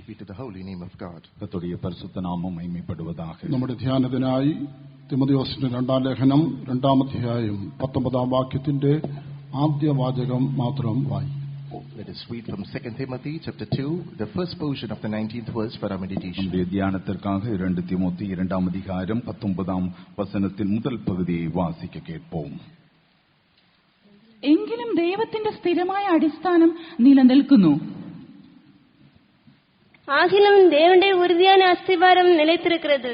be to the holy name of God. കർത്തരുடைய പരിശുദ്ധ നാമം മഹിമപ്പെടുവதாக. നമ്മുടെ ധ്യാനത്തിനായി തിമോഥെയോസിന്റെ 2-ാം ലേഖനം 2-ാം അധ്യായം 19-ാം വാക്യത്തിന്റെ ആദ്യ വാചകം മാത്രം വായിക്കും. Let us read from 2 Timothy chapter 2, the first portion of the 19th verse for our meditation. நம்முடைய தியானத்திற்காக 2 தீமோத்தி 2-ாம் அதிகாரம் 19-ாம் வசனத்தின் முதல் பகுதியை வாசிக்க கேட்போம். എങ്കിലും ദൈവത്തിന്റെ സ്ഥിരമായ അടിസ്ഥാനം നിലനിൽക്കുന്നു. ஆகிலும் தேவனுடைய உறுதியான அஸ்திவாரம் நிலைத்திருக்கிறது.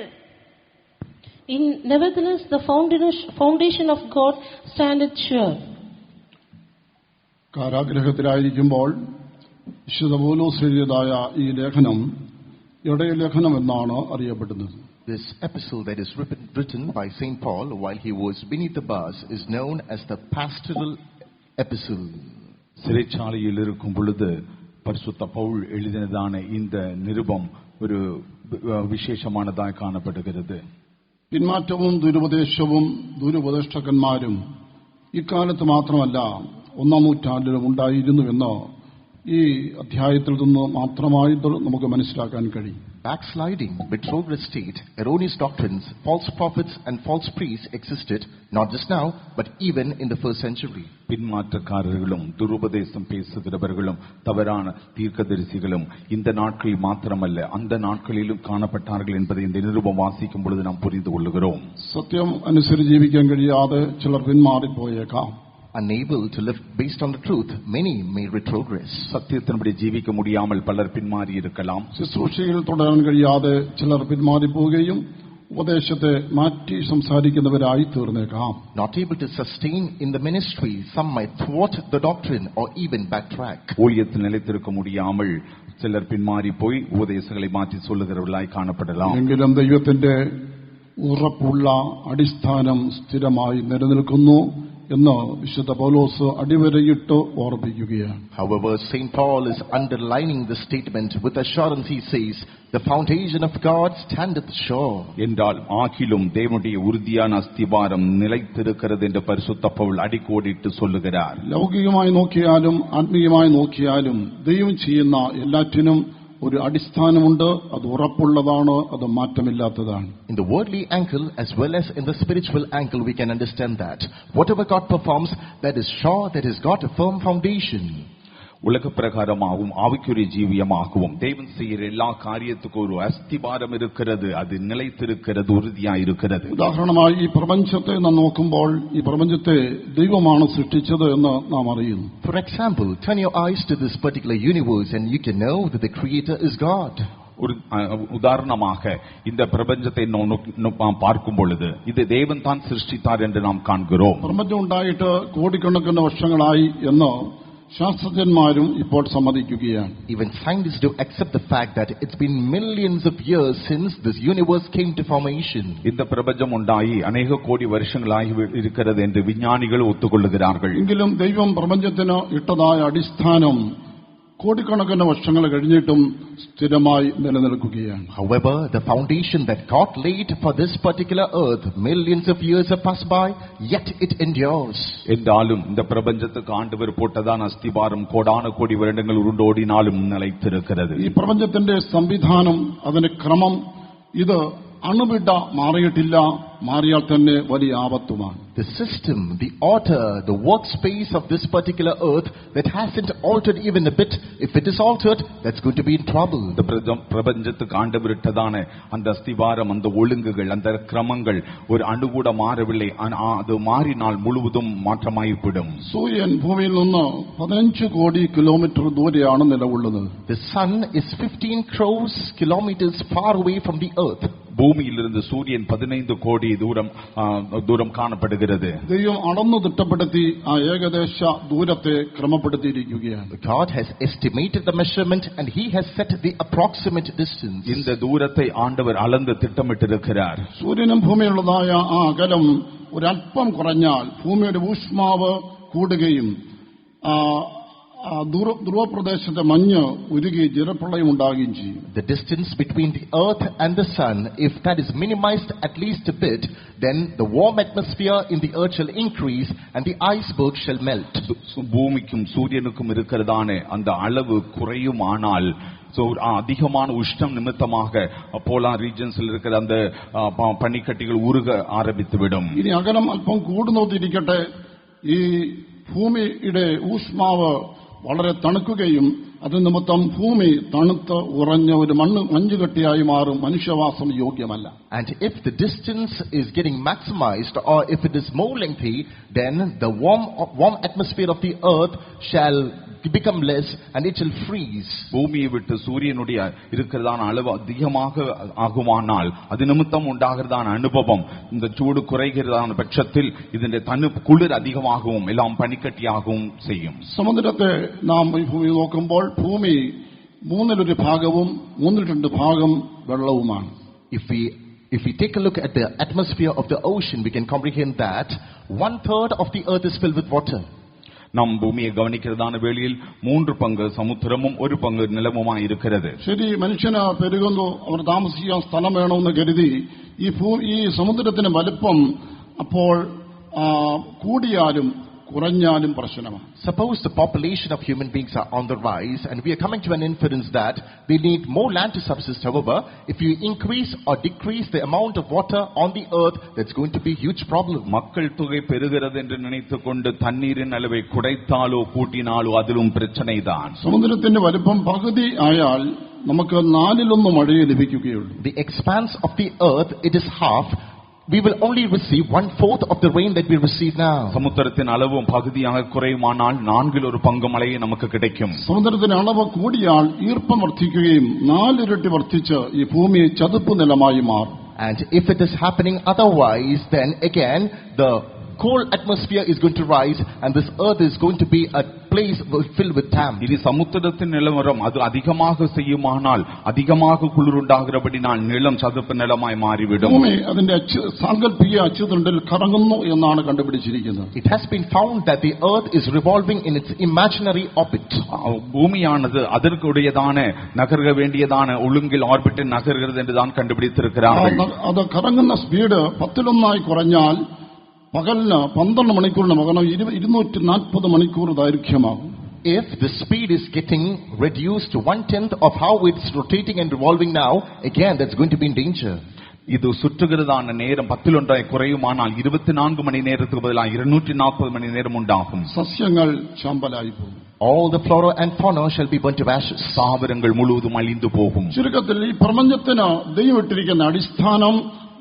Nevertheless, the foundation of God standeth sure. കാരാഗ്രഹത്തിലായിരിക്കുമ്പോൾ വിശുദ്ധ പൗലോസ് എഴുതിയതായ ഈ ലേഖനം ഇടയലേഖനം എന്നാണ് അറിയപ്പെടുന്നത്. This epistle that is written by St. Paul while he was beneath the bars is known as the pastoral epistle. சிறைச்சாலையில் இருக்கும் பொழுது பரிசுத்த பவுல் எழுதினதான இந்த நிருபம் ஒரு വിശേഷമാனതായി കാണപ്പെടുகிறது. പിന്മാറ്റവും ദുരുപദേശവും ദുരുപദേഷ്ടകന്മാരും ഇക്കാലത്ത് മാത്രമല്ല 1-ാം നൂറ്റാണ്ടിലും ഉണ്ടായിരുന്നുവെന്ന് ഈ അധ്യായത്തിൽ നിന്ന് മാത്രമായിട്ട് നമുക്ക് മനസ്സിലാക്കാൻ കഴിയും. Backsliding, retrograde state, erroneous doctrines, false prophets and false priests existed not just now but even in the first century. பின்மாற்றக்காரர்களும் துருபதேசம் பேசுகிறவர்களும் தவறான தீர்க்கதரிசிகளும் இந்த நாட்களில் மாத்திரமல்ல அந்த நாட்களிலும் காணப்பட்டார்கள் என்பதை இந்த நிருபம் வாசிக்கும் பொழுது நாம் புரிந்து கொள்கிறோம். സത്യം അനുസരിച്ച് ജീവിക്കാൻ കഴിയാതെ ചിലർ പിന്മാറിപ്പോയേക്കാം. Unable to live based on the truth, many may retrogress. സത്യത്തിനുപടി ജീവിക്ക முடியாமல் പലർ പിന്മാറി இருக்கலாம். ശുശ്രൂഷയിൽ തുടരാൻ കഴിയാതെ ചിലർ പിന്മാറിപ്പോവുകയും ഉപദേശത്തെ മാറ്റി സംസാരിക്കുന്നവരായി തീർന്നേക്കാം. Not able to sustain in the ministry, some might thwart the doctrine or even backtrack. ஊழியத்தில் நிலைத்திருக்க முடியாமல் ചിലർ പിന്മാറിപ്പോയി ഉപദേശങ്ങളെ മാറ്റി சொல்லுகிறவர்களாய் കാണപ്പെടலாம். എങ്കിലും ദൈവത്തിന്റെ ഉറപ്പുള്ള അടിസ്ഥാനം സ്ഥിരമായി നിലനിൽക്കുന്നു എന്ന് വിശുദ്ധ പൗലോസ് അടിവരയിട്ട് ഓർമ്മിപ്പിക്കുകയാണ്. However, St. Paul is underlining the statement with assurance. He says, the foundation of God standeth sure. என்றால் ஆகிலும் தேவனுடைய உறுதியான அஸ்திவாரம் நிலைத்திருக்கிறது என்று பரிசுத்த பவுல் அடிக்கோடிட்டு சொல்லுகிறார். ലൗകികമായി നോക്കിയാലും ആത്മീയമായി നോക്കിയാലും ദൈവം ചെയ്യുന്ന എല്ലാറ്റിനും ഒരു അടിസ്ഥാനമുണ്ട്. അത് ഉറപ്പുള്ളതാണ്, അത് മാറ്റമില്ലാത്തതാണ്. In the worldly angle as well as in the spiritual angle, we can understand that whatever God performs, that is sure, that has got a firm foundation. உலக பிரகாரமாகவும் ஆவிக்குரிய ஜீவியமாகவும் தேவன் செய்கிற எல்லா காரியத்துக்கும் ஒரு அஸ்திவாரம் இருக்கிறது, அது நிலைத்திருக்கிறது, ഉറുതിയായിരിக்கிறது. ഉദാഹരണമായി ഈ പ്രപഞ്ചത്തെ നാം നോക്കുമ്പോൾ ഈ പ്രപഞ്ചത്തെ ദൈവമാണ് സൃഷ്ടിച്ചത് എന്ന് നാം അറിയുന്നു. For example, turn your eyes to this particular universe and you can know that the creator is God. ஒரு உதாரணமாக இந்த பிரபஞ்சத்தை நாம் பார்க்கும் பொழுது இது தேவன் தான் சிருஷ்டித்தார் என்று நாம் காண்கிறோம். പ്രപഞ്ചം ഉണ്ടായിട്ട് കോടിക്കണക്കിന് വർഷങ്ങളായി എന്ന് ശാസ്ത്രജ്ഞന്മാരും ഇപ്പോൾ സമ്മതിക്കുകയാണ്. Even scientists do accept the fact that it's been millions of years since this universe came to formation. இந்த பிரபஞ்சம் உண்டாகி अनेक கோடி வருஷங்களாகி இருக்கிறது என்று விஞ்ஞானிகள் ஒத்துக்கொள்கிறார்கள். എങ്കിലും ദൈവം പ്രപഞ്ചത്തിന് ഇട്ടതായ അടിസ്ഥാനം കോടിക്കണക്കിന് വർഷങ്ങൾ കഴിഞ്ഞിട്ടും സ്ഥിരമായി നിലനിൽക്കുകയാണ്. However, the foundation that God laid for this particular earth, millions of years have passed by, yet it endures. என்றாலும் இந்த பிரபஞ்சத்துக்கு ஆண்டவர் போட்டதான அஸ்திபாரம் கோடான கோடி வருடங்கள் உருண்டோடினாலும் நிலைத்திருக்கிறது. ഈ പ്രപഞ്ചത്തിന്റെ സംവിധാനം, അതിന്റെ ക്രമം, ഇത് അണുവിട മാറിയിട്ടില്ല, മാറിയാൽ തന്നെ വലിയ ആപത്തുമാണ്. The system, the order, the workspace of this particular earth that hasn't altered even a bit, if it is altered, that's going to be in trouble. இந்த பிரபஞ்சத்துக்கு ஆண்டவர் இட்டதான அந்த அஸ்திவாரம், அந்த ஒழுங்குகள், அந்த கிரமங்கள் ஒரு அணு கூட மாறவில்லை. அது மாறினால் முழுவதும் மாற்றமாகிவிடும். സൂര്യൻ ഭൂമിയിൽ നിന്ന് 15 കോടി കിലോമീറ്റർ ദൂരെയാണ് നിലകൊള്ളുന്നത്. The sun is 15 crores kilometers far away from the earth. ഭൂമിയിലിருந்து സൂര്യൻ 15 കോടി ദൂരം കാണപ്പെടുகிறது. ദൈവം അളന്നു തിട്ടപ്പെടുത്തി ആ ഏകദേശ ദൂരത്തെ ക്രമപ്പെടുത്തിയിരിക്കുകയാണ്. God has estimated the measurement and he has set the approximate distance. இந்த தூரத்தை ஆண்டவர் அளந்து திட்டமிட்டிருக்கிறார். സൂര്യനും ഭൂമിയുള്ളതായ ആ അകലം ഒരല്പം കുറഞ്ഞാൽ ഭൂമിയുടെ ഊഷ്മാവ് കൂടുകയും ധ്രുവപ്രദേശത്തെ മഞ്ഞ് ഉരുകി ജലപ്രളയം ഉണ്ടാകുകയും ചെയ്യും. The distance between the earth and the sun, if that is minimized at least a bit, then the warm atmosphere in the earth shall increase and the iceberg shall melt. பூமிக்கும் சூரியனுக்கும் இருக்கிறதான அந்த அளவு குறையுமானால் சோ அதிகமான உஷ்ணம் நிமித்தமாக polar ரீஜன்ஸில் இருக்கிற அந்த பனிக்கட்டிகள் உருக ஆரம்பித்துவிடும். ഇനി അകലം അല്പം കൂടുന്നോത്തിരിക്കട്ടെ, ഈ ഭൂമിയുടെ ഊഷ്മാവ് വളരെ തണുക്കുകയും അത് നിമിത്തം ഭൂമി തണുത്ത് ഉറഞ്ഞ ഒരു മഞ്ഞുകെട്ടിയായി മാറും, മനുഷ്യവാസം യോഗ്യമല്ല. And if the distance is getting maximized, or if it is more lengthy, then the warm atmosphere of the earth shall become less and it will freeze. பூமியை விட்டு சூரியனுடைய இருக்கிறதான அளவு அதிகமாக ஆகுமானால் அது நிமித்தம் உண்டாகிறதான அனுபவம், இந்த சூடு குறைகிறதான பட்சத்தில் ഇതിന്റെ കുളിർ അധികമാகவும் എല്ലാം പനിക്കട്ടിയാகவும் ചെയ്യും. സമുദ്രത്തെ നാം ഈ ഭൂമി നോക്കുമ്പോൾ ഭൂമി 1/3 ഭാഗവും 1/2 ഭാഗം വെള്ളവുമാണ്. If we take a look at the atmosphere of the ocean, we can comprehend that 1/3 of the earth is filled with water. நாம் பூமியை கவனிக்கிறதான வேளையில் 3 பங்கு സമുദ്രവും 1 പങ്ക് നിലവുമായി இருக்கிறது. ശരി, മനുഷ്യന് പെരുകുന്നു, അവർ താമസിക്കാൻ സ്ഥലം വേണമെന്ന് കരുതി ഈ സമുദ്രത്തിന് വലിപ്പം അപ്പോൾ കൂടിയാലും കുറഞ്ഞാലും പ്രശ്നമാണ്. Suppose the population of human beings are on the rise and we are coming to an inference that they need more land to subsist. However, if you increase or decrease the amount of water on the earth, that's going to be a huge problem. மக்கள் தொகை பெருகிறது என்று நினைத்துக்கொண்டு தண்ணீரின் அளவை குறைத்தாலோ கூட்டினாலோ அதிலும் பிரச்சனைதான். സമുദ്രത്തിന്റെ വലിപ്പം പകുതി ആയാൽ നമുക്ക് 4/1 മഴയെ ലഭിക്കുകയുള്ളൂ. The expanse of the earth, it is half. We will only receive 1/4 of the rain that we receive now. സമുദ്രത്തിൻ അളവും പകുതിயாக കുറയുമാനാൽ 4/1 പങ്ക് മഴയെ നമുക്ക് കിട്ടും. സമുദ്രത്തിന്റെ അളവ് കൂടിയാൽ ഈർപ്പം വർദ്ധിക്കുകയും 4 ഇരട്ടി വർദ്ധിച്ച് ഈ ഭൂമി ചതുപ്പ് നിലമായി മാറും. And if it is happening otherwise, then again the cold atmosphere is going to rise and this earth is going to be a place filled with damp. இது சமுத்திரத்தின் நிலவரம் அது அதிகமாக செய்யுமானால் அதிகமாக കുളിരുണ്ടാകുന്നതിനാൽ നിലം ചതുപ്പ് നിലമായി മാറിവിടും. ഭൂമി അതിന്റെ സാങ്കല്പിക അച്ചുതണ്ടിൽ കറങ്ങുന്നു എന്നാണ് കണ്ടുപിടിച്ചിരിക്കുന്നത്. It has been found that the earth is revolving in its imaginary orbit. பூமியானது அதற்குடையதான நகர்க வேண்டியதான ஒழுங்கில் ஆர்பிட்டில் நகர்கிறது என்று தான் கண்டுபிடித்திருக்கிறார்கள். അത് കറങ്ങുന്ന സ്പീഡ് 10 കുറഞ്ഞാൽ പകലിന് 12 മണിക്കൂറിന് പകരം 240 മണിക്കൂർ ദൈർഘ്യമാകും. If the speed is getting reduced to 1/10 of how it's rotating and revolving now, again that's going to be in danger. இது சுற்றுகிறதான நேரம் 10 குறையுமானால் 24 மணி நேரத்துக்கு பதிலாக 240 மணி நேரம் உண்டாகும். സസ്യങ്ങൾ ചാമ്പലായി പോകും. All the flora and fauna shall be burnt to ashes. தாவரங்கள் முழுவதும் அழிந்து போகும். ചുരുക്കത്തിൽ ഈ പ്രപഞ്ചത്തിന് ദൈവം ഇട്ടിരിക്കുന്ന അടിസ്ഥാനം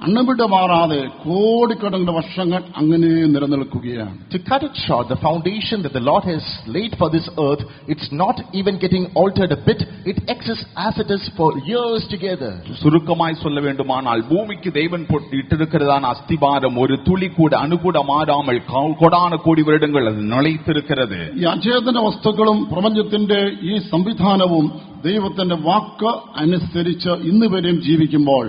അണുവിടമാറാതെ കോടിക്കണക്കിന് വർഷങ്ങൾ അങ്ങനെ നിലനിൽക്കുകയാണ്. To cut it short, the foundation that the Lord has laid for this earth, it's not even getting altered a bit. It exists as it is for years together. சுருக்கமாய் சொல்ல வேண்டுமானால் பூமிக்கு தேவன் இட்டிருக்கிறதான அஸ்திபாரம் ஒரு துளி கூட அணுகூட மாறாமல் கோடான கோடி வருடங்கள் அது நிலைத்திருக்கிறது. ഈ അചേതന വസ്തുക്കളും പ്രപഞ്ചത്തിന്റെ ഈ സംവിധാനവും ദൈവത്തിന്റെ വാക്ക് അനുസരിച്ച് ഇന്നുവരെയും ജീവിക്കുമ്പോൾ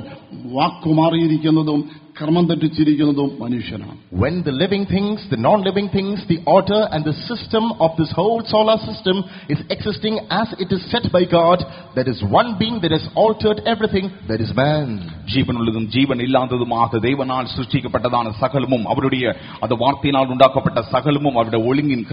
വാക്കുമാറിയിരിക്കുന്നതും ക്രമം തെറ്റിച്ചിരിക്കുന്നതും മനുഷ്യനാണ്. When the living things, the non-living things, the order and the system of this whole solar system is existing as it is set by God, there is one being that has altered everything, that is man. ஜீவனுள்ளதும் ஜீவன் இல்லாததுமாக தேவனால் சிருஷ்டிக்கப்பட்டதான சகலமும் அவருடைய அந்த வார்த்தையினால் உண்டாக்கப்பட்ட சகலமும் அவருடைய ஒழுங்கின்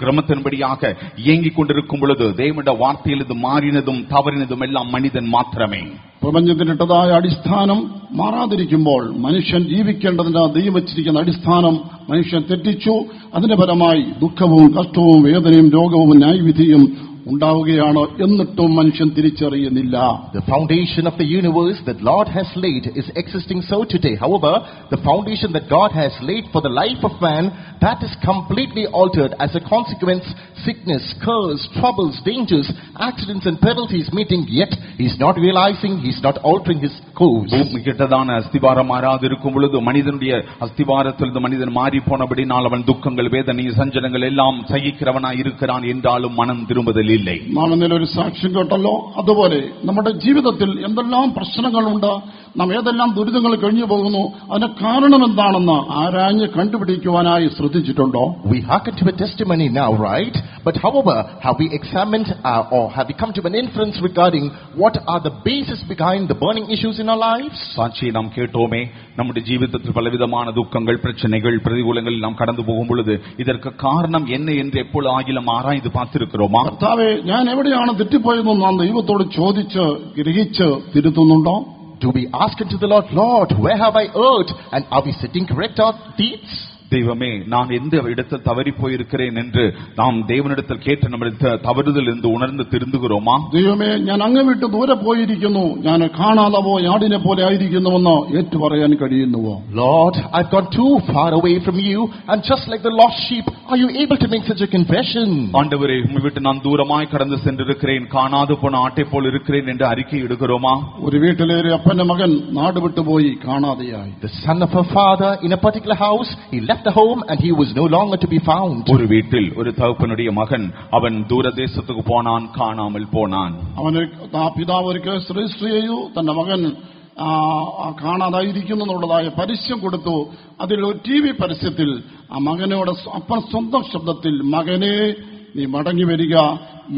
கிரமத்தின்படியாக இயங்கிக் கொண்டிருக்கும் பொழுது தேவனுடைய வார்த்தையில் இது மாறினதும் தவறினதும் எல்லாம் மனிதன் மாத்திரமே. പ്രപഞ്ചത്തിനിട്ടതായ അടിസ്ഥാനം മാറാതിരിക്കുമ്പോൾ മനുഷ്യൻ ജീവിക്കേണ്ടതിന് ദൈവം വച്ചിരിക്കുന്ന അടിസ്ഥാനം മനുഷ്യൻ തെറ്റിച്ചു. അതിന്റെ ഫലമായി ദുഃഖവും കഷ്ടവും വേദനയും രോഗവും ന്യായവിധിയും ഉണ്ടാവുകയാണ്. എന്നിട്ടും മനുഷ്യൻ തിരിച്ചറിയുന്നില്ല. The foundation of the universe that Lord has laid is existing so today. However, the foundation that God has laid for the life of man, that is completely altered as a consequence. Sickness, curse, troubles, dangers, accidents and penalties meeting, yet he's not realizing, he's not altering his course. கிட்டதான அஸ்திபாரம் மாறாதிருக்கும் பொழுது மனிதனுடைய அஸ்திபாரத்தில் மனிதன் மாறி போனபடினால் அவன் துக்கங்கள் வேதனை சஞ்சலங்கள் எல்லாம் சகிக்கிறவனாய் இருக்கிறான் என்றாலும் மனம் திரும்புதல் നാളെ ഒരു സാക്ഷ്യം കേട്ടല്ലോ. അതുപോലെ നമ്മുടെ ജീവിതത്തിൽ എന്തെല്ലാം പ്രശ്നങ്ങളുണ്ട്, നാം ഏതെല്ലാം ദുരിതങ്ങൾ കഴിഞ്ഞു പോകുന്നു, അതിന്റെ കാരണം എന്താണെന്ന് ആരാഞ്ഞ് കണ്ടുപിടിക്കുവാനായി ശ്രദ്ധിച്ചിട്ടുണ്ടോ? We hearken to a testimony now, right? But however, have we examined or have we come to an inference regarding what are the basis behind the burning issues in our lives? சாட்சியை நாம் கேட்டோமே, நம்முடைய ஜீவிதத்தில் பலவிதமான துக்கங்கள், பிரச்சனைகள், பிரதிகூலங்கள் நாம் கடந்து போகும் பொழுது இதற்கு காரணம் என்ன என்று எப்பொழுது ஆகிலும் ஆராய்ந்து பார்த்திருக்கிறோமா? കർത്താവേ, ഞാൻ എവിടെയാണ് തെറ്റിപ്പോയതെന്ന് നാം ദൈവത്തോട് ചോദിച്ച് ഗ്രഹിച്ച് തിരുത്തുന്നുണ്ടോ? Do we ask unto the Lord, Lord, where have I erred? And are we setting correct our deeds? தெய்வமே, நான் எந்த இடத்தில் தவறி போயிருக்கிறேன் என்று நாம் தேவனிடத்தில் கேட்டு நம்முடைய தவறுதல் என்று உணர்ந்து திருந்துகிறோமா? ദൈവമേ, ഞാൻ അങ്ങ് വിട്ട് ദൂരെ പോയിരിക്കുന്നു, ഞാൻ കാണാതെ പോയ ആടിനെ പോലെ ആയിരിക്കുന്നുവെന്ന് ഏറ്റു പറയാൻ കഴിയുന്നുവോ? Lord, I've gone too far away from you, and just like the lost sheep, are you able to make such a confession? ஆண்டவரே, உம்மை விட்டு நான் தூரமாய் கடந்து சென்றிருக்கிறேன், காணாது போன ஆட்டை போல் இருக்கிறேன் என்று அறிக்கை இடுகிறோமா? ഒരു വീട്ടിലെ ഒരു അപ്പന്റെ മകൻ നാട് വിട്ടുപോയി, കാണാതെയായി. The son of a father in a particular house, he left the home and he was no longer to be found. ஒரு வீட்டில் ஒரு தகப்பனுடைய மகன் அவன் ദൂരദേശத்துக்கு போனான், காணாமல் போனான். അവന് പിതാവ് ഒരു കേസ് രജിസ്റ്റർ ചെയ്തു, തന്റെ മകൻ കാണാതായിരിക്കുന്നു എന്നുള്ളതായ പരസ്യം കൊടുത്തു. അതിൽ ഒരു TV പരസ്യത്തിൽ ആ മകനോട് അപ്പൻ സ്വന്തം ശബ്ദത്തിൽ മകനെ നീ മടങ്ങി വരിക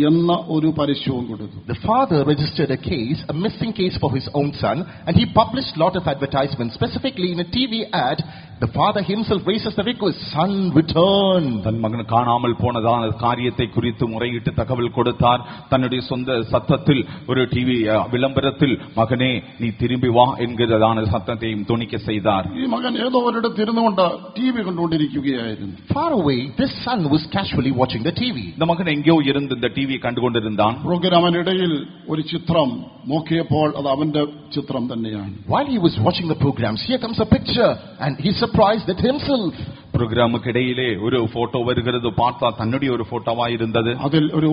എന്ന ഒരു പരസ്യവും കൊടുത്തു. The father registered a case, a missing case for his own son, and he published lot of advertisements. Specifically in a TV ad, the father himself raises the request, son, return. தன் மகன் காணாமல் போனதான காரியத்தை குறித்து முறையிட்டு தகவல் கொடுத்தார். தன்னுடைய சொந்த சத்தத்தில் ஒரு TV விளம்பரத்தில் மகனே நீ திரும்பி வா என்கிறதான சத்தத்தையும் துணிக்க செய்தார். ഈ മകൻ ഏതോ ഒരിടത്ത് ഇരുന്നുകൊണ്ട് TV കണ്ടുകൊണ്ടിരിക്കുകയായിരുന്നു. Far away, this son was casually watching the TV. இந்த மகன் எங்கேயோ இருந்து இந்த TV കണ്ടുകൊണ്ടിരുந்தான். പ്രോഗ്രാമിനിടയിൽ ഒരു ചിത്രം നോക്കിയപ്പോൾ അത് അവന്റെ ചിത്രം തന്നെയാണ്. While he was watching the programs, here comes a picture, and he's surprised at himself. പ്രോഗ്രാമുക്കിടയിലെ ഒരു ഫോട്ടോ വരുகிறது, பார்த்தால் தன்னுடைய ஒரு ഫോട്ടോവായി இருந்தது. അതിൽ ഒരു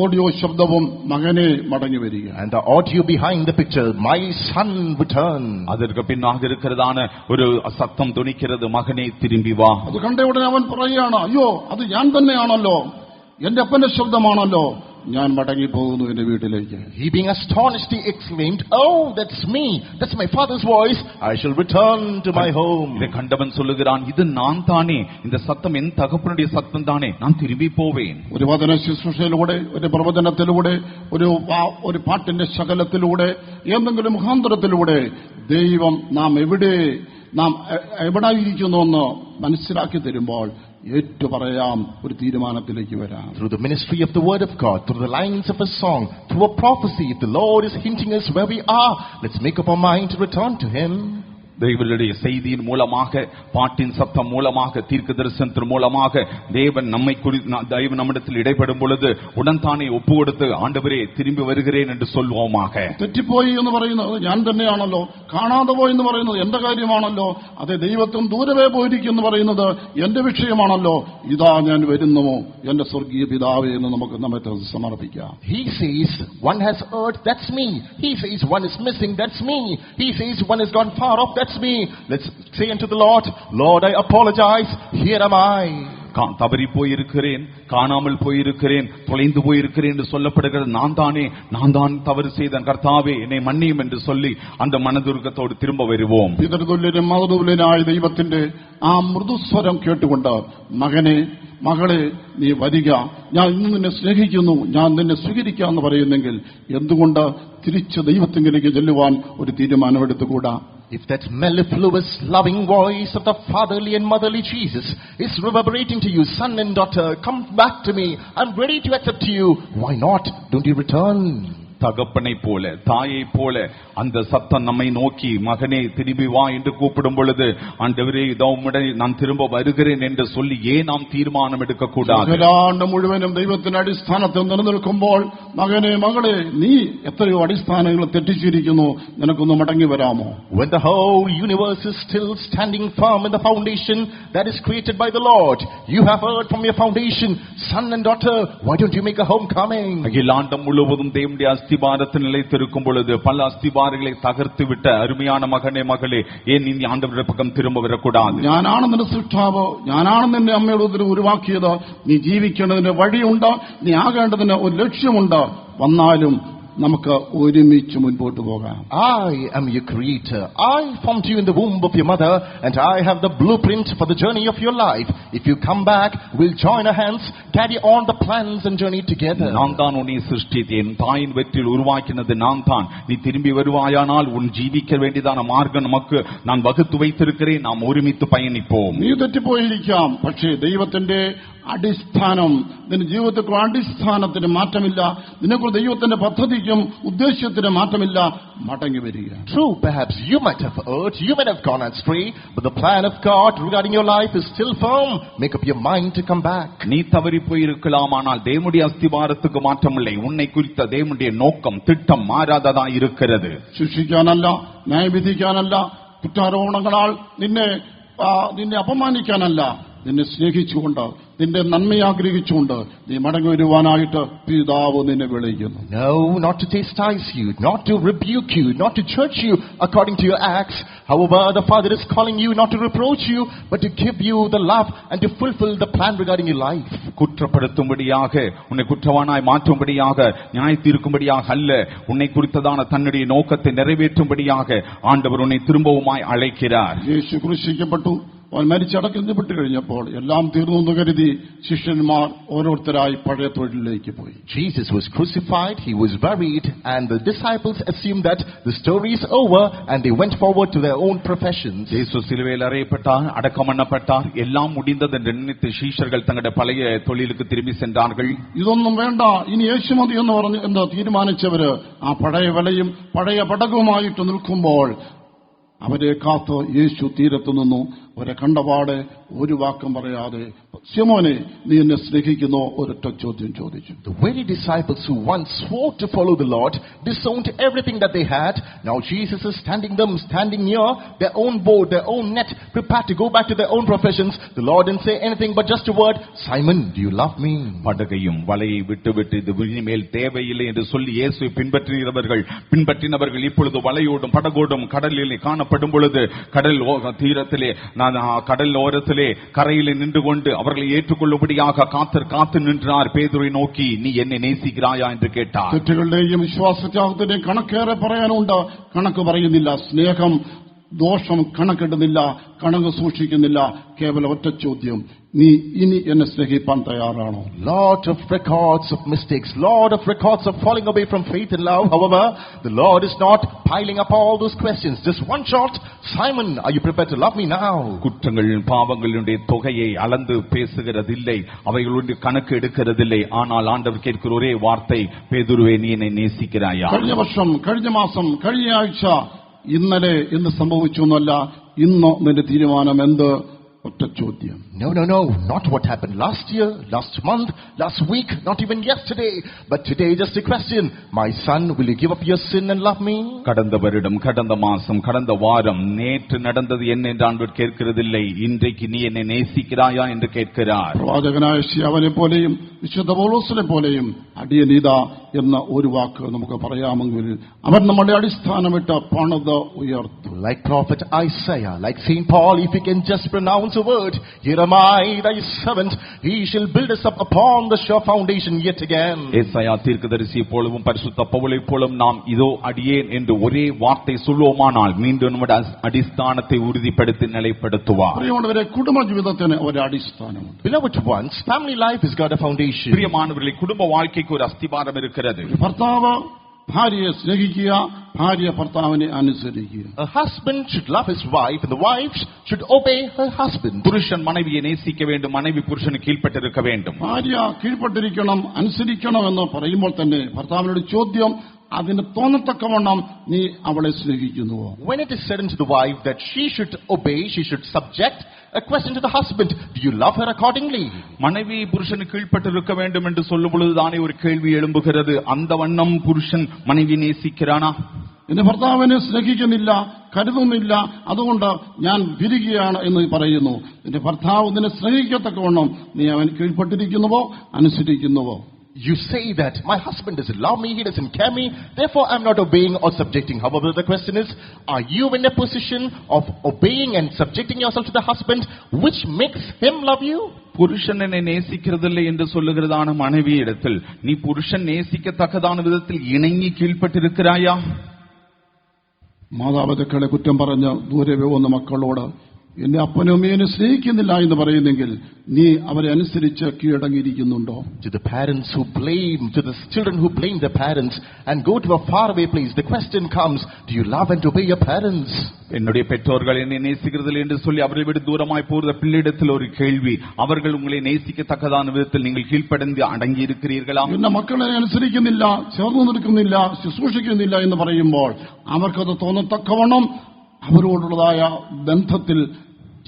ഓഡിയോ ശബ്ദവും മകനെ മടങ്ങി വരിക. And the audio behind the picture, my son, return. அதற்கு பின்னாக இருக்கிறதான ஒரு சத்தம் துணிக்கிறது, மகனே திரும்பி வா. അത് കണ്ട ഉടനെ അവൻ പറയുകയാണ്, അയ്യോ അത് ഞാൻ തന്നെയാണല്ലോ, എന്റെ അപ്പന്റെ ശബ്ദമാണല്ലോ, ഞാൻ മടങ്ങി പോകുന്നു എന്റെ വീട്ടിലേക്ക്. He being astonished, he exclaimed, oh, that's me, that's my father's voice, I shall return to my home. இதை கண்டவன் சொல்லுகிறான், இது நான் தானே, இந்த சத்தம் என் தகப்பனுடைய சத்தம் தானே, நான் திரும்பி போவேன். ഒരു വചന ശുശ്രൂഷയിലൂടെ, ഒരു പ്രവചനത്തിലൂടെ, ഒരു പാട്ടിന്റെ ശകലത്തിലൂടെ, എന്തെങ്കിലും മുഖാന്തരത്തിലൂടെ ദൈവം നാം എവിടെയിരിക്കുന്നുവെന്ന് മനസ്സിലാക്കി തരുമ്പോൾ ഏറ്റു പറയാം, ഒരു തീരുമാനത്തിലേക്ക് വരാം. Through the ministry of the word of God, through the lines of a song, through a prophecy, if the Lord is hinting us where we are, let's make up our mind to return to Him. தேவனுடைய செய்தியின் மூலமாக, பாட்டின் சத்தம் மூலமாக, தீர்க்க தரிசனத்தின் மூலமாக தேவன் நம்மிடத்தில் இடைப்படும் பொழுது உடன் தானே ஒப்பு கொடுத்து ஆண்டவரே திரும்பி வருகிறேன் என்று சொல்வோமாக. തെറ്റിപ്പോയി എന്ന് പറയുന്നത് ഞാൻ തന്നെയാണല്ലോ, കാണാതെ പോയി എന്ന് പറയുന്നത് എന്റെ കാര്യമാണല്ലോ, അതേ ദൈവത്തും ദൂരവേ പോയിരിക്കുന്നു പറയുന്നത് എന്റെ വിഷയമാണല്ലോ, ഇതാ ഞാൻ വരുന്നുവോ എന്റെ സ്വർഗീയ പിതാവേ എന്ന് നമുക്ക് നമ്മെ സമർപ്പിക്കാം. He says one has erred, that's me. He says one is missing, that's me. He says one has gone far off, that's me. Let's say unto the Lord, Lord, I apologize, here am I. தவறி போயிருக்கிறேன், காணாமல் போயிருக்கிறேன், தொலைந்து போயிருக்கிறேன் என்று சொல்லப்படுகிறது நான் தான் தவறு செய்தேன், கர்த்தாவே என்னை மன்னியும் என்று சொல்லி அந்த மனதுருக்கத்தோடு திரும்ப வருவோம். പിതൃതുല്യനും മാതൃതുല്യനായ ദൈവത്തിന്റെ ആ മൃദുസ്വരം കേട്ടുകൊണ്ട് മകനെ മകളെ നീ വരിക, ഞാൻ ഇന്ന് നിന്നെ സ്നേഹിക്കുന്നു, ഞാൻ നിന്നെ സ്വീകരിക്കാമെന്ന് പറയുന്നെങ്കിൽ എന്തുകൊണ്ട് തിരിച്ച് ദൈവത്തിങ്കിലേക്ക് ചെല്ലുവാൻ ഒരു തീരുമാനമെടുത്തുകൂടാ? If that mellifluous, loving voice of the fatherly and motherly Jesus is reverberating to you, son and daughter, come back to me, I'm ready to accept you, why not? Don't you return? தகப்பனை போல, தாயை போல அந்த சத்தம் நம்மை நோக்கி மகனே திரும்பி வா என்று கூப்பிடும் பொழுது, ஆண்டவரே இதோ உம்மிடம் நான் திரும்ப வருகிறேன் என்று சொல்லி ஏன் நாம் தீர்மானம் எடுக்க கூடாது? മുഴുവനും ദൈവത്തിന്റെ അടിസ്ഥാനത്തിൽ നിലനിൽക്കുമ്പോൾ മകനെ മകളെ നീ എത്രയോ അടിസ്ഥാനങ്ങൾ തെറ്റിച്ചിരിക്കുന്നു, നിനക്കൊന്ന് മടങ്ങി വരാമോ? When the whole universe is still standing firm in the foundation that is created by the Lord, you have heard from your foundation, son and daughter, why don't you make a homecoming? Akilandam முழுவதும் தேவனுடைய அஸ்திபாரத்தில் நிலைத்திருக்கும் பொழுது பல அஸ்திபாரங்களை தகர்த்து விட்ட அருமையான மகனே மகளே, ஏன் நீ ஆண்டவருடைய பக்கம் திரும்ப வரக்கூடாது? ഞാനാണ് നിന്റെ സൃഷ്ടാവ്, ഞാനാണ് നിന്നെ അമ്മയുടെ ഉരുവാക്കിയത്, നീ ജീവിക്കേണ്ടതിന് വഴിയുണ്ട്, നീ ആകേണ്ടതിന് ഒരു ലക്ഷ്യമുണ്ട്, വന്നാലും നമുക്ക് ഒരുമിച്ച് മുൻപോട്ട് പോകാം. I am your creator. I formed you in the womb of your mother, and I have the blueprint for the journey of your life. If you come back, we'll join our hands, carry on the plans and journey together. நான் தான் உன்னை சிருஷ்டித்தேன், தாயின் வயிற்றில் உருவாக்கினது நான் தான். நீ திரும்பி வருவாயானால் உன் ஜீவிக்க வேண்டியதான மார்க்கம் நமக்கு நான் வகுத்து வைத்திருக்கிறேன். நாம் ഒരുമിച്ച് பயணிப்போம். നീ തെറ്റിപ്പോയിരിക്കാം, പക്ഷേ ദൈവത്തിന്റെ അടിസ്ഥാനം, നിന്റെ ജീവിതത്തിലുള്ള അടിസ്ഥാനത്തിന് മാറ്റമില്ല. നിനക്കുള്ള ദൈവത്തിന്റെ പദ്ധതിക്കും ഉദ്ദേശ്യത്തിന് മാറ്റമില്ല. മടങ്ങി വരിക. True, perhaps you might have erred, you might have gone astray, but the plan of God regarding your life is still firm. Make up your mind to come back. நீ தவறி போயிருக்கலாம், ஆனால் தேவனுடைய அஸ்திவாரத்துக்கு மாற்றமில்லை. உன்னை குறித்த தேவனுடைய நோக்கம் திட்டம் மாறாததா இருக்கிறது. ശിക്ഷിക്കാനല്ല, ന്യായവിധിക്കാനല്ല, കുറ്റാരോപണങ്ങളാൽ നിന്നെ അപമാനിക്കാനല്ല, നിന്നെ സ്നേഹിച്ചുകൊണ്ട്, നിന്റെ നന്മയെ ആഗ്രഹിച്ചുകൊണ്ട് നീ മടങ്ങി വരുവാനായിട്ട് പിതാവ് നിന്നെ വിളിക്കുന്നു. No, not to chastise you, not to rebuke you, not to judge you according to your acts. However, the Father is calling you not to reproach you, but to give you the love and to fulfill the plan regarding your life. குற்றப்படுத்தும்படியாக, உன்னை குற்றவானாய் மாற்றும்படியாக, நியாய தீர்க்கும்படியாக அல்ல, உன்னை குறித்ததான தன்னுடைய நோக்கத்தை நிறைவேற்றும்படியாக ஆண்டவர் உன்னை திரும்பவுமாய் அழைக்கிறார். യേശു ക്രൂശിക്കപ്പെട്ടു, അവൻ മരിച്ചടക്കപ്പെട്ട് കഴിഞ്ഞപ്പോൾ എല്ലാം തീർന്നു എന്ന് കരുതി ശിഷ്യന്മാർ ഓരോരുത്തരായി പഴയ തൊഴിലിലേക്ക് പോയി. Jesus was crucified, he was buried, and the disciples assumed that the story is over and they went forward to their own professions. യേശു സിലുവയിൽ അറയപ്പെട്ടാർ, അടക്കം பண்ணப்பட்டார், എല്ലാം முடிந்தது என்று நினைத்து ശിഷ്യர்கள் തങ്ങളുടെ പഴയ തൊഴിലുக்கு திரும்பி சென்றார்கள். ഇതൊന്നും വേണ്ട, ഇനി യേശു മതി എന്ന് പറഞ്ഞ് എന്താ തീരുമാനിച്ചവര് ആ പഴയ വിലയും പഴയ പടകവുമായിട്ട് നിൽക്കുമ്പോൾ അവരെ കാത്ത് യേശു തീരത്തു നിന്നു. അവരെ കണ്ടപാടെ ഒരു വാക്കും പറയാതെ, ശിമോനെ നീ എന്നെ സ്നേഹിക്കുന്നോ, ഒരൊറ്റ ചോദ്യം ചോദിച്ചു. The very disciples who once swore to follow the Lord disowned everything that they had. Now Jesus is standing near their own boat, their own net, prepared to go back to their own professions. The Lord didn't say anything but just a word, Simon, do you love me? படகையும் வலையை விட்டுவிட்டு இது இனிமேல் தேவையில்லை என்று சொல்லி இயேசுவை பின்பற்றினவர்கள் இப்பொழுது வலையோடும் படகோடும் கடலிலே காணப்படும் பொழுது தீரத்திலே கடல் ஓரத்திலே கரையிலே நின்று கொண்டு அவர்களை ஏற்றுக்கொள்ளும்படியாக காத்து நின்றார். பேதுருவை நோக்கி, நீ என்னை நேசிக்கிறாயா என்று கேட்டார். തെറ്റുകളുടെയും വിശ്വാസത്യാഗത്തിന്റെയും കണക്കേറെ പറയാനുണ്ട്, കണക്ക് പറയുന്നില്ല. സ്നേഹം ദോഷം കണക്കിടുന്നില്ല, കണക്ക് സൂക്ഷിക്കുന്നില്ല. കേവലം ഒറ്റ ചോദ്യം, നീ ഇനി എന്നെ സ്നേഹിപ്പാൻ തയ്യാറാണോ? Lot of records of mistakes, lot of records of falling away from faith and love. However, the Lord is not piling up all those questions. Just one shot, Simon, are you prepared to love me now? குற்றங்கள் பாவங்களுடைய தொகையை அளந்து பேசுகிறதில்லை, அவைகளுடைய கணக்கு எடுக்கிறதில்லை. ஆனால் ஆண்டவர் கேட்கிற ஒரே வார்த்தை, பேதுருவே நீ என்னை நேசிக்கிறாயா? കഴിഞ്ഞ വർഷം, കഴിഞ്ഞ മാസം, കഴിഞ്ഞ ആഴ്ച, ഇന്നലെ എന്ത് സംഭവിച്ചു എന്നല്ല, ഇന്ന് നിന്റെ തീരുമാനം എന്ത്? ഒറ്റ ചോദ്യം. No, not what happened last year, last month, last week, not even yesterday, but today just a question. My son, will you give up your sin and love me? கடந்த வருடம், கடந்த மாசம், கடந்த வாரம், நேற்று நடந்தது என்ன என்று ஆண்டவர் கேட்கிறதில்லை. இன்றைக்கு நீ என்னை நேசிக்கிறாயா என்று கேட்கிறார். പ്രവാചകനായ യശയ്യാവിനെ പോലെയും വിശുദ്ധ പൗലോസിനെ പോലെയും അടിയനീത എന്ന ഒരു വാക്ക് നമുക്ക് പറയാമെങ്കിൽ അവൻ നമ്മുടെ അടിസ്ഥാനമിട്ട് പണിത് ഉയർത്തും. Like prophet Isaiah, like Saint Paul, if he can just pronounce a word, here am I, thy servant, he shall build us up upon the sure foundation yet again. ஏசாயா தீர்க்கதரிசி போலவும் பரிசுத்த பவுலை போலும் நாம் இதோ அடியேன் என்று ஒரே வார்த்தை சொல்வோமானால் மீண்டும் நம்முடைய அடிஸ்தானத்தை உறுதிப்படுத்தி நிலைப்படுத்துவார். പ്രിയമുള്ളവരെ, കുടുംബ ജീവിതത്തിന് ഒരു അടിസ്ഥാനമുണ്ട്. Beloved ones, family life has got a foundation. பிரியமானவர்களே, குடும்ப வாழ்க்கைக்கு ஒரு அஸ்திபாரம் இருக்கிறது. ഭർത്താവ് ഭാര്യയെ സ്നേഹിക്കുക, ഭാര്യ ഭർത്താവിനെ അനുസരിക്കുക. A husband should love his wife and the wife should obey her husband. புருஷன் மனைவியை நேசிக்க வேண்டும், மனைவி புருஷனுக்கு கீழ்ப்பட்டிருக்க வேண்டும். ഭാര്യ കീഴ്പ്പെട്ടിരിക്കണം, അനുസരിക്കണം എന്ന് പറയുമ്പോൾ തന്നെ ഭർത്താവിനോട് ചോദ്യം, അതിന് തോന്നത്തക്കവണ്ണം നീ അവളെ സ്നേഹിക്കുന്നുവോ? When it is said unto the wife that she should obey, she should subject, a question to the husband, do you love her accordingly? மனைவி புருஷனுக்கு கீழ்ப்பட்டிருக்க வேண்டும் என்று சொல்லும் பொழுதுதானே ஒரு கேள்வி எழும்புகிறது, அந்த வண்ணம் புருஷன் மனைவி நேசிக்கிறானா? എന്റെ ഭർത്താവിനെ സ്നേഹിക്കുന്നില്ല, കരുതുന്നില്ല, അതുകൊണ്ട് ഞാൻ വിരികയാണ് എന്ന് പറയുന്നു. എന്റെ ഭർത്താവ് നിന്നെ സ്നേഹിക്കത്തക്കവണ്ണം നീ അവൻ കീഴ്പ്പെട്ടിരിക്കുന്നുവോ, അനുസരിക്കുന്നുവോ? You say that my husband doesn't love me, he doesn't care me, therefore I'm not obeying or subjecting. However, the question is, are you in a position of obeying and subjecting yourself to the husband, which makes him love you? புருஷன் என்னை நேசிக்கிறதில்லை என்று சொல்லுகிறதான மனைவியிடத்தில் நீ புருஷன் நேசிக்கத்தக்கதான விதத்தில் இணங்கி கீழ்ப்பட்டிருக்கிறாயா? മാതാപിതാക്കളെ കുറ്റം പറഞ്ഞ് ദൂരെ പോകുന്ന മക്കളോട് എന്നെ അപ്പനും അമ്മയെ സ്നേഹിക്കുന്നില്ല എന്ന് പറയുന്നെങ്കിൽ നീ അവരെ അനുസരിച്ച് കീഴടങ്ങിയിരിക്കുന്നുണ്ടോ? To the parents who blame, to the children who blame their parents and go to a faraway place, the question comes, do you love and obey your parents? என்னுடைய பெற்றோர்கள் என்னை நேசிக்கிறதில்லை என்று சொல்லி அவர்களை விட்டு தூரமாய் போகிற பிள்ளையிடத்தில் ஒரு கேள்வி, அவர்கள் உங்களை நேசிக்கத்தக்கதான விதத்தில் நீங்கள் கீழ்ப்படைந்து അടങ്ങി இருக்கிறீர்களா? എന്റെ മക്കളെ അനുസരിക്കുന്നില്ല, ചേർന്ന് നിൽക്കുന്നില്ല, ശുശ്രൂഷിക്കുന്നില്ല എന്ന് പറയുമ്പോൾ അവർക്കത് തോന്നത്തക്കവണ്ണം അവരോടുള്ളതായ ബന്ധത്തിൽ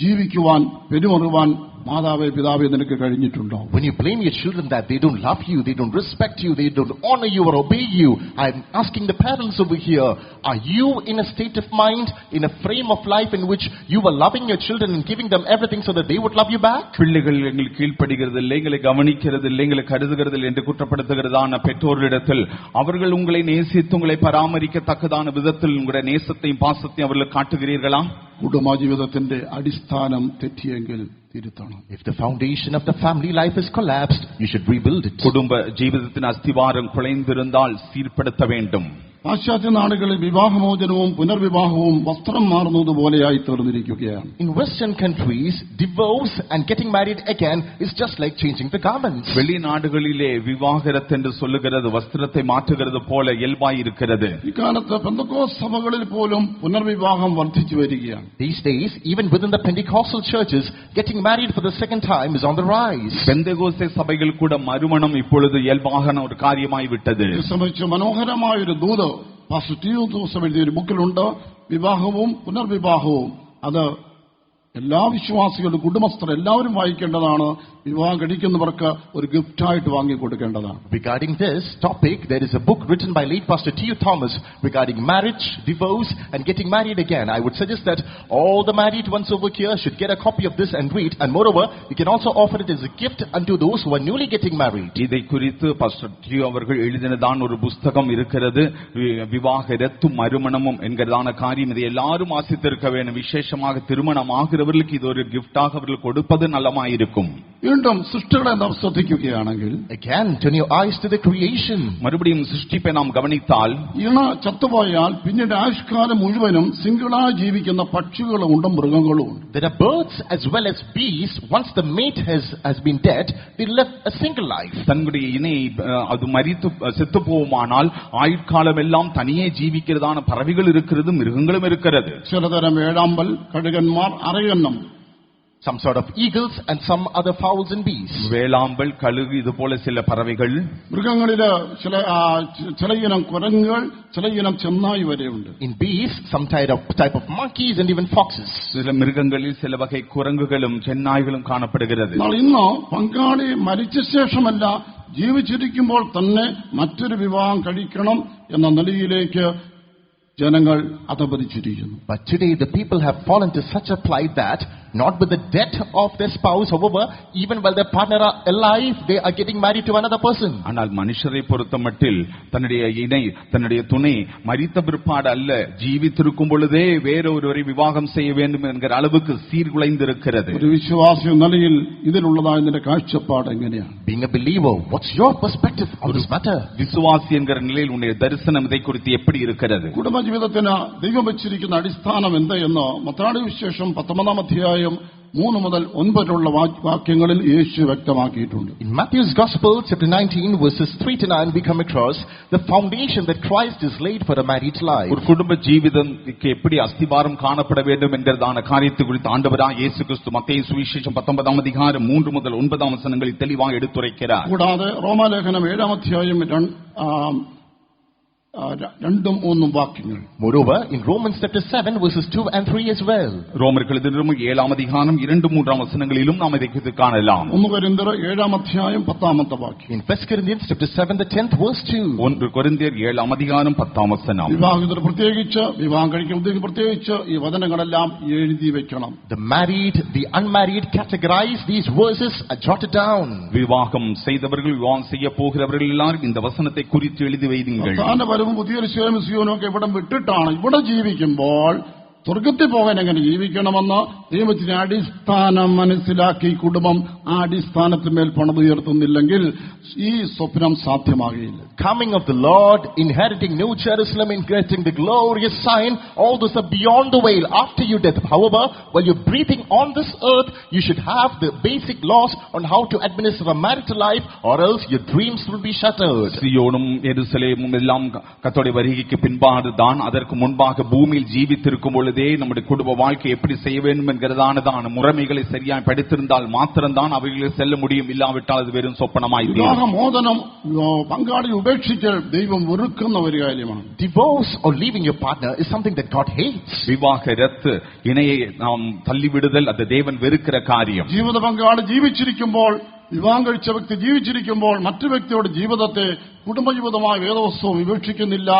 ജീവിക്കുവാൻ, പെരുമാറുവാൻ മാതാവേ പിതാവേ നിനക്ക് കഴിഞ്ഞിട്ടുണ്ടോ? When you blame your children that they don't love you, they don't respect you, they don't honor you or obey you, I'm asking the parents over here, are you in a state of mind, in a frame of life in which you were loving your children and giving them everything so that they would love you back? பிள்ளைகள் எங்களுக்கு கீழ்ப்படுகிறதில்லை, எங்களை கவனிக்கிறதில்லை, எங்களை கருதுகிறதில்லை என்று குற்றப்படுத்துகிறதான பெற்றோரிடத்தில் அவர்கள் உங்களை நேசித்து உங்களை பராமரிக்கத்தக்கதான விதத்தில் உங்களுடைய நேசத்தையும் பாசத்தையும் அவர்களுக்கு காட்டுகிறீர்களா? കുടുംബജീവിതത്തിന്റെ അടിസ്ഥാനം തെറ്റിയെങ്കിൽ തിരുത്തണം. If the foundation of the family life is collapsed, you should rebuild it. குடும்ப ஜீவிதத்தின் அஸ்திவாரம் குலைந்திருந்தால் சீர்படுத்த வேண்டும். പാശ്ചാത്യ നാടുകളിൽ വിവാഹമോചനവും പുനർവിവാഹവും വസ്ത്രം മാറുന്നതുപോലെയായി തീർന്നിരിക്കുകയാണ്. In Western countries, divorce and getting married again is just like changing the garments. வெளிநாடுகளிலே விவாகரத்து என்று சொல்லுகிறது வஸ்திரத்தை மாற்றுகிறது போல இயல்பாய் இருக்கிறது. ഇക്കാലത്ത് പെന്തക്കോസ്ത് സഭകളിൽ പോലും പുനർവിവാഹം വർദ്ധിച്ചു വരികയാണ്. These days, even within the Pentecostal churches, getting married for the second time is on the rise. Pentecost சபைகள் கூட மறுமணம் இப்பொழுது இயல்பான ஒரு காரியமாய் விட்டது. ഇത് സംബന്ധിച്ച് മനോഹരമായൊരു ദൂത് പാസ്റ്റർ ടി ദിവസം എഴുതിയ ഒരു ബുക്കിലുണ്ട്. വിവാഹവും പുനർവിവാഹവും അത് എല്ലാ വിശ്വാസികളും കുടുംബസ്ഥർ എല്ലാവരും വായിക്കേണ്ടതാണ്. വിവാഹം കഴിക്കുന്നവർക്ക് ഒരു ഗിഫ്റ്റായിട്ട് വാങ്ങിക്കൊടുക്കേണ്ടതാണ്. Regarding this topic, there is a book written by late Pastor T.U. Thomas regarding marriage, divorce and getting married again. I would suggest that all the married ones over here should get a copy of this and read. And moreover, you can also offer it as a gift unto those who are newly getting married. இதை குறித்து pastor D அவர்கள் எழுதினதான் ஒரு புத்தகம் இருக்கிறது. விவாகரத்தும் மறுமணமும் என்கிறதான காரியம் இதை எல்லாரும் வாசித்திருக்க வேண்டும். விசேஷமாக திருமணம் ஆகிறவர்களுக்கு இது ஒரு கிஃப்டாக அவர்கள் கொடுப்பது நல்லமாயிருக்கும். വീണ്ടും സൃഷ്ടികളെ നാം ശ്രദ്ധിക്കുകയാണെങ്കിൽ, again turn your eyes to the creation. മറുപടിയും സൃഷ്ടിപ്പെ നാം ഗവനിത്താൽ, ഇണ ചത്തുപോയാൽ പിന്നീട് ആയുഷ്കാലം മുഴുവനും സിംഗിളായി ജീവിക്കുന്ന പക്ഷികളുമുണ്ട്, മൃഗങ്ങളുമുണ്ട്. There are birds as well as bees. Once the mate has been dead, they live a single life. தன்னுடைய இணை அது மரித்து செத்து போവുமானால் ஆயுட்காலம் எல்லாம் தனியே ஜீவிக்கிறதான பறவைகள் இருக்கிறது, மிருகங்களும் இருக்கிறது. ചിലതരം വേഴാമ്പൽ, കഴുകന്മാർ, അരയന്നം, some sort of eagles and some other fowls and bees. வேளாம்பல், கழுகு இது போல சில பறவைகள். മൃഗങ്ങളില് ചില ഇനം കുരങ്ങുകൾ, ചില ഇനം ചെന്നായി വരെയുണ്ട്. In bees, some type of monkeys and even foxes. சில மிருகங்களில் சில வகை குரங்குகளும் ചെന്നാய்களும் കാണപ്പെടുகிறது. എന്നാൽ ഇന്ന് പങ്കാളി മരിച്ച ശേഷമല്ല, ജീവിച്ചിരിക്കുമ്പോൾ തന്നെ മറ്റൊരു വിവാഹം കഴിക്കണം എന്ന നിലയിലേക്ക് ജനങ്ങൾ അധപതിച്ചിരിക്കുന്നു. But today the people have fallen to such a plight that not with the death of their spouse, however, even while their partner are alive, they are getting married to another person. ஆனால் மனுஷரை பொறுத்தமட்டில் தன்னுடைய இணை, தன்னுடைய துணை மரித்த பிற்பாடு அல்ல, ஜீவித்திருக்கும் பொழுதே வேறொருவரை விவாகம் செய்ய வேண்டும் என்கிற அளவுக்கு சீர்குலைந்திருக்கிறது. ഒരു വിശ്വാസി എന്ന നിലയിൽ ഇതിലുള്ളതായ നിന്റെ കാഴ്ചപ്പാട് എങ്ങനെയാണ്? Being a believer, what's your perspective on this matter? விசுவாசி என்கிற நிலையில் உன்னுடைய தரிசனம் இதை குறித்து எப்படி இருக்கிறது? കുടുംബജീവിതത്തിന് ദൈവം വെച്ചിരിക്കുന്ന അടിസ്ഥാനം എന്ത് എന്ന് മത്തായി വിശേഷം 19-ാം അധ്യായം 3 മുതൽ 9 വാക്യങ്ങളിൽ യേശു വ്യക്തമാക്കിയിട്ടുണ്ട്. In Matthew's Gospel, chapter 19, verses 3 to 9, we come across the foundation that Christ has laid for a married life. ஒரு குடும்ப ஜீவிதத்துக்கு எப்படி அஸ்திவாரம் காணப்பட வேண்டும் என்கிறதான காரியத்தை குறித்து ஆண்டவராய் இயேசு கிறிஸ்து மத்தேயு சுவிசேஷம் 19-ாம் அதிகாரம் 3 முதல் 9 வசனங்களில் தெளிவாக எடுத்துரைக்கிறார். കൂടാതെ റോമാലേഖനം 7-ാം അധ്യായം 2-3 വാക്യങ്ങൾ. Moreover, in Romans chapter 7, verses 2 and 3 as well. ரோமர்கள் 7-ாம் அதிகாரம் 2-3 வசனங்களிலும் நாம் இதை காணலாம். 1 കൊരിന്ത്യർ 7-ാം അധ്യായം 10-ാമത്തെ വാക്യം. In 1 Corinthians chapter 7, the 10th verse 2. 1 കൊരിന്ത്യർ 7-ാം അധികാരം 10-ാം വചനം. വിവാഹിതർ പ്രത്യേകിച്ച്, വിവാഹം കഴിക്കുന്നവർക്ക് പ്രത്യേകിച്ച് ഈ വചനങ്ങളെല്ലാം എഴുതി വെക്കണം. The married, the unmarried, categorize these verses and jot it down. விவாகம் செய்தவர்கள், விவாகம் செய்ய போகிறவர்கள் எல்லாரும் இந்த வசனத்தை குறித்து எழுதி வையுங்கள். പുതിയൊരു സിയോനും ഒക്കെ ഇവിടെ വിട്ടിട്ടാണ് ഇവിടെ ജീവിക്കുമ്പോൾ സ്വർഗത്തിൽ പോകാൻ എങ്ങനെ ജീവിക്കണമെന്ന് ദൈവത്തിന്റെ അടിസ്ഥാനം മനസ്സിലാക്കി കുടുംബം ആ അടിസ്ഥാനത്തിന്മേൽ പണിതുയർത്തുന്നില്ലെങ്കിൽ ഈ സ്വപ്നം സാധ്യമാകുകയില്ല. Coming of the Lord, inheriting New Jerusalem, inheriting the glorious sign, all those are beyond the veil after your death. However, while you're breathing on this earth, you should have the basic laws on how to administer a marital life, or else your dreams will be shattered. സിയോണും യെരുസലേമും എല്ലാം കർത്തருடைய வருகைக்கு பின்பாக தான் அதற்கு முன்பாக பூமியில் ஜீவித்திருக்கும் பொழுதே நம்முடைய குடும்ப வாழ்க்கை எப்படி செய்ய வேண்டும் என்கிறதானதான முறைமைகளை சரியாய் படித்திருந்தால் மாத்திரம்தான் அவைகளில் செல்ல முடியும். இல்லாவிட்டால் அது வெறும் சொப்பனமாய் മോചനം പങ്കാളി ഉപേക്ഷിക്കൽ ദൈവം വെറുക്കുന്ന ഒരു കാര്യമാണ്. Divorce or leaving your partner is something that God hates. വിവാഹരത്ത് ഇണയെ നാം തള്ളിവിടുതൽ അത് ദേവൻ വെറുക്കുന്ന കാര്യം. ജീവിത പങ്കാളി ജീവിച്ചിരിക്കുമ്പോൾ, വിവാഹം കഴിച്ച വ്യക്തി ജീവിച്ചിരിക്കുമ്പോൾ മറ്റു വ്യക്തിയുടെ ജീവിതത്തെ കുടുംബജീവിതമായ വേദവസ്തവം വിവക്ഷിക്കുന്നില്ല.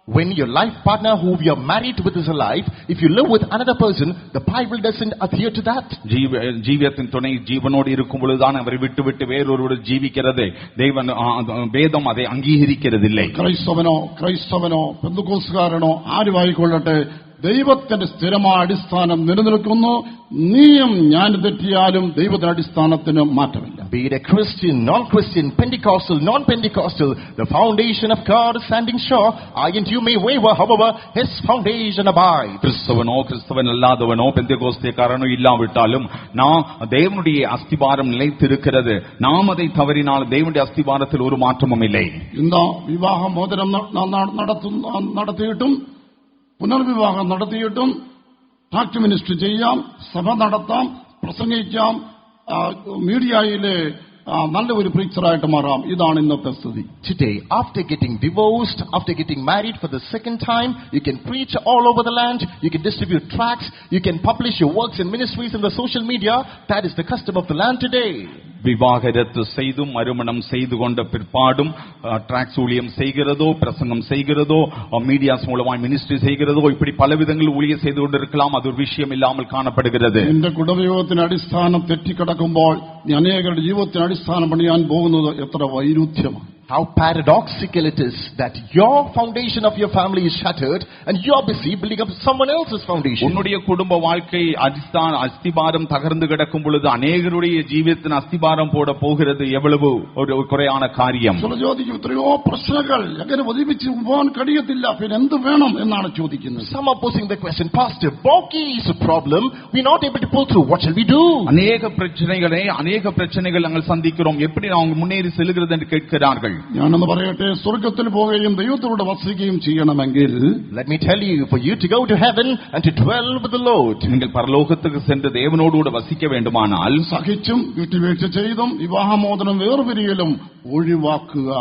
When your life partner who you are married with is alive, if you live with another person, the Bible doesn't adhere to that. ജീവിതത്തിൻ തുണை ജീവനോട് இருக்கும் பொழுதுதான் அவரை விட்டு விட்டு வேறொருவர் ஜீவிக்கிறது தேவன் வேதம் அதை അംഗീകരിக்கிறதில்லை. ക്രൈസ്തവനോ പെന്തക്കോസ്തുകാരനോ ആരുമായിക്കൊള്ളട്ടെ, ദൈവത്തിന്റെ സ്ഥിരമായ അടിസ്ഥാനം നിലനിൽക്കുന്നു. നീയും ഞാൻ തെറ്റിയാലും ദൈവത്തിന്റെ അടിസ്ഥാനത്തിന് മാറ്റമില്ല. Be it a Christian, non-Christian, Pentecostal, non-Pentecostal, the foundation of God is standing sure. I and you may waver, however, His foundation abides. கிறிஸ்தவனோ கிறிஸ்தவன் அல்லாதவனோ பெந்தெகோஸ்தேக்காரனோ இல்லாவிட்டாலும் நாம் தேவனுடைய அஸ்திபாரம் நிலைத்திருக்கிறது. நாம் அதை தவறினால் தேவனுடைய அஸ்திபாரத்தில் ஒரு மாற்றமும் இல்லை. இந்த വിവാഹ മോചനം നടത്തിയിട്ടും പുനർവിവാഹം നടത്തിയിട്ടും ഫാക്ട് മിനിസ്റ്റർ ചെയ്യാം, സഭ നടത്താം, പ്രസംഗിക്കാം, മീഡിയയിലെ നല്ലൊരു പ്രീച്ചറായിട്ട് മാറാം. ഇതാണ് ഇന്നത്തെ സ്ഥിതി. Today, after getting divorced, after getting married for the second time, you can preach all over the land, you can distribute tracts, you can publish your works and ministries in the social media. That is the custom of the land today. விவாகரத்து செய்தும் மறுமணம் செய்து கொண்ட பிற்பாடும் tracks ஊழியம் செய்கிறதோ, பிரசங்கம் செய்கிறதோ, medias மூலமாய் ministry செய்கிறதோ, இப்படி பல விதங்கள் ஊழியம் செய்து கொண்டிருக்கலாம். அது ஒரு விஷயம் இல்லாமல் காணப்படுகிறது. இந்த കുടുംബജീവിതത്തിന്റെ അടിസ്ഥാനം തെറ്റിക്കിടക്കുമ്പോൾ അനേകരുടെ ജീവിതത്തിന് അടിസ്ഥാനം പണിയാൻ പോകുന്നത് എത്ര വൈരുദ്ധ്യമാണ്. How paradoxical it is that your foundation of your family is shattered and you're busy building up someone else's foundation. உன்னுடைய குடும்ப வாழ்க்கை அஸ்திபாரம் தகர்ந்து கிடக்கும் பொழுது அநேகருடைய ஜீவிதத்தின் அஸ்திபாரம் போட போகிறது. எவ்வளவு ஒரு குறையான காரியம். ചോദിക്കും, എത്രയോ പ്രശ്നങ്ങൾ എങ്ങനെ ഒതുമിച്ച് പോകാൻ കഴിയത്തില്ല, പിന്നെ എന്ത് വേണം എന്നാണ് ചോദിക്കുന്നത്. Some are posing the question, Pastor, Boki is a problem, we're not able to pull through, what shall we do? அநேக பிரச்சனைகள் நாங்கள் சந்திக்கிறோம், எப்படி நாங்கள் முன்னேறி செல்கிறது என்று கேட்கிறார்கள். ഞാനൊന്ന് പറയട്ടെ, സ്വർഗത്തിൽ പോവുകയും ദൈവത്തോട് വസിക്കുകയും ചെയ്യണമെങ്കിൽ, let me tell you, for you to go to heaven and to dwell with the Lord, நீங்கள் பரலோகத்துக்கு சென்று தேவனோடு கூட வசிக்க வேண்டுமானால் സഹിച്ചും വിട്ടുവീഴ്ച ചെയ്തും വിവാഹമോചനം വേർപിരിയലും ഒഴിവാക്കുക.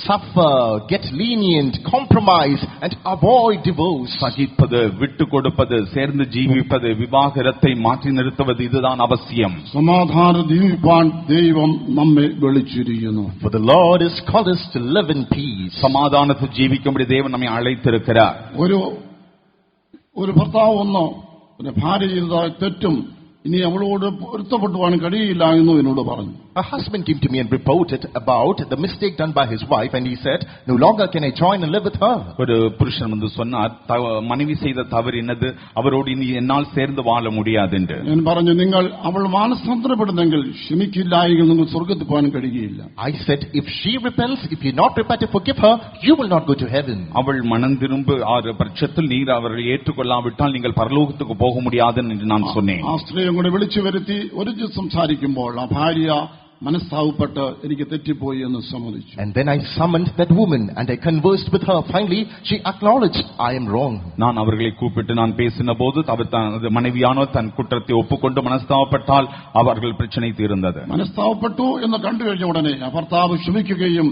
Suffer, get lenient, compromise and avoid divorce. சகிப்பது, விட்டு கொடுப்பது, சேர்ந்து ஜீவிப்பது, விவாகரத்தை மாற்றி நிறுத்துவது, இதுதான் அவசியம். സമാധാനം ജീവിപ്പാൻ ദൈവം നമ്മെ വിളിച്ചിരിക്കുന്നു. For the Lord is called us to live in peace. സമാധാനത്തിൽ ജീവിക്കുമ്പോൾ தேவன் நம்மை அழைத்திருக்கிறார். ഒരു ഭർത്താവ് വന്നോ, ഒരു ഭാര്യ ചെയ്തതായ തെറ്റും ഇനി അവളോട് പൊരുത്തപ്പെട്ടു പോകാൻ കഴിയില്ല എന്ന് എന്നോട് പറഞ്ഞു. A husband came to me and reported about the mistake done by his wife, and he said, no longer can I join and live with her. ஒரு புருஷன் வந்து சொன்னார், மனைவி செய்த தவறு என்னது, அவரோடு இனி என்னால் சேர்ந்து வாழ முடியாது என்று. ഞാൻ പറഞ്ഞു, നിങ്ങൾ അവൾ മാനസാന്തരപ്പെടുന്നെങ്കിൽ ക്ഷമിക്കില്ല എങ്കിൽ നിങ്ങൾ സ്വർഗ്ഗത്തിൽ പോകാൻ കഴിയില്ല. I said, if she repents, if you not repent to forgive her, you will not go to heaven. அவள் மனம் திரும்ப ஆறு பட்சத்தில் நீர் அவரை ஏற்றுக்கொள்ளாவிட்டால் நீங்கள் பரலோகத்துக்கு போக முடியாது என்று நான் சொன்னேன். ആ സ്ത്രീയെ കൂടെ വിളിച്ചു വരുത്തി ഒരു സംസാരിക്കുമ്പോൾ ആ ഭാര്യ മനസ്താവപ്പെട്ട് എനിക്ക് തെറ്റിപ്പോയി എന്ന് സമ്മതിച്ചു. And then I summoned that woman and I conversed with her. Finally she acknowledged, I am wrong. நான் அவர்களை கூப்பிட்டு நான் பேசின போது அவர் மனைவியானோ தன் குற்றத்தை ஒப்புக்கொண்டு മനസ്താവപ്പെട്ടാൽ அவர்கள் பிரச்சனை തീർന്നത്. മനസ്താവപ്പെട്ടു എന്ന് കണ്ടു കഴിഞ്ഞ ഉടനെ ഭർത്താവ് ക്ഷമിക്കുകയും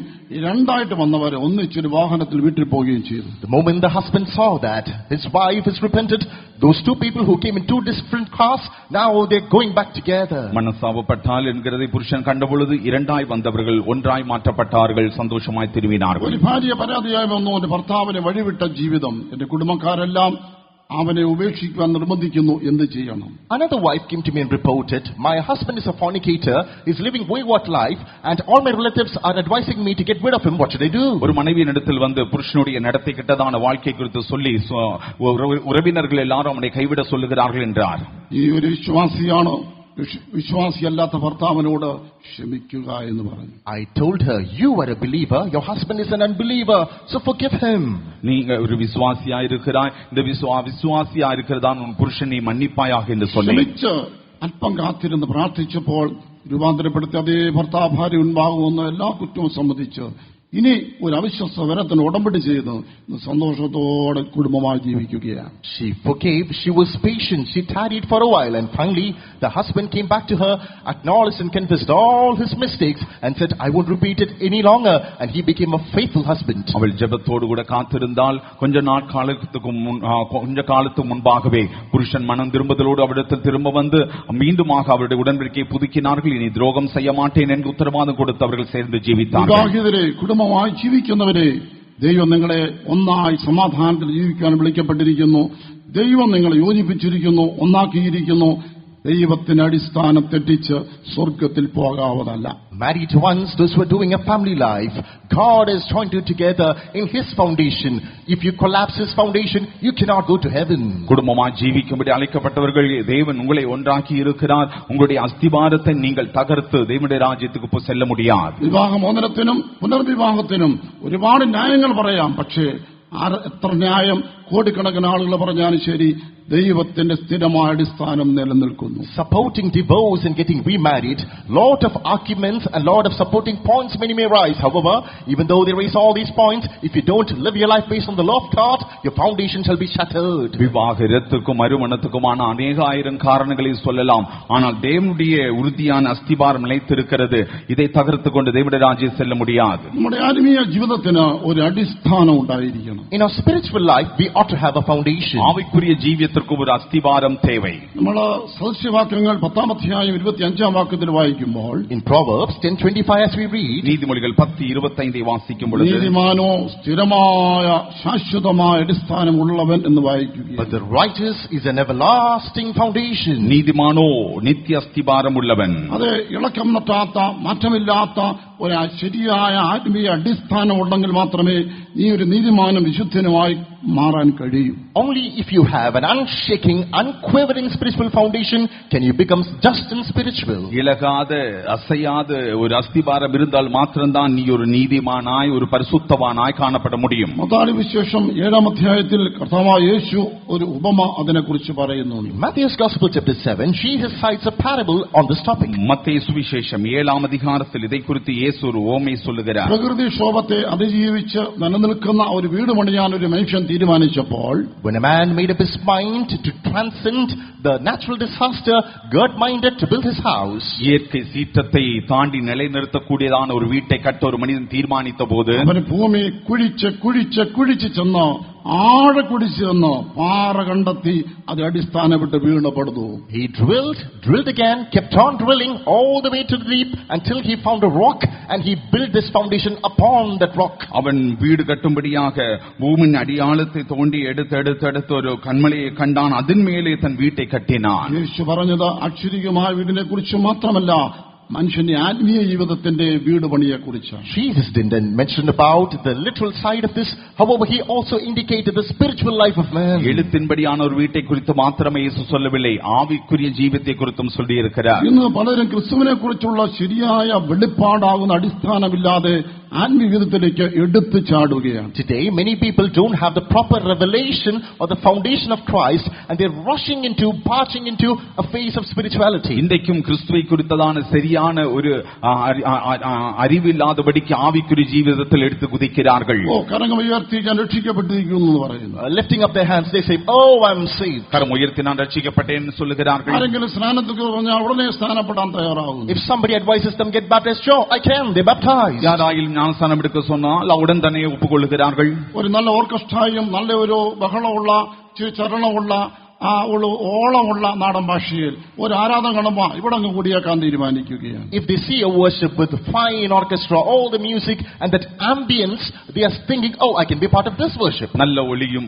രണ്ടായിട്ട് വന്നവരെ ഒന്നിച്ചൊരു വാഹനത്തിൽ വീട്ടിൽ പോവുകയും ചെയ്തു. The moment the husband saw that his wife has repented, those two people who came in two different cars, now they're going back together. മനസ്താവപ്പെട്ടാൽ എன்கிறதை പുരുഷൻ കണ്ടപொழுது இரண்டாய் വന്നവர்கள் ஒன்றாய் മാറ്റപ്പെട്ടാர்கள், സന്തോഷമായി തിരുവിനാர்கள். ഒരു ഭാര്യ പരാതിയായി വന്നു, എന്റെ ഭർത്താവിനെ വഴിവിട്ട ജീവിതം, എന്റെ കുടുംബക്കാരെല്ലാം അവനെ ഉപേക്ഷിക്കുവാൻ നിർബന്ധിക്കുന്നു, എന്ത് ചെയ്യണം? Another wife came to me and reported, my husband is a fornicator, is living wayward life, and all my relatives are advising me to get rid of him. What should I do? ஒரு மனைவியின் இடத்தில் வந்து புருஷனுடைய நடத்தை கெட்டதான வாழ்க்கை குறித்து சொல்லி உறவினர்கள் எல்லாரும் அவனை கைவிட சொல்லுகிறார்கள் என்றார். ഈ ഒരു വിശ്വാസിയല്ലാത്ത ഭർത്താവിനോട് ക്ഷമിക്കുക എന്ന് പറഞ്ഞു. I told her, you are a believer, your husband is an unbeliever, so forgive him. நீங்க ஒரு விசுவாசியா இருக்கிறாய், இந்த விசுவாசியா இருக்கிறதான் உன் புருஷனை மன்னிப்பாயாக என்று சொன்னேன். ക്ഷമിച്ച് അല്പം കാത്തിരുന്ന് പ്രാർത്ഥിച്ചപ്പോൾ രൂപാന്തരപ്പെടുത്തി അതേ ഭർത്താവ് ഭാര്യ ഉണ്ടാകുമെന്ന് എല്ലാ കുറ്റവും സമ്മതിച്ച് ഇനി ഒരു അവിശ്വാസ വരത്തിന് ഉടമ്പടി ചെയ്ത് സന്തോഷത്തോടെ കുടുംബമായി ജീവിക്കുകയാണ്. She forgave, she was patient, she tarried for a while, and finally the husband came back to her, acknowledged and confessed all his mistakes and said, I won't repeat it any longer, and he became a faithful husband. அவள் ஜெபத்தோடு கூட காத்திருந்தால் கொஞ்ச காலத்துக்கு முன்பாகவே புருஷன் மனம் திரும்புதலோடு அவரிடத்தில் திரும்ப வந்து மீண்டுமாக அவருடைய உடன்படிக்கையை புதுக்கினார்கள். இனி துரோகம் செய்ய மாட்டேன் என்று உத்தரவாதம் கொடுத்து அவர்கள் சேர்ந்து ஜீவித்தார்கள். ജീവിക്കുന്നവരെ, ദൈവം നിങ്ങളെ ഒന്നായി സമാധാനത്തിൽ ജീവിക്കാൻ വിളിക്കപ്പെട്ടിരിക്കുന്നു. ദൈവം നിങ്ങളെ യോജിപ്പിച്ചിരിക്കുന്നു, ഒന്നാക്കിയിരിക്കുന്നു. ദൈവത്തിന്റെ അടിസ്ഥാനം തെറ്റിച്ച് സ്വർഗത്തിൽ പോകാവതല്ല. Married ones, those who are doing a family life, God has joined you together in His foundation. If you collapse His foundation, you cannot go to heaven. குடும்பமாய் ஜீவிக்கும்படி அழைக்கப்பட்டவர்கள் தேவன் உங்களை ஒன்றாக்கி இருக்கிறார். உங்களுடைய அஸ்திபாரத்தை நீங்கள் தகர்த்து தேவனுடைய ராஜ்யத்துக்கு செல்ல முடியாது. വിവാഹമോചനത്തിനും പുനർവിവാഹത്തിനും ഒരുപാട് ന്യായങ്ങൾ പറയാം. പക്ഷേ എത്ര ന്യായം കോടിക്കണക്കിന് ആളുകൾ പറഞ്ഞാലും ശരി, ദൈവത്തിന്റെ സ്ഥിരമായ അടിസ്ഥാനം നിലനിൽക്കുന്നു. Supporting divorce and getting remarried, lot of arguments and lot of supporting points many may rise. However, even though they raise all these points, if you don't live your life based on the law of God, your foundation shall be shattered. விவாகரத்துக்கும் மறுமணத்துக்குமான அநேக ஆயிரம் காரணங்களை சொல்லலாம். ஆனால் தேவனுடைய உறுதியான அஸ்திபாரம் நிலைத்திருக்கிறது. இதை தகர்த்து கொண்டு தேவனுடைய ராஜ்யம் செல்ல முடியாது. നമ്മുടെ ആത്മീയ ജീവിതത്തിന് ഒരു അടിസ്ഥാനം ഉണ്ടായിരിക്കണം. In our spiritual life, we ought to have a foundation. ஆவிக்குரிய ஜீவியத்திற்கு ஒரு அஸ்திபாரம் தேவை. നമ്മൾ സദൃശവാക്യങ്ങൾ 10-ാം അധ്യായം 25-ാം വാക്യത്തിൽ വായിക്കുമ്പോൾ, in Proverbs 10:25 as we read, நீதிமொழிகள் 10:25 വാസിക്കും பொழுது, നീതിമാനോ സ്ഥിരമായ ശാശ്വതമായ അടിസ്ഥാനം ഉള്ളവൻ എന്ന് വായിക്കുകയാണ്. but the righteous is an everlasting foundation. நீதிமானோ நித்திய அஸ்திபாரம் உள்ளவன். അത് ഇളക്കം തട്ടാത്ത മാറ്റമില്ലാത്ത ഒരു ശരിയായ ആത്മീയ അടിസ്ഥാനം ഉണ്ടെങ്കിൽ മാത്രമേ ഈ ഒരു നീതിമാനും വിശുദ്ധനുമായി മാറാൻ കഴിയും. Only if you have an unshaking, unquavering spiritual foundation can you become just and spiritual. இலகாத அசையாத ஒரு அஸ்திபாரம் இருந்தால் மாத்திரம்தான் நீ ஒரு நீதிமானாய் ஒரு பரிசுத்தவானாய் காணப்பட முடியும். മത്തായി വിശേഷം 7-ാം അധ്യായത്തിൽ കർത്താവായ യേശു ഒരു ഉപമ അതിനെക്കുറിച്ച് പറയുന്നുണ്ട്. Matthew's Gospel chapter 7, Jesus cites a parable on this topic. மத்தேயு சுவிசேஷம் 7-ாம் அதிகாரத்தில் இதை குறித்து இயேசு ஒரு உவமை சொல்லுகிறார். പ്രകൃതിക്ഷോഭത്തെ അതിജീവിച്ച് നിലനിൽക്കുന്ന ഒരു വീട് പണിയാൻ ഒരു മനുഷ്യൻ തീരുമാനിച്ചപ്പോൾ, when a man made up his mind to transcend the natural disaster, God minded to build his house. இயற்கை சீற்றத்தை தாண்டி நிலைநிறுத்தக்கூடியதான ஒரு வீட்டை கட்ட ஒரு மனிதன் தீர்மானித்த போது, അവൻ ഭൂമി കുഴിച്ച് ചെന്ന് ആഴ കുടിച്ചു ചെന്ന് പാറ കണ്ടെത്തി അത് അടിസ്ഥാനപ്പെട്ട് വീണപ്പെടുന്നു. He drilled again, kept on drilling all the way to the deep until he found a rock, and he built this foundation upon that rock. அவன் வீடு கட்டும்படியாக பூமியின் அடியாழத்தை தோண்டி எடுத்து ஒரு கண்மலையை கண்டான். அதன் மேலே தன் வீட்டை கட்டினான். യേശു പറഞ്ഞത് അക്ഷരികമായ വീടിനെ കുറിച്ച് മാത്രമല്ല, മനുഷ്യന്റെ ആത്മീയ ജീവിതത്തിന്റെ വീട് പണിയെ കുറിച്ചാണ്. Jesus didn't mention about the literal side of this. However, he also indicated the spiritual life of man. எழுத்தின்படியான ஒரு வீட்டை குறித்து மாத்திரமே இயேசு சொல்லவில்லை, ஆவிக்குரிய ஜீவித்தை குறித்தும் சொல்லி இருக்கிறார். ഇന്ന് പലരും ക്രിസ്തുവിനെ കുറിച്ചുള്ള ശരിയായ വെളിപ്പാടാകുന്ന അടിസ്ഥാനമില്ലാതെ ആത്മീയ ജീവിതത്തിലേക്ക് എടുത്തു ചാടുകയാണ്. Today, many people don't have the proper revelation or the foundation of Christ, and they're barging into a phase of spirituality. இன்றைக்கும் கிறிஸ்துவை குறித்ததான சரியான ஒரு அறிவில்லாதபடிக்கு ஆவிக்குரிய ஜீவிதத்தில் எடுத்து குதிக்கிறார்கள். കരങ്ങൾ ഉയർത്തി ഞാൻ രക്ഷിക്കപ്പെട്ടിരിക്കുന്നു എന്ന് പറയുന്നു. Lifting up their hands, they say, "Oh, I'm saved." கரம் உயர்த்தி நான் ரட்சிக்கப்பட்டேன் சொல்லுகிறார்கள். ആരെങ്കിലും സ്നാനத்துக்கு പറഞ്ഞാൽ ഉടനെ സ്നാനപ്പെടാൻ തയ്യാറാകുന്നു. If somebody advises them get baptized, sure, I can. They baptize. யாராயில் ஞானஸ்நானம் எடுக்க சொன்னால் உடன் தன்னை ஒப்புக்கொள்ளுகிறார்கள். ഒരു നല്ല ഓർക്കസ്ട്രയും നല്ല ഒരു ബഹളമുള്ള ചരണമുള്ള ഓളമുള്ള നാടൻ ഭാഷയിൽ ഒരു ആരാധന കാണുമ്പോ ഇവിടെ അങ്ങ് കൂടിയേക്കാൻ തീരുമാനിക്കുകയാണ്. If they see a worship with fine orchestra, all the music and that ambience, they are thinking, oh, I can be part of this worship. നല്ല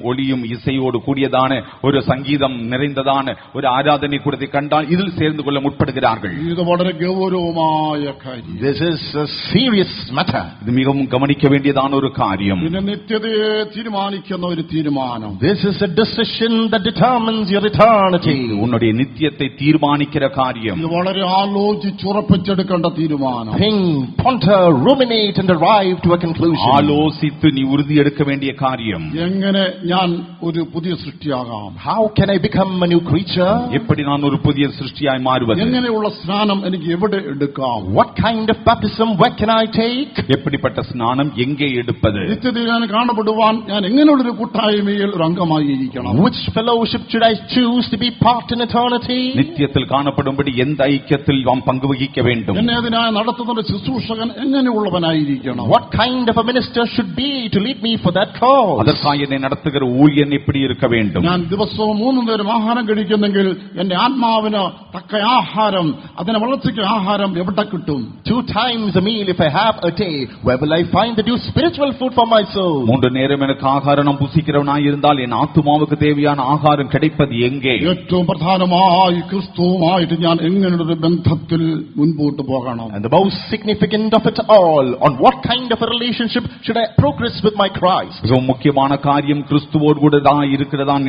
ഒളിയും ഇസൈയോട് കൂടിയതാണ്, ഒരു സംഗീതം നിറഞ്ഞതാണ് ഒരു ആരാധന കൂടത്തെ കണ്ടാൽ ഇതിൽ ചേർന്ന് കൊള്ള മുற்பടുகிறார்கள். ഇത് വളരെ ഗൗരവമായ കാര്യം. This is a serious matter. ഇത് മിகவும் ഗമനിക്ക വേണ്ടിയതാണ് ഒരു കാര്യം. പിന്നെ നിത്യതയെ തീരുമാനിക്കുന്ന ഒരു തീരുമാനം. This is a decision that determines your eternity. ഉன்னுடைய நித்தியத்தை தீர்மானிக்கிற காரியம். ഇത് വളരെ ആലോചിച്ചുറപ്പിച്ചെടുക്കേണ്ട തീരുമാനം. Think, ponder, ruminate and arrive to a conclusion. ആലോചിத்து നീ ഉறுதி എടുக்க വേണ്ടിയ കാര്യം. എങ്ങനെ ഞാൻ ഒരു പുതിയ സൃഷ്ടിയാകാം? How can I become a new creature? எப்படி நான் ஒரு புதிய சிருஷ்டியாய் மாறுவது? എങ്ങനെയുള്ള സ്നാനം എനിക്ക് എവിടെ എടുക്കാം? What kind of baptism, where can I take? எப்படிப்பட்ட ஸ்நானம் எங்கே எடுப்பது? നിത്യതയിൽ ഞാൻ കാണപ്പെടുവാൻ ഞാൻ എങ്ങനെയുള്ളൊരു കൂട്ടായ്മയിൽ ഒരു അംഗമായി ഇരിക്കണം? Which fellowship should I choose to be part in eternity? நித்தியத்தில் காணப்படும்படி எந்த ஐக்கியத்தில் நாம் பங்கு வகிக்க வேண்டும்? എന്നെ അതിനായി നടത്തുന്ന ശുശ്രൂഷകൻ എങ്ങനെയുള്ളവനായിരിക്കണം? What kind of a minister should be to lead me for that cause? அதற்காக என்னை நடத்துகிற ஊழியன் எப்படி இருக்க வேண்டும்? ഞാൻ ദിവസവും 3 നേരം ആഹാരം കഴിക്കുന്നെങ്കിൽ എന്റെ ആത്മാവിന് തക്ക ആഹാരം, അതിനെ വളർച്ചയ്ക്ക് ആഹാരം എവിടെ കിട്ടും? 2 times a meal if I have a day, where will I find the due spiritual food for my soul? 3 நேரம் எனக்கு ஆகாரம் புசிக்கிறவனாய் இருந்தால் என் ஆத்துமாவுக்கு தேவையான ஆகாரம் கிடைப்பது எங்கே? ഏറ്റവും പ്രധാനമായി ക്രിസ്തുവുമായിട്ട് ഞാൻ എങ്ങനെയൊരു ബന്ധത്തിൽ മുൻപോട്ട് പോകണം? And the most significant of it all, on what kind of a relationship should I progress with my Christ? மிகவும் முக்கியமான காரியம் கிறிஸ்துவோடு கூட தான் இருக்கிறதான்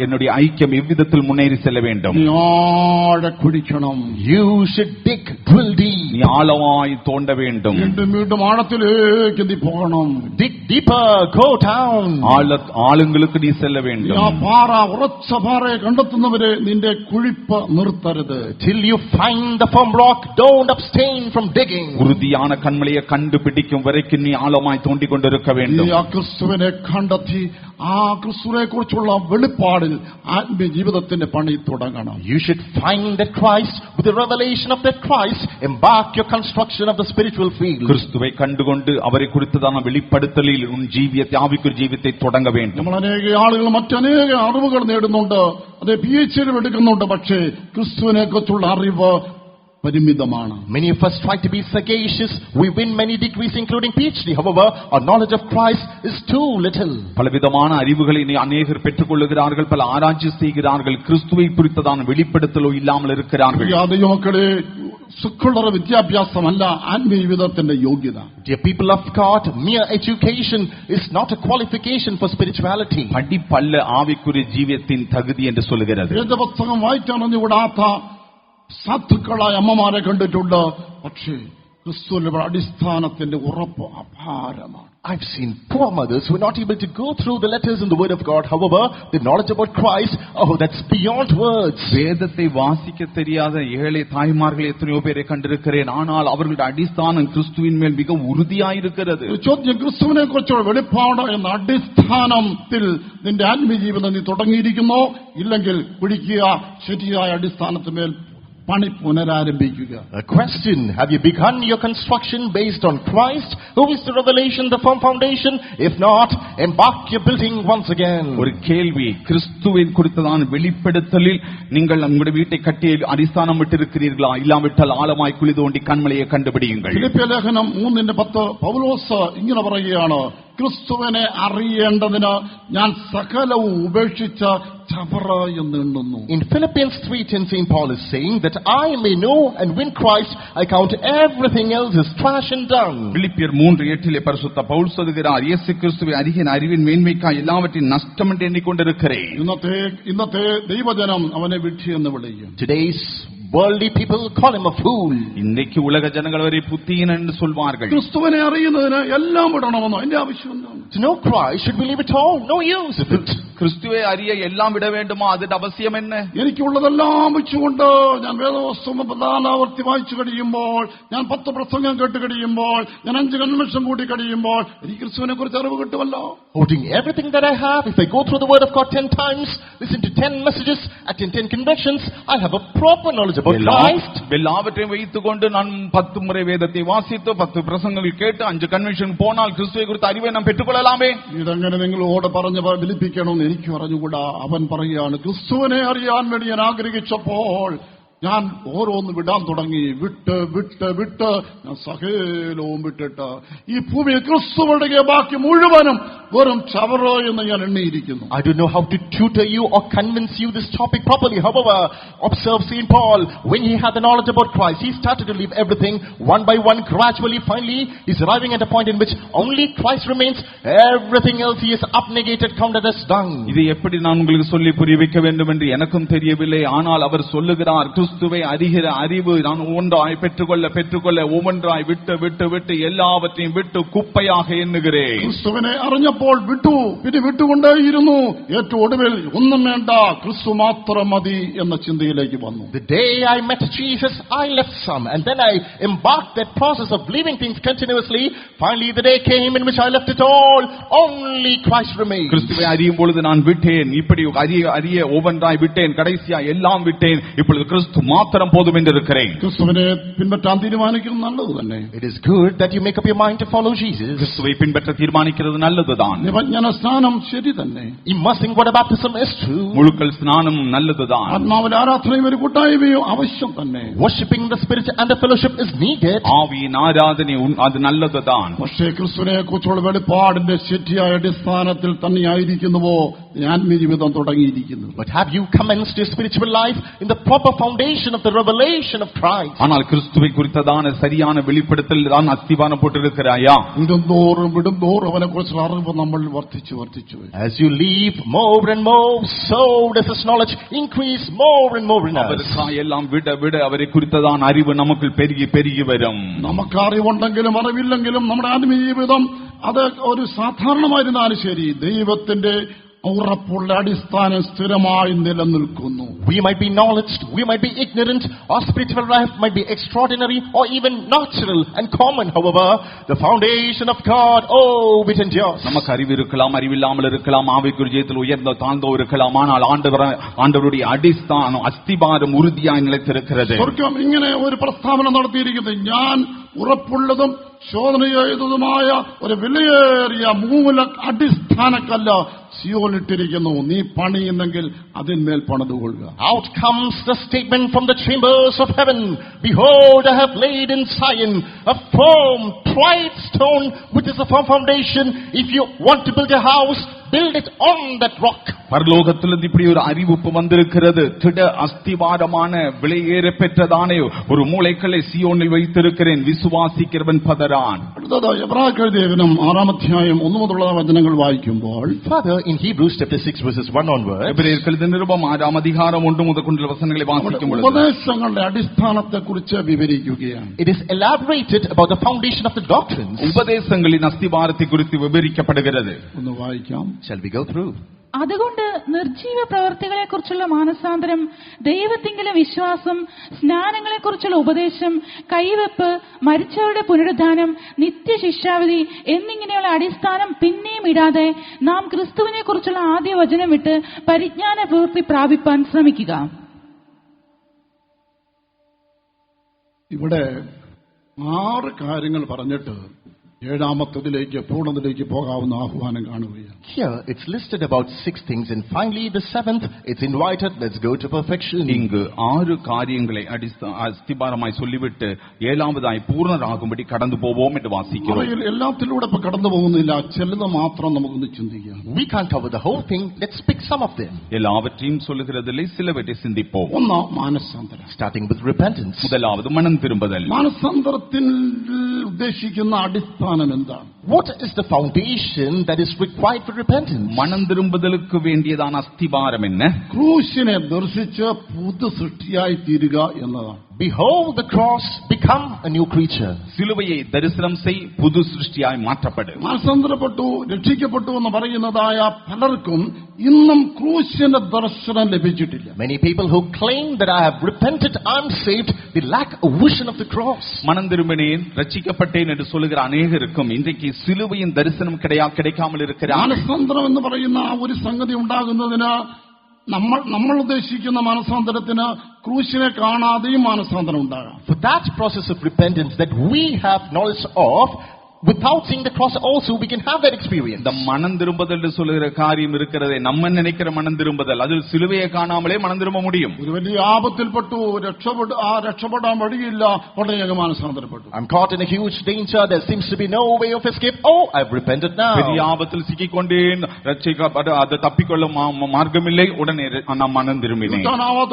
என்னுடைய ஐக்கியம் எவ்விதத்தில் முன்னேறி செல்ல வேண்டும்? നീ ആഴ കുഴിക്കണം. You should dig, drill deep. நீ ஆழமாய் தோண்ட வேண்டும். വീണ്ടും ആഴത്തിലേക്ക് നീ പോകണം. Dig deeper, go down. ആളുങ്ങൾക്ക് നീ செல்ல ആ வேண்டும். പാറ, ഉറച്ച പാറയെ കണ്ടെത്തുന്നവരെ നിന്റെ കുഴിപ്പ് നിർത്തരുത്. Till you find the firm rock, don't abstain from digging. உறுதியான கண்மலையை கண்டுபிடிக்கும் வரைக்கும் நீ ஆழமாய் தோண்டிக் கொண்டிருக்க ഈ வேண்டும். ആ ക്രിസ്തുവിനെ കണ്ടെത്തി ആ ക്രിസ്തുവിനെ കുറിച്ചുള്ള വെളിപ്പാടിൽ ആത്മീയ ജീവിതത്തിന്റെ പണി തുടങ്ങണം. You should find that Christ, with the revelation of that Christ, embark your construction of the spiritual field. கிறிஸ்துவை கண்டுகொண்டு அவரை குறித்ததான வெளிப்படுத்தலில் உன் ஜீவியத்தை ஆவிக்குரிய ஜீவியத்தை தொடங்க வேண்டும். നമ്മൾ അനേക ആളുകൾ മറ്റനേക അറിവുകൾ നേടുന്നുണ്ട്, അത് PhD എടുക്കുന്നുണ്ട്, പക്ഷേ ക്രിസ്തുവിനെ കുറിച്ചുള്ള അറിവ് പരിമിതമാണ്. Many of us try to be sagacious. We win many degrees including PhD. However, our knowledge of Christ is too little. பலவிதமான அறிவுகளை அநேகர் பெற்றுக் கொள்ளுகிறார்கள், பல ஆராய்ச்சி செய்கிறார்கள், கிறிஸ்துவை குறித்ததான வெளிப்படுத்தலோ இல்லாமல் இருக்கிறார்கள். ദൈവമക്കളെ, സെക്കുലർ വിദ്യാഭ്യാസമല്ല ആത്മീയ ജീവിതത്തിന്റെ യോഗ്യത. Dear people of God, mere education is not a qualification for spirituality. படிப்பல்ல ஆவிக்குரிய ஜீவியத்தின் தகுதி என்று சொல்லுகிறது. വേദപുസ്തകം വായിച്ചറിഞ്ഞുകൂടാത്ത സാധുക്കളായ അമ്മമാരെ കണ്ടിട്ടുണ്ട്, പക്ഷേ ക്രിസ്തുവിന്റെ അടിസ്ഥാനത്തിന്റെ ഉറപ്പ് അപാരമാണ്. I've seen poor mothers who are not able to go through the letters in the Word of God. However, the knowledge about Christ, oh, that's beyond words. வேதத்தை வாசிக்க தெரியாத ஏழை தாய்மார்கள் எத்தனையோ பேரை கண்டிருக்கிறேன். ஆனால் அவர்களுடைய அடிஸ்தானம் கிறிஸ்துவின் மேல் மிக உறுதியாயிருக்கிறது. ചോദ്യം, ക്രിസ്തുവിനെ കുറിച്ചുള്ള വെളിപ്പാട് എന്ന അടിസ്ഥാനത്തിൽ നിന്റെ ആത്മീയ ജീവിതം നീ തുടങ്ങിയിരിക്കുന്നോ, ഇല്ലെങ്കിൽ പിടിക്കുക, ശരിയായ അടിസ്ഥാനത്തിന്മേൽ പണി പുനരാരംഭിക്കുക. A question, have you begun your construction based on Christ, who is the revelation, the firm foundation? If not, embark your building once again. ஒரு கேள்வி, கிறிஸ்துவின் குறித்ததான வெளிப்படுத்தலில் நீங்கள் உங்களுடைய வீட்டை கட்டி அடிஸ்தானம் விட்டிருக்கிறீர்களா? இல்லாவிட்டால் ஆழமாய் குழி தோண்டி கண்மலையை കണ്ടുപിടിயுங்கள். ഫിലിപ്പിയ ലേഖനം 3:10 പൗലോസ് ഇങ്ങനെ പറയുകയാണ്, ക്രിസ്തുവിനെ അറിയേണ്ടതിന് ഞാൻ സകലവും ഉപേക്ഷിച്ച ചവറ എന്ന് എണ്ണുന്നു. In Philippians 3:10, St. Paul is saying that I may know and win Christ, I count everything else as trash and dung. பிலிப்பியர் 3:8 பரிசுத்த பவுல் சொல்கிறார், இயேசு கிறிஸ்துவை அறிகிற அறிவின் மேன்மைக்காய் எல்லாவற்றையும் நஷ்டம் என்று எண்ணிக்கொண்டிருக்கிறேன். ഇന്നത്തെ ദൈവജനം അവനെ വിഡ്ഢി എന്ന് വിളിക്കും. Today's worldly people call him a fool. இன்னைக்கு உலக ஜனங்கள் அவரை புத்தியன் என்று சொல்வார்கள். ക്രിസ്തുവിനെ അറിയുന്നതിന് എല്ലാം വിടണമെന്നോ? അതിന്റെ ആവശ്യം എന്താണ്? To know Christ, should we leave it all? No use of it. கிறிஸ்துவை அறிய எல்லாம் விட வேண்டுமா? അതിന്റെ അവශ්യം என்ன? എനിക്കുള്ളതെല്ലാം വെച്ചുകൊണ്ട് ഞാൻ വേദപുസ്തകം പ്രധാനാവർത്തി വായിച്ചു കഴിയുമ്പോൾ, ഞാൻ 10 പ്രസംഗം കേട്ട് കഴിയുമ്പോൾ, ഞാൻ 5 കൺവെൻഷൻ കൂടി കഴിയുമ്പോൾ എനിക്ക് ക്രിസ്തുവിനെ കുറിച്ച് അറിവ് കിട്ടുമല്ലോ. Holding everything that I have, if I go through the Word of God 10 times, listen to 10 messages, attend 10 conventions, I have a proper knowledge about Christ. எல்லாவற்றையும் வைத்துக்கொண்டு நான் 10 முறை வேதத்தை வாசித்து 10 பிரசங்கங்கள் கேட்டு 5 கன்வென்ஷன் போனால் கிறிஸ்துவை குறித்த அறிவை நாம் பெற்றுக்கொள்ளலாமே. ഇതെങ്ങനെ നിങ്ങളോട് പറഞ്ഞ് ഫലിപ്പിക്കണമെന്ന് എനിക്ക് അറിഞ്ഞുകൂടാ. അവൻ പറയുകയാണ്, ക്രിസ്തുവിനെ അറിയാൻ വേണ്ടി ഞാൻ ആഗ്രഹിച്ചപ്പോൾ ഞാൻ ഓരോന്ന് വിടാൻ തുടങ്ങി. വിട്ട് വിട്ട് വിട്ട് ഞാൻ സകലവും വിട്ടിട്ട് ഈ ഭൂമിയിൽ ക്രിസ്തുവിന്റെ ബാക്കി മുഴുവനും വെറും ചവറോ എന്ന് ഞാൻ എണ്ണിയിരിക്കുന്നു. I don't know how to tutor you or convince you this topic properly. However, observe St. Paul. When he had the knowledge about Christ, he started to leave everything one by one, gradually. Finally, he's arriving at a point in which only Christ remains. Everything else he is abnegated, counted as dung. இது எப்படி நான் உங்களுக்கு சொல்லி புரிய வைக்க வேண்டும் என்று எனக்கும் தெரியவில்லை. ஆனால் அவர் சொல்லுகிறார், கிறிஸ்துவை அறிகிற அறிவு நான் ஒன்றாய் பெற்றுக்கொள்ள ஒவ்வொன்றாய் விட்டு விட்டு விட்டு எல்லாவற்றையும் விட்டு குப்பையாக எண்ணுகிறேன். ക്രിസ്തുവിനെ അറിഞ്ഞപ്പോൾ വിട്ടു, പിന്നെ വിട്ടുകൊണ്ടേയിരുന്നു. ഏറ്റവും ഒടുവിൽ ഒന്നും വേണ്ട, ക്രിസ്തു മാത്രം മതി എന്ന ചിന്തയിലേക്ക് വന്നു. The day I met Jesus, I left some, and then I embarked that process of leaving things continuously. Finally, the day came in which I left it all. Only Christ remains. கிறிஸ்துவை அறியும் பொழுது நான் விட்டேன், இப்படி அறிய ஒவ்வொன்றாய் விட்டேன், கடைசியா எல்லாம் விட்டேன். இப்பொழுது கிறிஸ்து மாத்திரம் போதும் என்று இருக்கிறேன். ക്രിസ്തുവിനെ പിൻപറ്റാൻ തീരുമാനിക്കുന്നത് നല്ലത് തന്നെ. It is good that you make up your mind to follow Jesus. கிறிஸ்துவை பின்பற்ற தீர்மானிக்கிறது நல்லதுதான். നിമജ്ജന സ്നാനം ശരി തന്നെ. Immersing water baptism is true. முழுக்கல் ஸ்நானம் நல்லதுதான். ആത്മാവിൽ ആരാധനയും ഒരു കൂട്ടായ്മയും ആവശ്യം തന്നെ. Worshipping the Spirit and the fellowship is needed. ஆவியின் ஆராதனை அது நல்லதுதான். പക്ഷേ ക്രിസ്തുവിനെ കുറിച്ചുള്ള വെളിപ്പാടിന്റെ ശരിയായ അടിസ്ഥാനത്തിൽ തന്നെയായിരിക്കുന്നുവോ ആത്മീയ ജീവിതം തുടങ്ങിയിരിക്കുന്നു. But have you commenced your spiritual life in the proper foundation of the revelation of Christ? ஆனால் கிறிஸ்துவை குறித்ததான சரியான வெளிப்படுத்தல் தான் அஸ்திவாரம் போட்டிருக்கிறாயா? വിടുന്തോറും അവനെ കുറിച്ചുള്ള അറിവ് നമ്മൾ വർദ്ധിച്ചു വർദ്ധിച്ചു. As you leave more and more, so does this knowledge increase more and more in us. அவருக்காய் எல்லாம் விட விட அவரை குறித்ததான அறிவு நமக்குள் பெருகி பெருகி வரும். നമുക്ക് അറിവുണ്ടെങ്കിലും അറിവില്ലെങ്കിലും നമ്മുടെ ആത്മീയ ജീവിതം അത് ഒരു സാധാരണമായിരുന്നാലും ശരി, ദൈവത്തിന്റെ ഉറപ്പുള്ള അടിസ്ഥാനം സ്ഥിരമായി നിലനിൽക്കുന്നു. We might be knowledgeable, we might be ignorant, our spiritual life might be extraordinary or even natural and common. However, the foundation of God, oh, it endures. நமக்கு அறிவு இருக்கலாம், அறிவில்லாமல் இருக்கலாம், ஆவிக்குரிய ஜீவிதத்தில் உயர்ந்த தாழ்ந்தோ இருக்கலாம். ஆனால் ஆண்டவருடைய அடிஸ்தானம் அஸ்திபாரம் உறுதியாய் நிலைத்திருக்கிறது. സ്വർഗ്ഗം ഇങ്ങനെ ഒരു പ്രസ്താവന നടത്തിയിരിക്കുന്നത്, ഞാൻ ഉറപ്പുള്ളതും ശോധന ചെയ്തതുമായ ഒരു വിലയേറിയ മൂല അടിസ്ഥാനക്കല്ല സിയോനിട്ടിരിക്കുന്നു, നീ പണിയുന്നെങ്കിൽ അതിന്മേൽ പണിതുകൊള്ളുക. Out comes the statement from the chambers of heaven, behold, I have laid in Zion a firm tried stone, which is a firm foundation. If you want to build a house, build it on that rock. பரலோகத்திலிருந்து இப்படி ஒரு அறிவிப்பு வந்திருக்கிறது. திட அஸ்திவாரமான விலையேற பெற்றதான ஒரு மூலைக்கல்லை சியோனில் வைத்திருக்கிறேன், விசுவாசிக்கிறவன் பதறான். അടുത്തത് എബ്രായർക്കെഴുതിയ ലേഖനം 6-ാം അധ്യായം 1 മുതലുള്ള വചനങ്ങൾ വായിക്കുമ്പോൾ, Father, in Hebrews chapter 6 verses 1 onwards, എബ്രായർക്കെഴുതിയ Nirupam 6-ാം അധികാരം 1 മുതൽ കൊണ്ടുള്ള വചനങ്ങളെ വായിക്കുമ്പോൾ ഉപദേശങ്ങളുടെ അടിസ്ഥാനത്തെക്കുറിച്ച് വിവരിക്കുകയാണ്. it is elaborated about the foundation of the doctrines. ഉപദേശங்களின் അസ്തിവാരത്തെ குறித்து വിവരിക്കപ്പെടുகிறது. ഒന്ന് വായിക്കാം. Shall we go through? അതുകൊണ്ട് നിർജീവ പ്രവർത്തികളെക്കുറിച്ചുള്ള മാനസാന്തരം, ദൈവത്തിങ്കലെ വിശ്വാസം, സ്നാനങ്ങളെക്കുറിച്ചുള്ള ഉപദേശം, കൈവെപ്പ്, മരിച്ചവരുടെ പുനരുദ്ധാനം, നിത്യശിക്ഷാവിധി എന്നിങ്ങനെയുള്ള അടിസ്ഥാനം പിന്നെയും ഇടാതെ നാം ക്രിസ്തുവിനെ കുറിച്ചുള്ള ആദ്യ വചനം വിട്ട് പരിജ്ഞാന പ്രവൃത്തി പ്രാപിപ്പാൻ ശ്രമിക്കുക. ഇവിടെ 6 കാര്യങ്ങൾ പറഞ്ഞിട്ട് 7-ാമത്തേതിലേക്ക് പൂർണ്ണതയിലേക്ക് പോകാവുന്ന ആഹ്വാനം കാണുകയാണ്. Here it's listed about 6 things, and finally the 7th, it's invited, let's go to perfection. இங்கு 6 காரியங்களை அஸ்திபாரமாய் சொல்லிவிட்டு 7ஆவதாய் பூர்ணராகும்படி கடந்து போவோம் என்று வாசிக்கிறோம். അവയിൽ എല്ലാത്തിലൂടെ ഇപ്പൊ കടന്നു പോകുന്നില്ല, ചിലത് മാത്രം നമുക്കൊന്ന് ചിന്തിക്കാം. We can't cover the whole thing, let's pick some of them. எல்லாவற்றையும் சொல்லுகிறதில்லை, சிலவற்றை சிந்திப்போம். ഒന്ന് മാനസാന്തരം. Starting with repentance. முதலாவது மனம் திரும்புதல். മാനസാന്തരത്തിൽ ഉദ്ദേശിക്കുന്ന അടിസ്ഥാനം എന്താണ്? What is the foundation that is required for repentance? மனம் திரும்புதலுக்கு வேண்டியதான அஸ்திபாரம் என்ன? ക്രൂശിനെ ദർശിച്ച് പുതു സൃഷ്ടിയായി തീരുക എന്നതാണ്. Behold the cross, become a new creature. சிலுவையை தரிசனம் செய், புது சிருஷ்டியாய் மாற்றப்படு. മാനസാന്തരപ്പെട്ടു, രക്ഷിക്കപ്പെട്ടു എന്ന് പറയുന്നതായ പലർക്കും ഇന്നും ക്രൂശിന്റെ ദർശനം ലഭിച്ചിട്ടില്ല. Many people who claim that I have repented, I'm saved, they lack a vision of the cross. மனம் திரும்பினேன், ரட்சிக்கப்பட்டேன் என்று சொல்லுகிற அநேகருக்கும் இன்றைக்கு சிலுவையின் தரிசனம் கிடைக்காமல் இருக்கிறார். മാനസാന്തരം എന്ന് പറയുന്ന ആ ഒരു സംഗതി ഉണ്ടാകുന്നതിന് നമ്മൾ ഉദ്ദേശിക്കുന്ന മാനസാന്തരത്തിന് ക്രൂശിനെ കാണാതെയും മാനസാന്തരം ഉണ്ടാകാം. For that process of repentance that we have knowledge of, without seeing the cross also we can have that experience. இந்த மனம் திரும்புதல் என்று சொல்லுகிற காரியம் இருக்கிறதே, நம்ம நினைக்கிற மனம் திரும்புதல், அதில் சிலுவையை காணாமலே மனம் திரும்ப முடியும். ഒരു വലിയ ആപത്തിൽപ്പെട്ടു, രക്ഷപ്പെടാൻ വഴിയില്ല, ഉടനെ മാനസാന്തരപ്പെട്ടു. I'm caught in a huge danger, there seems to be no way of escape. Oh, I've repented now. பெரிய ஆபத்தில் சிக்கிக்கொண்டேன், அது தப்பிக்கொள்ள மார்க்கமில்லை, உடனே நான் மனம் திரும்பினேன்.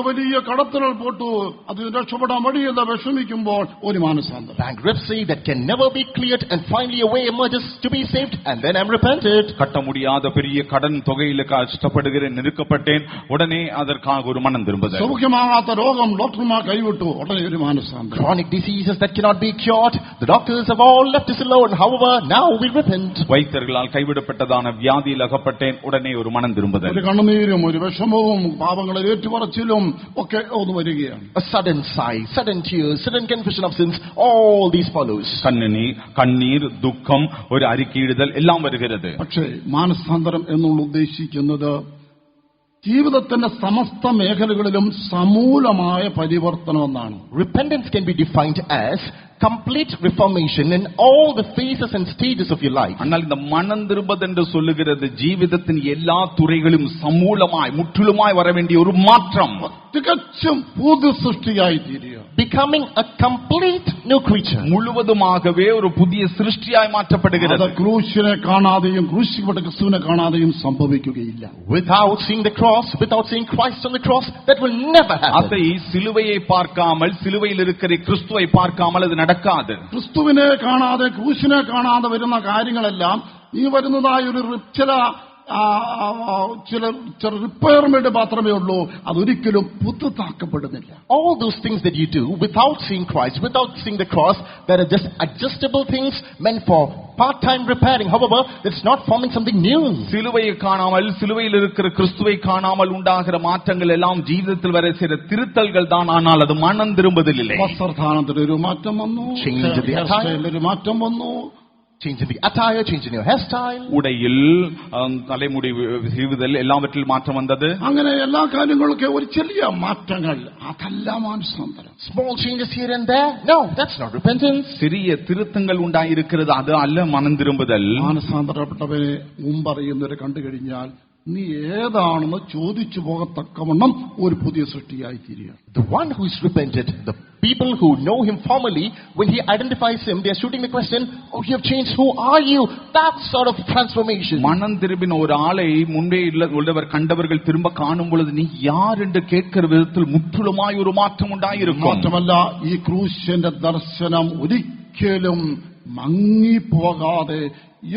വലിയ കടത്തലുകൾ പോട്ടു, അത് രക്ഷപ്പെടാൻ വഴിയില്ല, വിഷമിക്കുമ്പോൾ ഒരു മാനസാന്തരം. Bankruptcy that can never be cleared and finally a way emerges to be saved, and then I'm repented. கட்ட முடியாத பெரிய கடன் தொகையில கஷ்டப்படுகிறேன், நெருக்கப்பட்டேன், உடனே அதற்காக ஒரு மனம் திரும்புதல். സൗഖ്യമാകാത്ത രോഗം ഡോക്ടർമാർ കൈവിട്ടു, ഉടനെ ഒരു മാനസാന്തരം. Chronic diseases that cannot be cured, the doctors have all left us alone. However, now we repent. வைத்தியர்களால் கைவிடப்பட்டதான வியாதியில் அகப்பட்டேன், உடனே ஒரு மனம் திரும்புதல். ഒരു കണ്ണുനീരും ഒരു വിഷമവും പാപങ്ങളെ ഏറ്റുപറച്ചിലും ഒക്കെ ഒന്ന് വരികയാണ്. A sudden sigh, sudden tears, sudden confession of sins, all these follows. കണ്ണീർ, ദുഃഖം, ഒരു അറിക്കയിടുതൽ എല്ലാം വരുகிறது. പക്ഷേ മാനസാന്തരം എന്നുള്ള ഉദ്ദേശിക്കുന്നത് ജീവിതത്തിന്റെ സമസ്ത മേഖലകളിലും സമൂലമായ പരിവർത്തനം എന്നാണ്. Repentance can be defined as complete reformation in all the phases and stages of your life. ஆனால் இந்த மனம் திரும்புதல் என்று சொல்லுகிறது ജീവിതத்தின் எல்லா துறைகளிலும் സമൂലമായി முற்றிலுமாய் வர வேண்டிய ஒரு மாற்றம். തികച്ചും പുതു സൃഷ്ടിയായി തീരുക. Becoming a complete new creature. മുഴുവതുമാകவே ഒരു പുതിയ സൃഷ്ടിയായി മാറ്റപ്പെടുகிறது. ക്രൂശിനെ കാണാതെയും ക്രൂശിക്കപ്പെട്ട ക്രിസ്തുവിനെ കാണാതെയും സംഭവിക്കുകയില്ല. Without seeing the cross, without seeing Christ on the cross, that will never happen. அதை சிலுவையை பார்க்காமல், சிலுவையில் இருக்கிற கிறிஸ்துவை பார்க்காமல் அது നടക്കാതെ. ക്രിസ്തുവിനെ കാണാതെ ക്രൂശിനെ കാണാതെ വരുന്ന കാര്യങ്ങളെല്ലാം ഈ വരുന്നതായ ഒരു ചില റിപ്പയർമെന്റ് മാത്രമേ ഉള്ളൂ, അതൊരിക്കലും പുതുതാക്കപ്പെടുന്നില്ല. All those things that you do without seeing Christ, without seeing the cross, that are just adjustable things meant for part-time repairing. However, it's not forming something new. சிலுவையை காணாமல், சிலுவையில் இருக்கிற கிறிஸ்துவை காணாமல் உண்டாகிற மாற்றங்கள் எல்லாம் ജീവിതത്തിൽ വരെ ചില തിരുത്തൽകൾ தான், ஆனால் அது மனம் திரும்புதல் இல்லை. വസ്ത്രധാരണത്തിൽ ഒരു മാറ്റം വന്നു, ഒരു മാറ്റം വന്നു, change in the attire, change in your hairstyle. ഉടയിൽ തലമുടി സീവുതൽ എല്ലാവற்றிലും മാറ്റം വന്നത്. അങ്ങനെ എല്ലാ കാര്യങ്ങളൊക്കെ ഒരു ചെറിയ മാറ്റങ്ങൾ, അതല്ല മാനസാന്തരം. Small changes here and there, no, that's not repentance. ചെറിയ തിരുത്തങ്ങൾ ഉണ്ടായിരിക്കുന്നത്, അത് അല്ല മനം തിരുമ്പുതൽ. മാനസാന്തരപ്പെട്ടവരെ മുമ്പറിയുന്നവരെ കണ്ടു കഴിഞ്ഞാൽ നീ ഏതാണെന്ന് ചോദിച്ചു പോകത്തക്കവണ്ണം ഒരു പുതിയ സൃഷ്ടിയായി തീരുക. The one who is repented, the people who know him formally, when he identifies him, they are shooting the question, oh, you have changed, who are you? That sort of transformation. மனம் திரும்பின ஒரு ஆளை முன்பே உள்ளவர் கண்டவர்கள் திரும்ப காணும் பொழுது நீ யார் என்று கேட்கிற விதத்தில் முற்றிலுமாய் ஒரு மாற்றம் ഉണ്ടായിരിക്കും. മാത്രമല്ല ഈ ക്രൂശിന്റെ ദർശനം ഒരിക്കലും മങ്ങിപ്പോകാതെ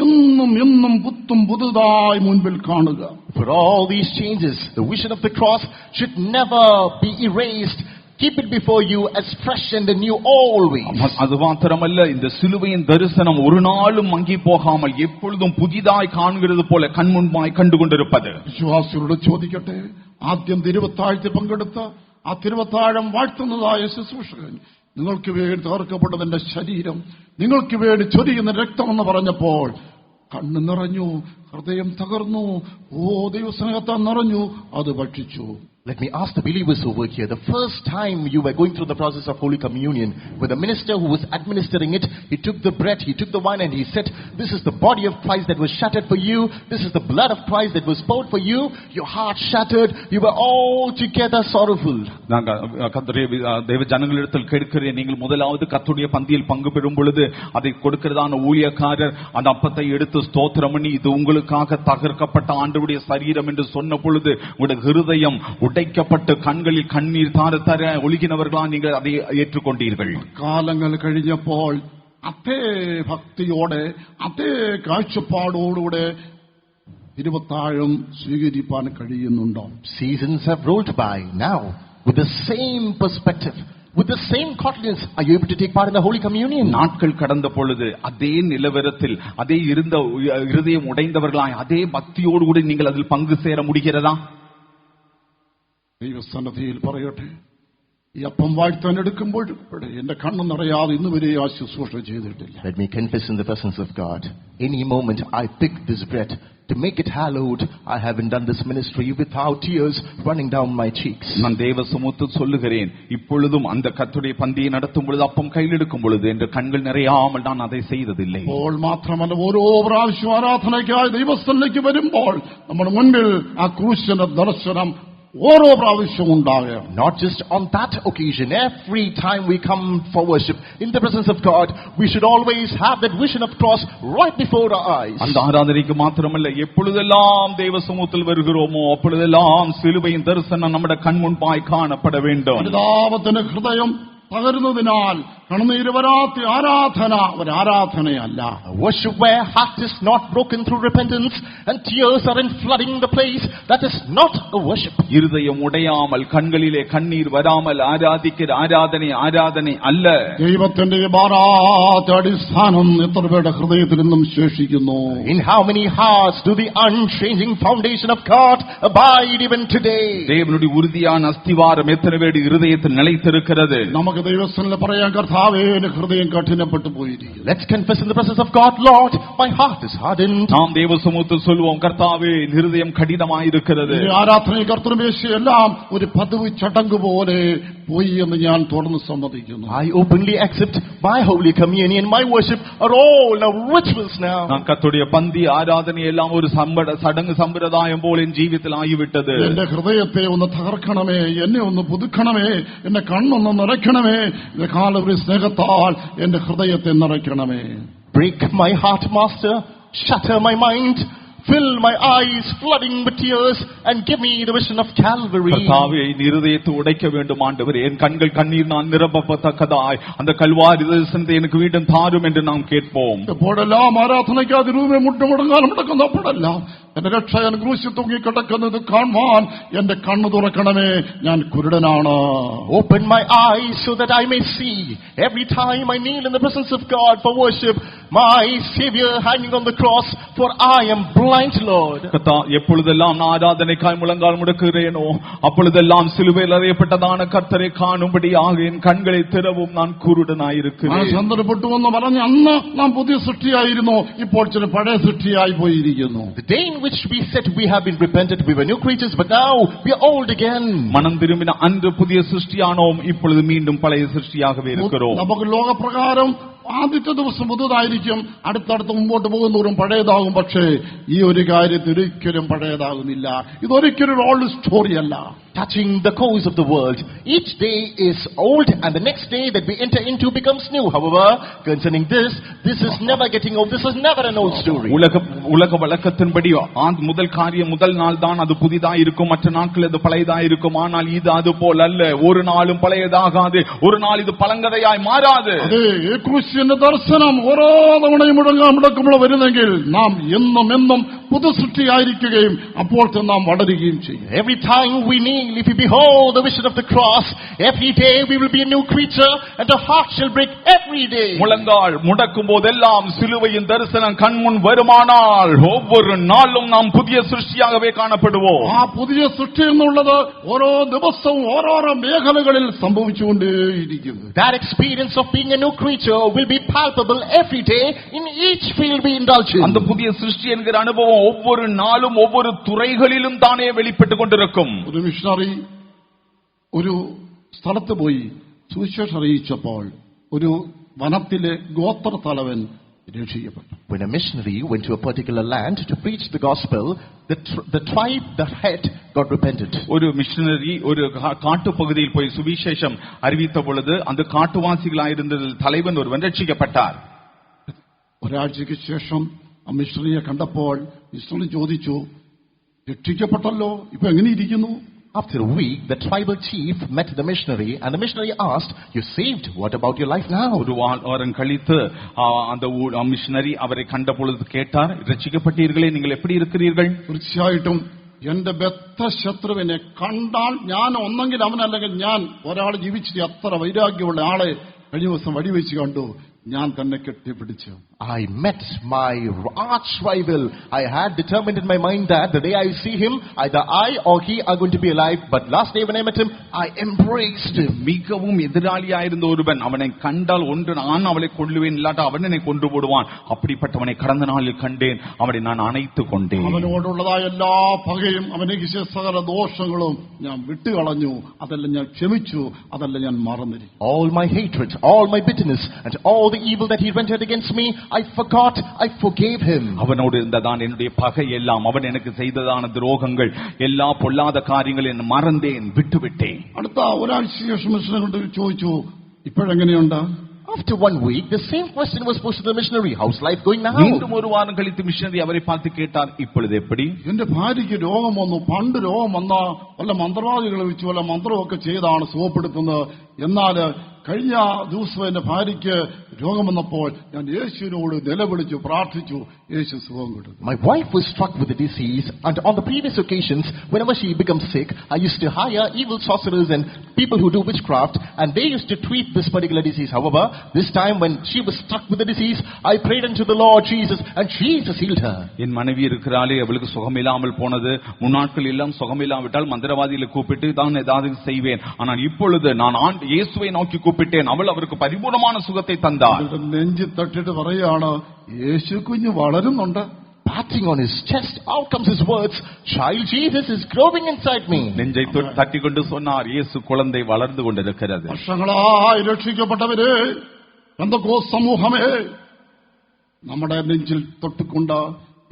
എന്നും പുത്തും പുതുതായി മുൻപിൽ കാണുക. For all these changes, the vision of the cross should never be erased. Keep it before you as fresh and new always. அது மாத்திரமல்ல, இந்த சிலுவையின் தரிசனம் ஒரு நாளும் மங்கி போகாமல் எப்பொழுதும் புதிதாய் காண்கிறது போல கண்முன்பாய் கண்டு கொண்டிருப்பது. വിശ്വാസികളോട് ചോദിക്കട്ടെ, ആദ്യം തിരുവത്താഴത്തിൽ പങ്കെടുത്ത ആ തിരുവത്താഴം വാഴ്ത്തുന്നതായ ശുശ്രൂഷകൻ നിങ്ങൾക്ക് വേണ്ടി തകർക്കപ്പെട്ടതിന്റെ ശരീരം, നിങ്ങൾക്ക് വേണ്ടി ചൊരിയുന്ന രക്തമെന്ന് പറഞ്ഞപ്പോൾ കണ്ണ് നിറഞ്ഞു, ഹൃദയം തകർന്നു, ഓ ദൈവസ്നേഹത്താൽ നിറഞ്ഞു, അത് ഭക്ഷിച്ചു. Let me ask the believers over here, the first time you were going through the process of Holy Communion, with the minister who was administering it, he took the bread, he took the wine, and he said, this is the body of Christ that was shattered for you, this is the blood of Christ that was poured for you. Your heart shattered, you were all together sorrowful. தேவ ஜனங்களிடத்தில் கேட்கிறேன், நீங்கள் முதலாவது கர்த்தருடைய பந்தியில் பங்கு பெறும் பொழுது அதை கொடுக்கிறதான ஊழியக்காரர் அந்த அப்பத்தை எடுத்து ஸ்தோத்திரம் பண்ணி, இது உங்களுக்காக தகர்க்கப்பட்ட ஆண்டவருடைய சரீரம் என்று சொன்ன பொழுது உங்களுடைய ஹிருதயம் உடைக்கப்பட்டு கண்களில் கண்ணீர் தார ஒழுகினவர்களா நீங்கள் அதை ஏற்றுக்கொண்டீர்கள். കാലങ്ങൾ കഴിഞ്ഞപ്പോൾ അതേ ഭക്തിയോടെ അതേ കാഴ്ചപ്പാടോടുകൂടെ തിരുവത്താഴം സ്വീകരിക്കാൻ കഴിയുന്നുണ്ടോ? Seasons have rolled by. Now, with the same perspective, with the same confidence, are you able to take part in the Holy Communion? நாட்கள் கடந்த பொழுது அதே நிலவரத்தில் அதே இருந்த இருதயம் உடைந்தவர்களாய் அதே பக்தியோடு கூட நீங்கள் அதில் பங்கு சேர முடிகிறதா? ദൈവസന്നിധിയിൽ പറയട്ടെ, ഈ അപ്പം വാഴ്ത്താൻ എടുക്കുമ്പോൾ എന്റെ കണ്ണ് നിറയാതെ ഇന്ന് വരെ ആ ശുശ്രൂഷ ചെയ്തിട്ടില്ല. Let me confess in the presence of God. Any moment I pick this bread to make it hallowed, I haven't done this ministry without tears running down my cheeks. நான் தேவ சமூகத்தில் சொல்லுகிறேன், இப்பொழுதும் அந்த கர்த்தருடைய பந்தியை நடத்தும் பொழுது அப்பம் கையில் எடுக்கும் பொழுது என்ற கண்கள் நிறையாமல் நான் அதை செய்ததில்லை. അപ്പോൾ മാത്രമല്ല ഓരോ പ്രാവശ്യം ആരാധനയ്ക്കായി ദൈവസ്ഥലേക്ക് വരുമ്പോൾ നമ്മുടെ മുൻപിൽ ആ ക്രൂശിന്റെ ദർശനം ഓരോ പ്രാവശ്യവും ഉണ്ടാകണം. Not just on that occasion, every time we come for worship in the presence of God, we should always have that vision of cross right before our eyes. அந்த ஆராதனைக்கு மாத்திரமல்ல, எப்பொழுதெல்லாம் தேவ சமூகத்தில் வருகிறோமோ அப்பொழுதெல்லாம் சிலுவையின் தரிசனம் நம்முடைய கண் முன்பாய் காணப்பட வேண்டும். അനുതാപത്തിന്റെ ഹൃദയം പകരുന്നതിനാൽ കണ്ണുനീര് വരാത്ത ആരാധന ഒരു ആരാധനയല്ല. A worship where heart is not broken through repentance and tears are in flooding the place, that is not a worship. இருதயம் உடையாமல் கண்களிலே கண்ணீர் வராமல் ஆராதிக்கிற ஆராதனை அல்ல. ദൈവത്തിന്റെ മാറാത്ത അടിസ്ഥാനം എത്ര പേരുടെ ഹൃദയത്തിൽ നിന്നും ശേഷിക്കുന്നു? In how many hearts do the unchanging foundation of God abide even today? தேவனுடைய உறுதியான அஸ்திவாரம் எத்தனை பேருடைய இருதயத்தில் நிலைத்திருக்கிறது? നമുക്ക് ദൈവസന്നിധിയിൽ പറയാൻ, കർത്താവേ എന്റെ ഹൃദയം കഠിനപ്പെട്ടു പോയിരിക്കുന്നു. Let's confess in the presence of God, Lord, my heart is hardened. நாம் தேவ சமூகத்தில் சொல்வோம், கர்த்தாவே என் இருதயம் கடினமாயிருக்கிறது. ഈ ആരാധനയും കർത്തൃമേശയും എല്ലാം ഒരു പതിവ് ചടങ്ങ് പോലെ പോയി എന്ന് ഞാൻ തുറന്ന് സമ്മതിക്കുന്നു. I openly accept my holy communion, my worship are all now rituals now. நான் கர்த்தருடைய பந்தி ஆராதனை எல்லாம் ஒரு சடங்கு சம்பிரதாயம் போல என் ജീവിതത്തിൽ ആയിവിട്ടது. എന്റെ ഹൃദയത്തെ ഒന്ന് തകർക്കണമേ, എന്നെ ഒന്ന് പുതുക്കണമേ, എന്റെ കണ്ണൊന്ന് നിറയ്ക്കണമേ, കാലവരി സ്നേഹത്താൽ എന്റെ ഹൃദയത്തെ നിറയ്ക്കണമേ. Break my heart, Master, shatter my mind, fill my eyes flooding with tears and give me the vision of Calvary. கர்த்தாவே என் இருதயத்தை உடைக்க வேண்டும் ஆண்டவரே, என் கண்கள் கண்ணீர் நான் நிரப்பத்தக்கதாய் அந்த கல்வாரி தரிசனத்தை எனக்கு വീണ്ടും താരും என்று நாம் கேட்போம். എപ്പോഴെല്ലാം ആരാധനയ്ക്കാതെ രൂപേ മുട്ടുമുടങ്ങാൻ മുടക്കുന്നപ്പോഴെല്ലാം എന്റെ രക്ഷകൻ ക്രൂശിൽ തൂങ്ങിക്കിടക്കുന്നത് കാണുവാൻ എന്റെ കണ്ണു തുറക്കണമേ, ഞാൻ കുരുടനാണ്. Open my eyes so that I may see. Every time I kneel in the presence of God for worship, my Savior hanging on the cross, for I am blind, Lord. எப்பொழுதெல்லாம் நான் ஆராதனைக்காய் முழங்கால் முடக்குகிறேனோ அப்பொழுதெல்லாம் சிலுவையில் அறையப்பட்டதான கர்த்தரை காணும்படியாக என் கண்களை திறவும் நான் குருடனாயிருக்கிறேன். സന്ദർഭപ്പെട്ടു എന്ന് പറഞ്ഞ് അന്ന് നാം പുതിയ സൃഷ്ടിയായിരുന്നു, ഇപ്പോൾ ചില പഴയ സൃഷ്ടിയായി പോയിരിക്കുന്നു. The day in which we said we have been repented, we were new creatures, but now we are old again. மனம் திரும்பின அன்று புதிய சிருஷ்டியானோம், இப்பொழுது மீண்டும் பழைய சிருஷ்டியாகவே இருக்கிறோம். നമുക്ക് ലോകപ്രകാരം ആദ്യത്തെ ദിവസം പുതുതായിരിക്കും, അടുത്തടുത്ത് മുമ്പോട്ട് പോകുന്നവരും പഴയതാകും. പക്ഷേ ഈ ഒരു കാര്യത്തിൽ ഒരിക്കലും പഴയതാകുന്നില്ല. ഇതൊരിക്കലും ഒരു ഓൾഡ് സ്റ്റോറി അല്ല. Touching the course of the world, each day is old and the next day that we enter into becomes new. However, concerning this is never getting old. This is never an old story. உலக வழக்கத்தின்படி முதல் காரியம் முதல் நாள் தான் அது புதிதா இருக்கும், மற்ற நாட்கள் அது பழையதா இருக்கும். ஆனால் இது அது போல் அல்ல, ஒரு நாளும் பழையதாகாது, ஒரு நாள் இது പഴങ്കഥയായി മാറാது. ക്രിസ്ത്യന്റെ ദർശനം ഓരോ തവണയും മുടക്കുമ്പോൾ വരുന്നെങ്കിൽ നാം എന്നും പുതു സൃഷ്ടിയായിരിക്കുകയും അപ്പോൾ നാം വളരുകയും ചെയ്യും. Every time we kneel, if we behold the vision of the cross, every day we will be a new creature and our heart shall break every day. முழங்கால் முடக்கும் போதெல்லாம் சிலுவையின் தரிசனம் கண்முன் வருமானால் ஒவ்வொரு நாளும் நாம் புதிய സൃഷ്ടിയാகவே കാണപ്പെടുவோம். ആ പുതിയ സൃഷ്ടി എന്നുള്ളത് ഓരോ ദിവസവും ഓരോരോ മേഖലകളിൽ സംഭവിച്ചുകൊണ്ടേയിരിക്കുന്നു. That experience of being a new creature will be palpable every day in each field we indulge in. அந்த புதிய സൃഷ്ടി என்கிற அனுபவம் ஒவ்வொரு நாளும் ஒவ்வொரு துறைகளிலும் தானே வெளிப்பட்டு கொண்டிருக்கும். ഒരു മിഷണറി ഒരു സ്ഥലത്ത് പോയി സുവിശേഷം അറിയിച്ചപ്പോൾ ഒരു വനത്തിലെ ഗോത്ര തലവൻ രക്ഷിക്കപ്പെട്ടു. When a missionary went to a particular land to preach the gospel, the tribe, the head, got repented. ഒരു മിഷണറി ഒരു കാട്ടുപகுതിയിൽ പോയി സുവിശേഷം അറിയിത്ത பொழுது அந்த കാട്ടുവാസികളായിരുന്നതിൽ தலைவன் ஒருவன் രക്ഷിക്കപ്പെട്ടാர். ഒരാഴ്ചയ്ക്ക് ശേഷം ആ മിഷണറിയെ കണ്ടപ്പോൾ മിഷണറി ചോദിച്ചു, രക്ഷിക്കപ്പെട്ടല്ലോ, ഇപ്പൊ എങ്ങനെയിരിക്കുന്നു? After a week, the tribal chief met the missionary and the missionary asked, "You saved, what about your life now?" ஒரு வாரம் கழித்து அந்த மிஷனரி அவரை கண்ட பொழுது கேட்டார், രക്ഷിക്കപ്പെട്ടீர்களே, நீங்கள் எப்படி இருக்கிறீர்கள்? തീർച്ചയായിട്ടും എന്റെ ബദ്ധ ശത്രുവിനെ കണ്ടാൽ ഞാൻ ഒന്നെങ്കിൽ അവനല്ലെങ്കിൽ ഞാൻ ഒരാൾ ജീവിച്ചിട്ട് അത്ര വൈരാഗ്യമുള്ള ആളെ കഴിഞ്ഞ ദിവസം വടിവെച്ച് കണ്ടു. ഞാൻ തന്നെ കെട്ടിപ്പിടിച്ചു. I met my arch rival. I had determined in my mind that the day I see him, either I or he are going to be alive. But last day when I met him, I embraced him. மிகவும் எதிராளியாயிருந்த ஒருவன் அவனை கண்டால் ஒன்று நான் அவளை கொல்லுவேன், இல்லாட்ட அவன் என்னை கொன்று போடுவான். அப்படிப்பட்டவனை கடந்த நாளில் கண்டேன், அவனை நான் அணைத்து கொண்டேன். അവനോടുള്ളതായ എല്ലാ പകയും അവനിക്ക് സകല ദോഷങ്ങളും ഞാൻ വിട്ടുകളഞ്ഞു. അതെല്ലാം ഞാൻ ക്ഷമിച്ചു, അതെല്ലാം ഞാൻ മറന്നിരിക്കും. All my hatred, all my bitterness, and all the evil that he rendered against me, I forgot, I forgave him. அவனோடு இருந்ததான் என்னுடைய பகை எல்லாம், அவன் எனக்கு செய்ததான துரோகங்கள், எல்லா பொல்லாத காரியங்களை மறந்தேன், விட்டுவிட்டேன். അടുത്ത ഒരാഴ്ച ശേഷം കൊണ്ട് ചോദിച്ചു, ഇപ്പോഴെങ്ങനെയുണ്ട്? After 1 week, the same question was posed to the missionary. How's life going now? மீண்டும் ஒரு வாரம் கழித்து மிஷனரி அவரை பார்த்து கேட்டார், இப்பொழுது எப்படி? എന്റെ ഭാര്യയ്ക്ക് രോഗം വന്നു. പണ്ട് രോഗം വന്ന വല്ല മന്ത്രവാദികളെ വെച്ച് വല്ല മന്ത്രമൊക്കെ ചെയ്താണ് സുഖപ്പെടുത്തുന്നത്. എന്നാൽ കഴിഞ്ഞ ദിവസം എന്റെ ഭാര്യയ്ക്ക് രോഗം വന്നപ്പോൾ ഞാൻ യേശുവിനോട് നിലവിളിച്ചു, പ്രാർത്ഥിച്ചു. യേശു സുഖം കൊടുത്തു. My wife was struck with the disease, and on the previous occasions, whenever she becomes sick, I used to hire evil sorcerers and people who do witchcraft, and they used to treat this particular disease. However, this time when she was struck with the disease, I prayed unto the Lord Jesus, and Jesus healed her. என் மனைவி இருக்கிறாளே, அவளுக்கு சுகமில்லாமல் போனது. முன்னாட்கள் எல்லாம் சுகமில்லாவிட்டால் மந்திரவாதிகளை கூப்பிட்டு தான் ஏதாவது செய்வேன். ஆனால் இப்பொழுது நான் இயேசுவை நோக்கி கூப்பிட்டேன், அவள் அவருக்கு பரிபூர்ணமான சுகத்தை தந்தார். നെഞ്ചി തട്ടിട്ട് പറയാണ്, യേശു കുഞ്ഞ് വളരുന്നുണ്ട്. Patting on his chest, out comes his words, child Jesus is growing inside me. நெஞ்சை தட்டிக்கொண்டு சொன்னார், இயேசு குழந்தை வளர்ந்து கொண்டிருக்கிறது. വർഷങ്ങളായി രക്ഷിക്കപ്പെട്ടവരെ, പെന്തക്കോസ്ത് സമൂഹമേ, നമ്മുടെ നെഞ്ചിൽ തൊട്ടുകൊണ്ട്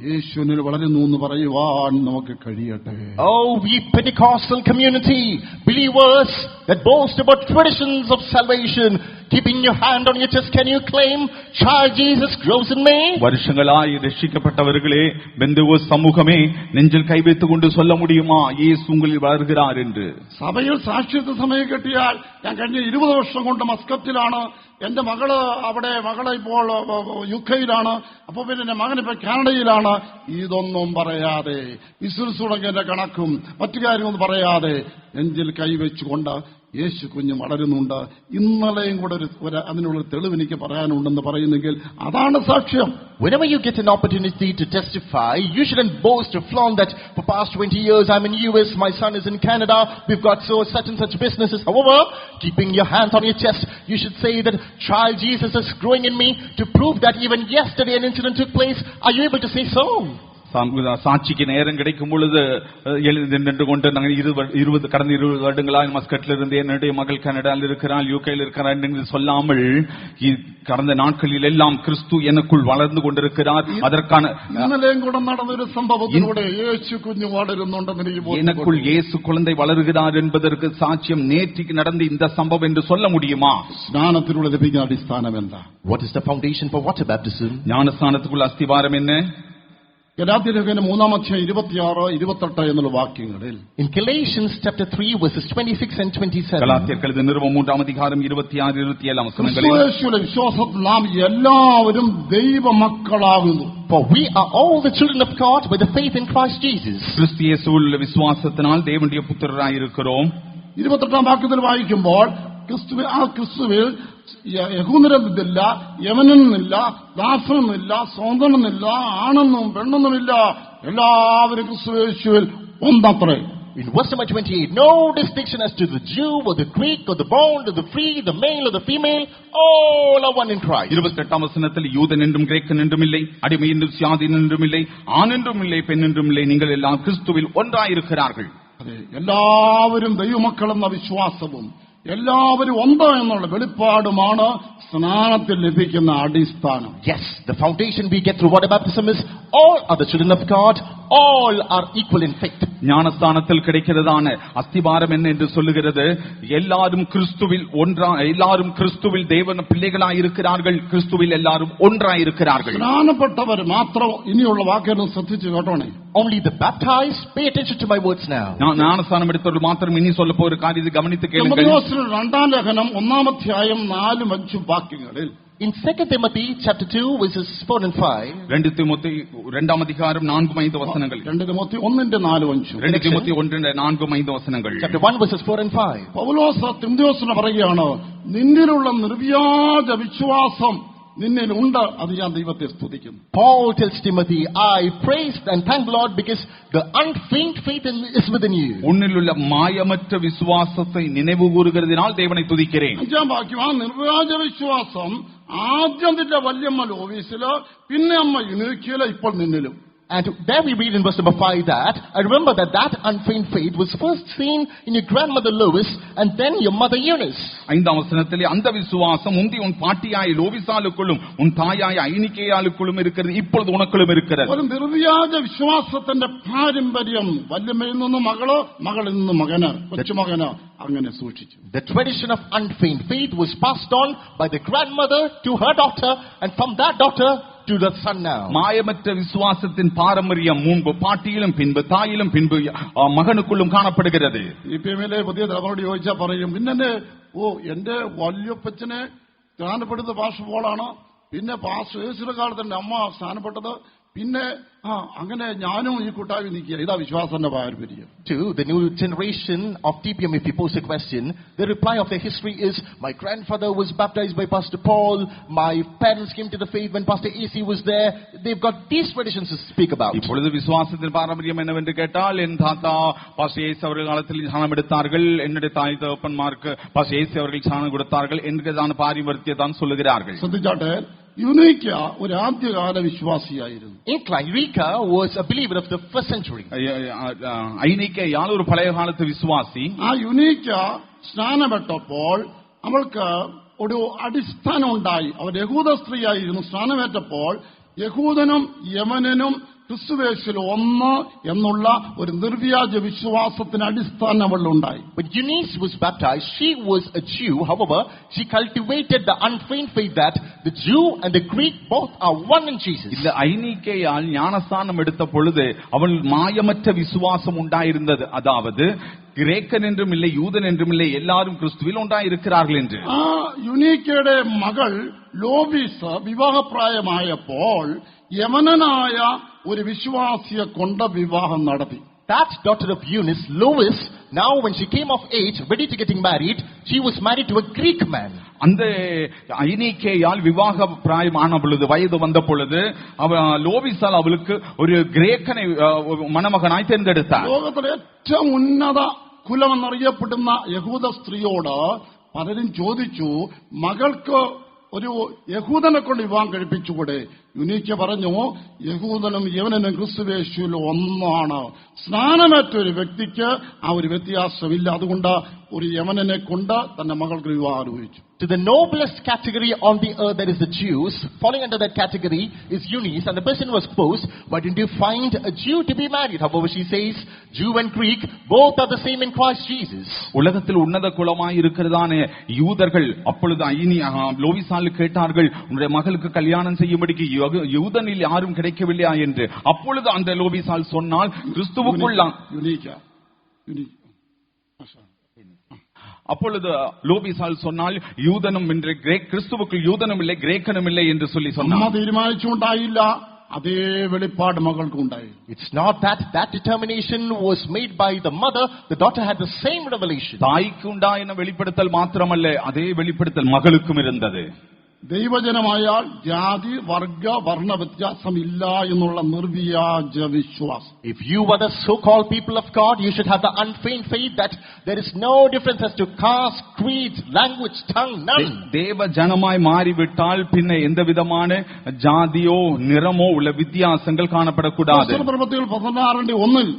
യേശുവിനിൽ വളരുന്നു എന്ന് പറയുവാൻ നമുക്ക് കഴിയട്ടെ. Oh, we Pentecostal community, believers that boast about traditions of salvation, keeping your hand on your chest, can you claim, child Jesus grows in me? வருஷங்களாய் ரட்சிக்கப்பட்டவர்களே, Pentecost சமூகமே, நெஞ்சில் கை வைத்துக் கொண்டு சொல்ல முடியுமா, இயேசு உங்களில் வளர்கிறார் என்று? സഭയിൽ സാക്ഷ്യത്വ സമയം കിട്ടിയാൽ, ഞാൻ കഴിഞ്ഞ 20 വർഷം കൊണ്ട് മസ്കത്തിലാണ്, എന്റെ മകള് ഇപ്പോൾ യുകെയിലാണ്, അപ്പൊ പിന്നെ എന്റെ മകൻ ഇപ്പൊ കാനഡയിലാണ്. ഇതൊന്നും പറയാതെ, ബിസിനസ് തുടങ്ങിയതിന്റെ കണക്കും മറ്റു കാര്യമൊന്നും പറയാതെ നെഞ്ചിൽ കൈവച്ചുകൊണ്ട് യേശു കുഞ്ഞ് വളരുന്നുണ്ട്. ഇന്നലെയും കൂടെ അതിനുള്ള തെളിവ് എനിക്ക് പറയാനുണ്ടെന്ന് പറയുന്നെങ്കിൽ അതാണ് സാക്ഷ്യം. Whenever you get an opportunity to testify, you shouldn't boast or flaunt that for past 20 years I'm in US, my son is in Canada, we've got such and such businesses. However, keeping your hands on your chest, you should say that child Jesus is growing in me, to prove that even yesterday an incident took place. Are you able to say so? சாட்சிக்கு நேரம் கிடைக்கும் பொழுது நின்று கொண்டு நாங்கள் கடந்த 20 வருடங்களாக மஸ்கட்ல இருந்து என்னுடைய மகள் கனடாவில் இருக்கிறாள், யூகேயில் இருக்கிறாள் என்று சொல்லாமல், கடந்த நாட்களில் எல்லாம் கிறிஸ்து எனக்குள் வளர்ந்து கொண்டிருக்கிறார். அதற்கான നടന്നൊരു സംഭവത്തിലൂടെ യേശു കുഞ്ഞ് വളരുന്നുണ്ടെന്ന് എനിക്ക് எனக்குள் இயேசு குழந்தை வளர்கிறார் என்பதற்கு சாட்சியம் நேற்றுக்கு நடந்த இந்த சம்பவம் என்று சொல்ல முடியுமா? സ്നാനത്തിലൂടെ ലഭിക്കുന്ന അടിസ്ഥാനം എന്താ? What is the foundation for water baptism? ஞானஸ்நானத்துக்குள்ள அஸ்திவாரம் என்ன? ഗലാത്യലേഖനം 3:26-28 എന്നുള്ള വാക്യങ്ങളിൽ, in Galatians chapter 3 verses 26 and 27, ഗലാത്യർക്കെഴുതിയ Nirupam 3:26-27 വചനങ്ങളിൽ, യേശുവിലെ വിശ്വാസത്തിൽ നാം എല്ലാവരും ദൈവമക്കളാകുന്നു. for we are all the children of God by the faith in Christ Jesus. கிறிஸ்து இயேசுவில் விசுவாசத்தினால் தேவனுடைய புத்திரராய் இருக்கிறோம். 28 വാക്യത്തിൽ വായിക്കുമ്പോൾ, ക്രിസ്തുവിൽ യഹൂദനെന്നില്ല, യവനെന്നില്ല, ദാസനെന്നില്ല, സ്വതന്ത്രനെന്നില്ല, ആണെന്നും പെണ്ണെന്നുമില്ല, എല്ലാവരും ക്രിസ്തുയേശുവിൽ ഒന്നത്രേ. In verse number 28, no distinction as to the Jew or the Greek or the bond or the free, the male or the female, all are one in Christ. 28 வசனத்தில் யூதன் என்றும் கிரேக்கன் என்றும் இல்லை, அடிமை என்றும் சுயாதீன் என்றும் இல்லை, ஆண் என்றும் இல்லை, பெண் என்றும் இல்லை, நீங்கள் எல்லாம் கிறிஸ்துவில் ஒன்றாயிருக்கிறார்கள். എല്ലാവരും ദൈവമക്കളെന്ന വിശ്വാസവും എല്ലാവരും ഒന്ന് എന്നുള്ള വെളിപ്പാടുമാണ് സ്നാനത്തിൽ ലഭിക്കുന്ന അടിസ്ഥാനം. Yes, the foundation we get through water baptism is all are the children of God, all are equal in faith. ஞானஸ்தானத்தில் கிடைக்கிறதான அஸ்திபாரம் என்ன என்று சொல்லுகிறது? எல்லாரும் கிறிஸ்துவில் எல்லாரும் கிறிஸ்துவில் தேவன் பிள்ளைகளாய் இருக்கிறார்கள், கிறிஸ்துவில் எல்லாரும் ஒன்றாய் இருக்கிறார்கள். സ്നാനപ്പെട്ടവർ മാത്രം, ഇനിയുള്ള വാക്കുകൾ ശ്രദ്ധിച്ചു കേട്ടോണേ. Only the baptized, pay attention to my words now. ஞானஸ்தானம் எடுத்தவர்கள் மாத்திரம் இனி சொல்ல போகிற காரியத்தை கவனித்து கேளுங்கள். 2 ലേഖനം 1-ാം 4-5 വാക്യങ്ങളിൽ, in 2 Timothy chapter 2 verses 4 and 5, 2 Timothy 2-ാം അധികാരം 4-5 വചനങ്ങൾ, 2 തിമോത്തി 1:4-5, 2 തിമോത്തി 1:4-5 വചനങ്ങൾ, chapter 1 verses 4 and 5. പൗലോസ് തിമോഥെയോസിന് പറയുകയാണ്, നിന്നിലുള്ള നിർവ്യാജ വിശ്വാസം നിന്നിലുണ്ട്, അത് ഞാൻ ദൈവത്തെ സ്തുതിക്കുന്നു. Paul tells Timothy, I praise and thank the Lord because the unfeigned faith is within you. உன்னிலுள்ள மாயமற்ற விசுவாசத்தை நினைவு கூறுகிறதினால் தேவனை துதிக்கிறேன். 5-ാം വാക്യം, ആ നിർവ്യാജ വിശ്വാസം ആദ്യം നിന്റെ വല്യമ്മ ലോവീസില്, പിന്നെ അമ്മ യുനീക്കിയില്, ഇപ്പോൾ നിന്നിലും. And there we read in verse number 5 that, I remember that unfeigned faith was first seen in your grandmother Lois and then your mother Eunice. 5-ാം വചനത്തിലെ அந்த விசுவாசம் முந்தி உன் பாட்டியாய் லோவிசாலுக்குள்ளும் உன் தாயாய் ஐனிக்கேயாலுக்குள்ளுം இருக்கிறது, இப்பொழுது உனக்குள்ளுം இருக்கிறது. ഒരു നിർവ്യാജ വിശ്വാസത്തിന്റെ പാരമ്പര്യം വല്യമ്മയിൽ നിന്ന് മകള്, മകളിൽ നിന്ന് മകന്, കൊച്ചുമകന് അങ്ങനെ സൂക്ഷിച്ചു. The tradition of unfeigned faith was passed on by the grandmother to her daughter, and from that daughter to the son now. மாயமற்ற விசுவாசத்தின் பாரம்பரியம் முன்பு பாட்டியிலும் பின்பு தாயிலும் பின்பு മകനുക്കുള്ളും കാണപ്പെടുகிறது. ഇപിഎമ്മിലെ പുതിയ തലമുറയോട് ചോദിച്ചാൽ പറയും, പിന്നെ എന്റെ വല്യപ്പച്ചനെ സ്ഥാനപ്പെടുന്ന പാസ്റ്റർ പോളാണ്, പിന്നെ പാസ്റ്റർ യേശുവിന്റെ കാലത്തിന്റെ അമ്മ സ്ഥാനപ്പെട്ടത്, പിന്നെ അങ്ങനെ ഞാനും ഈ കൂട്ടായി നിൽക്കുക. ഇതാ വിശ്വാസത്തിന്റെ പാരമ്പര്യം. To the new generation of TPM, if you pose a question, the reply of their history is, my grandfather was baptized by Pastor Paul, my parents came to the faith when Pastor AC was there. They've got these traditions to speak about. இப்பொழுது விசுவாசத்தின் பாரம்பரியம் என்னவென்று கேட்டால், என் தாத்தா pastor AC அவர்கள் காலத்தில் ஞானம் எடுத்தார்கள், என்னுடைய தாய் தகப்பன்மாർക്ക് பாஸ்டர் ஏசி அவர்கள் ஞானம் கொடுத்தார்கள் என்கிறதான பாரம்பரியத்தை தான் சொல்லுகிறார்கள். ശ്രദ്ധിച്ചാട്ടെ, യുനീക്ക ഒരു ആദ്യകാല വിശ്വാസിയായിരുന്നു. Eureka was a believer of the first century. ഐനിക്കയാൾ ഒരു പഴയ കാലത്തെ വിശ്വാസി. ആ യുനീക്ക സ്നാനപ്പെട്ടപ്പോൾ അവൾക്ക് ഒരു അടിസ്ഥാനം ഉണ്ടായി. അവർ യഹൂദ സ്ത്രീയായിരുന്നു. സ്നാനമേറ്റപ്പോൾ യഹൂദനും യമനനും ക്രിസ്തുവേശിൽ ഒന്ന് എന്നുള്ള ഒരു നിർവ്യാജ വിശ്വാസത്തിന് അടിസ്ഥാനം അവളുണ്ടായി. When Eunice was baptized, she was a Jew. However, she cultivated the unfeigned faith that the Jew and the Greek both are one in Jesus. இந்த ஐனிக்கேயால் ஞானஸ்தானம் எடுத்த பொழுது அவள் மாயமற்ற விசுவாசம் உண்டாயிருந்தது. அதாவது கிரேக்கன் என்றும் இல்லை, யூதன் என்றும் இல்லை, எல்லாரும் கிறிஸ்துவில் ഉണ്ടായിരിக்கிறார்கள் என்று. ആ യുനീക്കയുടെ മകൾ ലോബീസ് വിവാഹപ്രായമായപ്പോൾ യമനനായ ഒരു വിശ്വാസിയെ കൊണ്ട് വിവാഹം നടത്തി. That daughter of Eunice, Lois, now when she came of age, ready to getting married, she was married to a Greek man. அந்த ஐனிக்கேயால் விவாக பிராயமான பொழுது, வயது வந்த பொழுது, லோவிசால் அவளுக்கு ஒரு கிரேக்கனை மணமகனாய் தேர்ந்தெடுத்தார். ലോകത്തിലെ ഏറ്റവും ഉന്നത കുലമെന്നറിയപ്പെടുന്ന യഹൂദ സ്ത്രീയോട് പലരും ചോദിച്ചു, മകൾക്ക് ഒരു യഹൂദനെ കൊണ്ട് വിവാഹം കഴിപ്പിച്ചുകൂടെ? യുനീക്ക പറഞ്ഞു, യഹൂദനും യവനനും ക്രിസ്തുവേശുവിൽ ഒന്നാണ്. സ്നാനമേറ്റ ഒരു വ്യക്തിക്ക് ആ ഒരു വ്യത്യാസമില്ല. അതുകൊണ്ട് ഒരു യമനനെ കൊണ്ട് തന്റെ മകൾക്ക് വിവാഹം ആലോചിച്ചു. To the noblest category on the earth, that is the Jews. Falling under that category is Eunice, and the person was posed, why didn't you find a Jew to be married? However, she says, Jew and Greek, both are the same in Christ Jesus. உலகத்தில் உன்னத குலமாய் இருக்கிறதான யூதர்கள் அப்பொழுது லோவிசால் கேட்டார்கள், உன்னுடைய மகளுக்கு கல்யாணம் செய்யும்படிக்கு யூதனில் யாரும் கிடைக்கவில்லையா என்று. அப்பொழுது அந்த லோவிசால் சொன்னால், கிறிஸ்துவுக்குள்ள அப்பொழுது லோபிசால் சொன்னால், யூதனும் என்று கிறிஸ்துவுக்குள் யூதனும் இல்லை, கிரேக்கனும் இல்லை என்று சொல்லி சொன்னார். തീരുമാനിച്ചുണ്ടായില്ല, അതേ വെളിപ്പാട് മകൾക്കുണ്ടായി. It's not that determination was made by the mother. The daughter had the same revelation. தாய்க்கு உண்டாயின வெளிப்படுத்தல் மாத்திரமல்ல, அதே வெளிப்படுத்தல் மகளுக்கும் இருந்தது. ദൈവജനമായാൽ ജാതി വർഗ വർണ്ണ വ്യത്യാസമില്ല എന്നുള്ള നിർവ്യാജ വിശ്വാസം. If you are the so-called people of God, you should have the unfeigned faith that there is no difference as to caste, creed, language, tongue, none. தேவ ஜனமாய் மாறிவிட்டால் பின்ன எந்த விதமான ஜாதியோ நிறமோ உள்ள வித்தியாசங்கள் காணப்படக்கூடாது. 16:1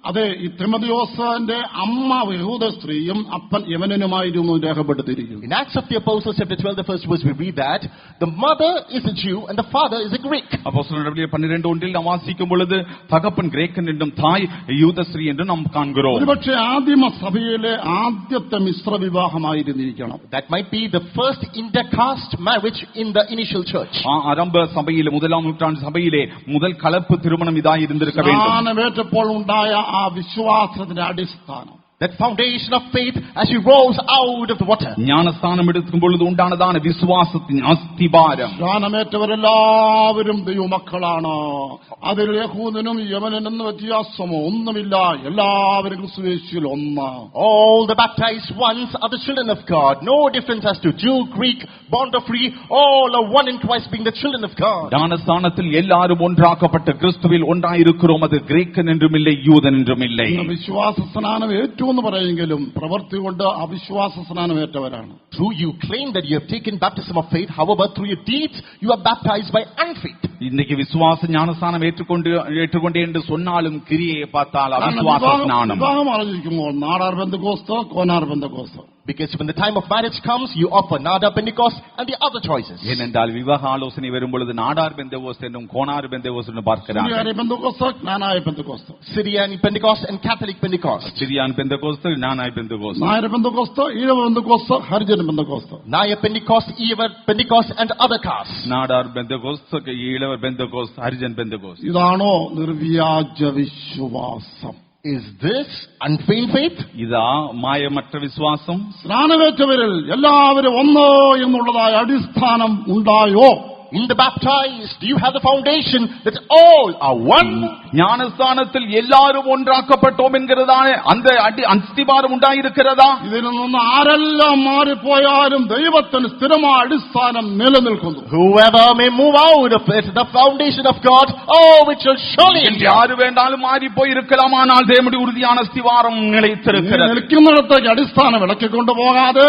അതെ, ഈ തിമോഥെയോസിന്റെ അമ്മ യഹൂദ സ്ത്രീയും അപ്പൻ യമനനുമായിരുന്നു രേഖപ്പെടുത്തിയിരിക്കുന്നു. In Acts of the Apostles chapter 12, the first verse, we read that the mother is a Jew and the father is a Greek. அப்போஸ்தலர் 12:1 நாம் வாசிக்கும் பொழுது தகப்பன் கிரேக்கன் என்றும் தாய் யூத ஸ்திரீ என்றும் நாம் காண்கிறோம். ഒരുപക്ഷെ ആദിമ സഭയിലെ ആദ്യത്തെ Mishra വിവാഹമായിരുന്നിരിക്കണം. That might be the first intercaste marriage in the initial church. ആരംഭ സഭയിലെ முதலாம் நூற்றாண்டு சபையிலே முதல் கலப்பு திருமணம் இதாய் இருந்திருக்க வேண்டும். സ്നാനമേറ്റപ്പോൾ ഉണ്ടായ ആ വിശ്വാസത്തിന്റെ അടിസ്ഥാനം. That foundation of faith as he rose out of the water. ജ്ഞാനസ്നാനം എടുക്കുമ്പോൾ ഉണ്ടാണതാണ് വിശ്വാസത്തിന് അസ്ഥിഭാരം. സ്നാനമേറ്റവരെല്ലാവരും ദൈവമക്കളാണ്. അതിൽ യഹൂദനും യമനും വ്യത്യാസമോ ഒന്നുമില്ല. എല്ലാവരും ക്രിസ്തുയേശുവിൽ ഒന്ന്. All the baptized ones are the children of God. No difference as to Jew, Greek, bond or free. All are one in Christ, being the children of God. ജ്ഞാനസ്നാനത്തിൽ എല്ലാവരും ഒന്നാക്കപ്പെട്ട് ക്രിസ്തുവിൽ ഉണ്ടായിരിக்கிறோம். അത് ഗ്രേക്കൻ என்றுമിல்லை, യൂദൻ என்றுമിல்லை. വിശ്വാസ സ്നാനം ഏറ്റവും എന്ന് പറയെങ്കിലും പ്രവൃത്തി കൊണ്ട് അവിശ്വാസ സ്നാനമേറ്റവരാണ്. True, you claim that you have taken baptism of faith. However, through your deeds, you are baptized by unfaith. இன்னைக்கு விசுவாச ஞானஸ்நானம் ஏற்றுக்கொண்டே என்று சொன்னாலும் கிரியையை பார்த்தால் அவிசுவாச ஸ்நானம். വിവാഹം ആലോചിക്കുമ്പോൾ Nadar ബന്ധകോസ്തോ Konar ബന്ധകോസ്തോ. Because when the time of marriage comes, you offer Nada Pentecost and the other choices. ஏனென்றால் விவாக ஆலோசனை வரும்பொழுது நாடார் பெந்தகோஸ்து என்றும் கோனார் பெந்தகோஸ்து என்று பார்க்கிறார்கள். Syrian Pentecost and Catholic Pentecost. சிரியான் Pentecost, நானாய் Pentecost. Nair ബന്ധകോസ്തോ Ezhava ബന്ധകോസ്തോ Harijan ബന്ധകോസ്തോ. Naya Pentecost, Ewer Pentecost and other castes. Nadar Pentecost, ஈழவர் Pentecost, Harijan Pentecost. ഇതാണോ നിർവ്യാജ വിശ്വാസം? Is this unfeigned faith? ഇതാ മായമറ്റ വിശ്വാസം. സ്നാനമേറ്റവരിൽ എല്ലാവരും ഒന്നോ എന്നുള്ളതായ അടിസ്ഥാനം ഉണ്ടായോ? In the baptized, do you have the foundation that all are one? ஞானஸ்தானத்தில் எல்லாரும் ஒன்றாக்கப்பட்டோம் என்கிறதான அந்த அஸ்திபாரம் உண்டாயிருக்கிறதா? ഇതിൽ നിന്ന് ആരെല്ലാം മാറിപ്പോയാലും ദൈവത്തിന് സ്ഥിരമായ അടിസ്ഥാനം നിലനിൽക്കുന്നു. Whoever may move out of it, the foundation of God, oh, it shall surely endure. யாரு வேண்டாலும் மாறி போய் இருக்கலாம், ஆனால் தேவனுடைய உறுதியான அஸ்திவாரம் நிலைத்திருக்கிறது. നിൽക്കുന്നിടത്തേക്ക് അടിസ്ഥാനം ഇളക്കിക്കൊണ്ടു പോകാതെ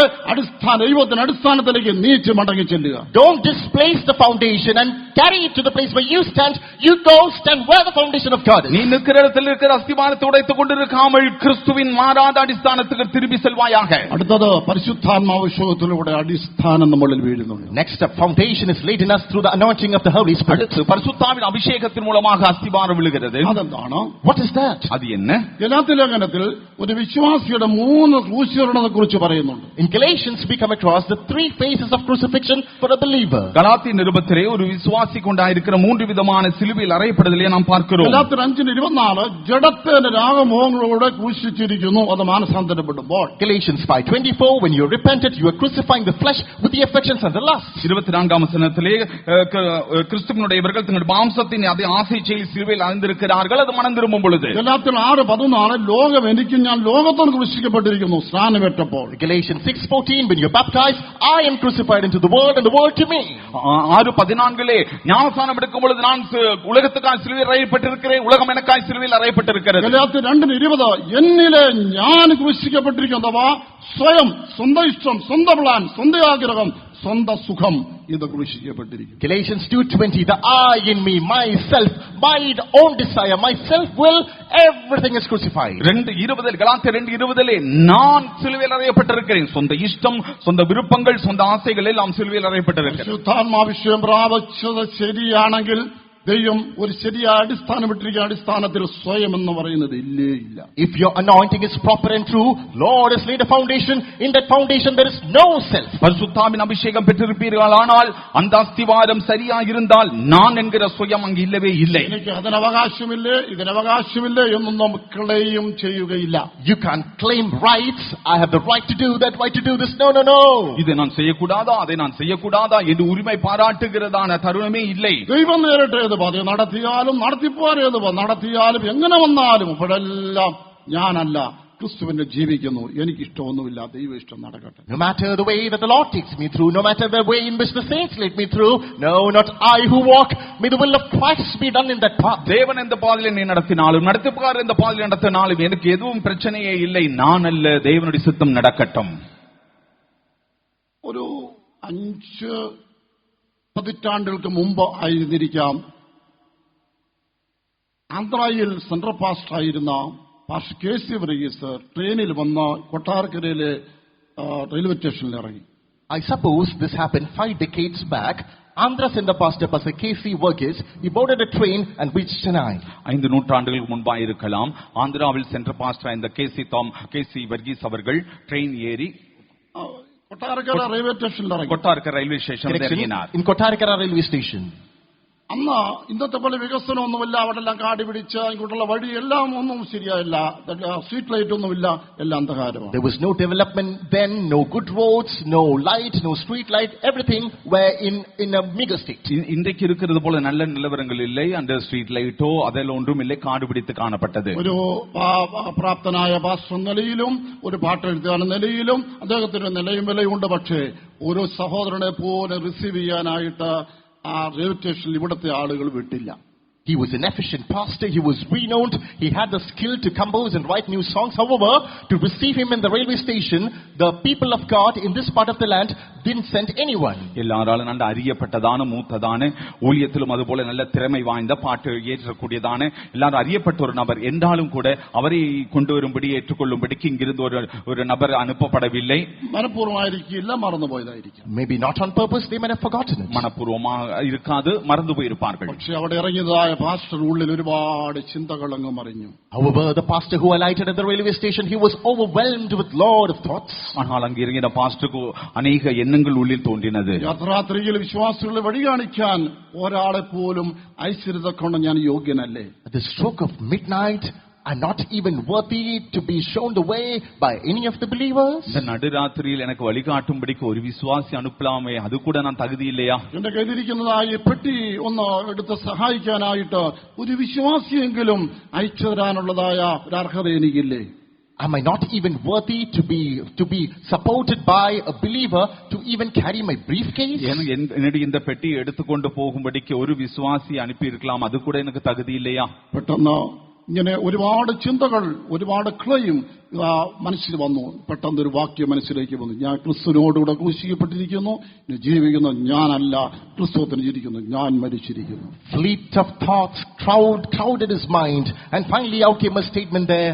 ദൈവത്തിന്റെ അടിസ്ഥാനത്തിലേക്ക് നീച്ച് മടങ്ങി ചെല്ലുക. Don't displace the foundation and carry it to the place where you stand. You go stand where the foundation of God is. நீ நிற்கிற இடத்தில் இருக்கிற அஸ்திபாரத்தை உடைத்துக் கொண்டிருக்காமல் கிறிஸ்துவின் மாறாத அடிസ്ഥാനத்துக்கு திரும்பி செல்வாயாக. അടുത്തത് പരിശുദ്ധാത്മാവിശ്വാസത്തിലൂടെ അടിസ്ഥാനം നമ്മളിൽ വീഴുന്നുണ്ട്. Next up, foundation is laid in us through the anointing of the Holy Spirit. அடுத்து பரிசுத்தாவின் அபிஷேகத்தின் மூலமாக அஸ்திபாரம் விழுகிறது. അതെന്താണ്? What is that? அது என்ன? ഗലാത്യ ലേഖനത്തിൽ ഒരു വിശ്വാസിയുടെ 3 ക്രൂശീകരണത്തെ കുറിച്ച് പറയുന്നുണ്ട്. In Galatians we come across the 3 phases of crucifixion for a believer. கலாத்திய நிருபத்திலே ஒரு விசுவாசி கொண்டாயிருக்கிற 3 விதமான சிலுவையில் அறையப்படுதலை நாம் பார்க்கிறோம். ഗലാത്യർ 5:24 ജഡത്തെ രാഗമോഹങ്ങളോടെ ക്രൂശിച്ചിരിക്കുന്നു, അത് മാനസാന്തരപ്പെടുമ്പോൾ. Galatians 5:24, when you repented, you are crucifying the flesh with the affections and the lusts. 24ஆம் வசனத்திலே கிறிஸ்துவினுடையவர்கள் தங்கள் மாம்சத்தின் அதே ஆசையில் சிலுவையில் அறைந்திருக்கிறார்கள், அது மனம் திரும்பும் பொழுது. ഗലാത്യർ 6:14 ലോകം എനിക്കും ഞാൻ ലോകത്തോട് ക്രൂശിക്കപ്പെട്ടിരിക്കുന്നു സ്നാനമേറ്റപ്പോൾ. Galatians 6:14, when you are baptized, I am crucified into the world and the world to me. 6:14 ஞானஸ்நானம் எடுக்கும் பொழுது நான் உலகத்துக்காய் சிலுவையில் அறையப்பட்டிருக்கிறேன், உலகம் எனக்காய் சிலுவையில் அறையப்பட்டிருக்கிறது. ഗലാത്യർ 2:20 എന്നിലെ ഞാൻ ക്രൂശിക്കപ്പെട്ടിരിക്കുന്നവ സ്വയം സ്വന്തം ഇഷ്ടം, സ്വന്തം പ്ലാൻ, സ്വന്തം ആഗ്രഹം, സ്വന്തം സുഖം ഇത് ക്രൂശിക്കപ്പെട്ടിരിക്കുന്നു. Galatians 2:20, the I in me, myself, my own desire, my self will, everything is crucified. 2:20 கலாத்தியர் 2:20 நான் சிலுவையில் அறையப்பட்டிருக்கிறேன், சொந்த இஷ்டம், சொந்த விருப்பங்கள், சொந்த ஆசைகள் எல்லாம் சிலுவையில் அறையப்பட்டிருக்கிறது. പരിശുദ്ധാത്മാവിശ്വം പ്രാപിച്ചത് ശരിയാണെങ്കിൽ ദൈവം ഒരു ശരിയായ അടിസ്ഥാനം ഇട്ടിരിക്കുന്ന അടിസ്ഥാനത്തിൽ സ്വയം എന്ന് പറയുന്നത് ഇല്ലേ ഇല്ല. If your anointing is proper and true, Lord has laid a foundation. In that foundation there is no self. பரிசுத்தாவின் அபிஷேகம் பெற்றிருப்பீர்கள், ஆனால் அந்த அஸ்திவாரம் சரியா இருந்தால் நான் என்கிற சுயம் அங்கு இல்லவே இல்லை. എനിക്ക് അതിനവകാശമില്ലേ ഇതിനവകാശമില്ലേ എന്നും നാം ക്ലെയിം ചെയ്യുകയില്ല. You can't claim rights. I have the right to do that, right to do this. No, no, no. இதை நான் செய்யக்கூடாதா, அதை நான் செய்யக்கூடாதா என்று உரிமை பாராட்டுகிறதான தருணமே இல்லை. ദൈവം നേരിട്ട് അത് നടത്തിയാലും നടത്തിപ്പോരേത് നടത്തിയാലും എങ്ങനെ വന്നാലും ഇപ്പോഴെല്ലാം ഞാനല്ല, ക്രിസ്തുവിനെ ജീവിക്കുന്നു, എനിക്കിഷ്ടമൊന്നുമില്ല, ദൈവ ഇഷ്ടം നടക്കട്ടെ. No matter the way that the Lord takes me through, no matter the way in which the saints lead me through, no, not I who walk, may the will of Christ be done in that path. தேவன் எந்த பாதையில் என்னை நடத்தினாலும், நடத்துப்பார் எந்த பாதையில் நடத்தினாலும் எனக்கு எதுவும் பிரச்சனையே இல்லை. நான் அல்ல, தேவனுடைய சித்தம் நடக்கட்டும். ഒരു 5 പതിറ്റാണ്ടുകൾക്ക് മുമ്പ് ആയിരുന്നിരിക്കാം, ആന്ധ്രയിൽ സെൻട്രൽ പാസ്റ്ററായിരുന്ന പാസ്റ്റർ KC വർഗീസ് ട്രെയിനിൽ വന്ന് കൊട്ടാരക്കരയിലെ റെയിൽവേ സ്റ്റേഷനിൽ ഇറങ്ങി. I suppose this happened 5 decades back. Andhra Center Pastor KC Varghese, he boarded a train and reached Chennai. 5 நூற்றாண்டுகளுக்கு முன்பாக இருக்கலாம். ஆந்திராவில் சென்ட்ரல் பாஸ்டர் இந்த KC வர்கீஸ் அவர்கள் ட்ரெயின் ஏறி കൊട്ടാരക്കര റെയിൽവേ സ്റ്റേഷനിൽ ഇറങ്ങി. கொட்டாரக்கரை ரயில்வே ஸ்டேஷன் இறங்கினார். In Kottarakara railway station. അന്ന് ഇന്നത്തെ പോലെ വികസനമൊന്നുമില്ല. അവിടെ എല്ലാം കാടി പിടിച്ച് ഇങ്ങോട്ടുള്ള വഴി എല്ലാം ഒന്നും ശരിയായില്ല. സ്ട്രീറ്റ് ലൈറ്റ് ഒന്നുമില്ല, എല്ലാം അന്ധകാരമാണ്. There was no development then, no good roads, no light, no street light. Everything were in a meager state. இன்றைக்கு இருக்கிறது போல நல்ல நிலவரங்கள் இல்லை. அந்த ஸ்ட்ரீட் லைட்டோ அதெல்லாம் ஒன்றும் இல்லை. காடு பிடித்து காணப்பட்டது. ഒരു പ്രാപ്തനായ പാസ്റ്റർ നിലയിലും ഒരു പാട്ടെഴുത്തുകാരൻ നിലയിലും അദ്ദേഹത്തിന് നിലയും വിലയുണ്ട്. പക്ഷേ ഒരു സഹോദരനെ പോലെ റിസീവ് ചെയ്യാനായിട്ട് ആ റെയിൽവേ സ്റ്റേഷനിൽ ഇവിടുത്തെ ആളുകൾ വിട്ടില്ല. He was an efficient pastor. He was renowned. He had the skill to compose and write new songs. However, to receive him in the railway station, the people of God in this part of the land didn't send anyone. எல்லாராலும் நல்ல அறியப்பட்டதான மூத்ததான ஊழியத்திலும் அதுபோல நல்ல திறமை வாய்ந்த பாட்டு ஏற்றக்கூடியதான எல்லாரும் அறியப்பட்ட ஒரு நபர் என்றாலும் கூட அவரை கொண்டு வரும்படி ஏற்றுக்கொள்ளும்படிக்கு இங்கிருந்து ஒரு நபர் அனுப்பப்படவில்லை. മനഃപൂർവ്വമായിരിക്കില്ല, മറന്നുപോയതായിരിക്കും. Maybe not on purpose. They might have forgotten it. மனப்பூர்வமாக இருக்காது, மறந்து போயிருப்பார்கள். പക്ഷെ അവിടെ ഇറങ്ങിയതായ പാസ്റ്റർ ഉള്ളിൽ ഒരുപാട് ചിന്തകളങ്ങ് മറിഞ്ഞു. However, the pastor who alighted at the railway station, he was overwhelmed with lot of thoughts. ஆனால் அங்கே இறங்கின பாஸ்டருக்கு அநேக எண்ணங்கள் உள்ளில் தோன்றினது. യാത്രാത്രിയിൽ വിശ്വാസികളെ വഴി കാണിക്കാൻ ഒരാളെ പോലും ഐശ്വര്യത കൊണ്ട് ഞാൻ യോഗ്യനല്ലേ? At the stroke of midnight, I'm not even worthy to be shown the way by any of the believers. இந்த நடுராத்திரியில் எனக்கு வழிகாட்டும்படிக்கு ஒரு விசுவாசி அனுப்பலாமே, அது கூட நான் தகுதி இல்லையா? എന്റെ കയ്യിലിരിക്കുന്നതായി പെട്ടി ഒന്ന് എടുത്ത് സഹായിക്കാനായിട്ട് ഒരു വിശ്വാസിയെങ്കിലും അയച്ചു തരാനുള്ളതായ ഒരു അർഹത എനിക്കില്ലേ? Am I not even worthy to be supported by a believer to even carry my briefcase? என்னுடைய இந்த பெட்டியை எடுத்துக்கொண்டு போகும்படிக்கு ஒரு விசுவாசி அனுப்பி இருக்கலாம், அது கூட எனக்கு தகுதி இல்லையா? പെട്ടെന്ന് ഇങ്ങനെ ഒരുപാട് ചിന്തകൾ, ഒരുപാട് ക്ലെയിം മനസ്സിൽ വന്നു. പെട്ടെന്ന് ഒരു വാക്യം മനസ്സിലേക്ക് വന്നു. ഞാൻ ക്രിസ്തുവിനോടുകൂടെ ക്രൂശിക്കപ്പെട്ടിരിക്കുന്നു, ജീവിക്കുന്നു ഞാനല്ല, ക്രിസ്തുവിന് ജീവിക്കുന്നു, ഞാൻ മരിച്ചിരിക്കുന്നു. Fleet of thoughts crowded his mind, and finally out came a statement there,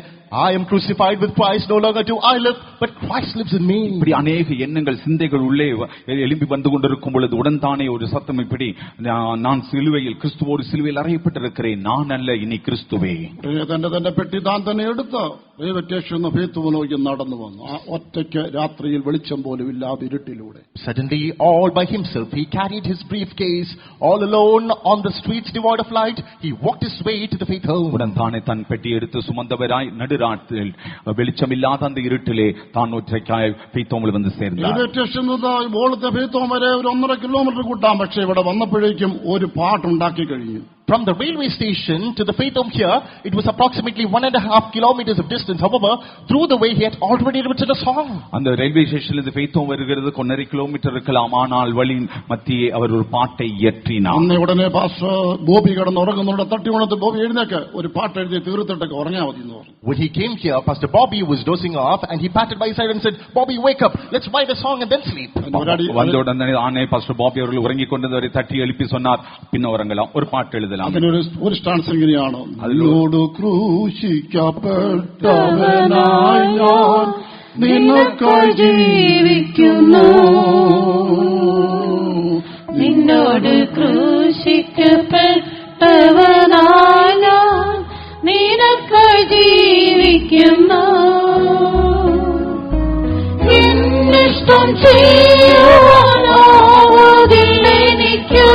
I am crucified with Christ, no longer do I live, but Christ lives in me. இப்படி அநேக எண்ணங்கள் சிந்தைகள் உள்ளே எழும்பி வந்து கொண்டிருக்கும் பொழுது உடன் தானே ஒரு சத்தம், இப்படி நான் சிலுவையில் கிறிஸ்துவோடு சிலுவையில் அறையப்பட்டிருக்கிறேன், நான் அல்ல ഇനി ക്രിസ്തുവേ. തന്റെ പെട്ടി താൻ തന്നെ എടുത്ത് റെയിൽവേ സ്റ്റേഷനിൽ ഫേത്തുവിനോയ്ക്ക് നടന്നു വന്നു. ആ ഒറ്റയ്ക്ക് രാത്രിയിൽ വെളിച്ചം പോലും ഇല്ലാതെ ഇരുട്ടിലൂടെ. Suddenly, all by himself, he carried his briefcase all alone on the streets devoid of light. He walked his way to the faith home. உடன் தானே தன் பெட்டி எடுத்து சுமந்தவராய் நடுராத்திரில் வெளிச்சமில்லாத அந்த இருட்டிலே தான் ஒற்றைக்காய் ഫെയ്ത്തോമിൽ വന്ന് சேர்ந்தார். റെയിൽവേ സ്റ്റേഷനിൽ ബോളത്തെ ഫേത്തോം വരെ ഒരു 1.5 കിലോമീറ്റർ കൂട്ടാം. പക്ഷേ ഇവിടെ വന്നപ്പോഴേക്കും ഒരു പാട്ടുണ്ടാക്കി കഴിഞ്ഞു. From the railway station to the faith home here, it was approximately 1.5 kilometers of distance. However, through the way he had already written a song. அந்த ரயில்வே ஸ்டேஷனில் இந்த ஃபெய்த் ஹோம் வருகிறது 1.5 கிலோமீட்டர் இருக்கலாம். ஆனால் வழி மத்தியே அவர் ஒரு பாட்டை இயற்றினார். അന്ന് ഉടനെ പാസ്റ്റർ ബോബി കിടന്ന് ഉറങ്ങുന്നുണ്ട്. തട്ടി ഉണർത്ത് ബോബി എഴുന്നേക്ക്, ഒരു പാട്ട് എഴുതി തീർത്തിട്ടൊക്കെ ഉറങ്ങാൻ മതി എന്ന് പറഞ്ഞു. When he came here, Pastor Bobby was dozing off, and he patted by his side and said, Bobby, wake up, let's write a song and then sleep. வந்த உடனே ஆனே பாஸ்டர் பாபி அவர்கள் உறங்கிக் கொண்டவரை தட்டி எழுப்பி சொன்னார், பின்ன உறங்கலாம், ஒரு பாட்டு எழுதலாம். ഒരു സ്റ്റാൻസ് എങ്ങനെയാണ്? അതിനോട് ക്രൂശിക്കപ്പെട്ടവനായി ഞാൻ നിനക്കായി ജീവിക്കുന്നു, നിന്നോട് ക്രൂശിക്കപ്പെട്ടവനായി ഞാൻ നിനക്കായി ജീവിക്കുന്നു, എന്നിഷ്ടം ചെയ്യാനാവതില്ലെനിക്ക്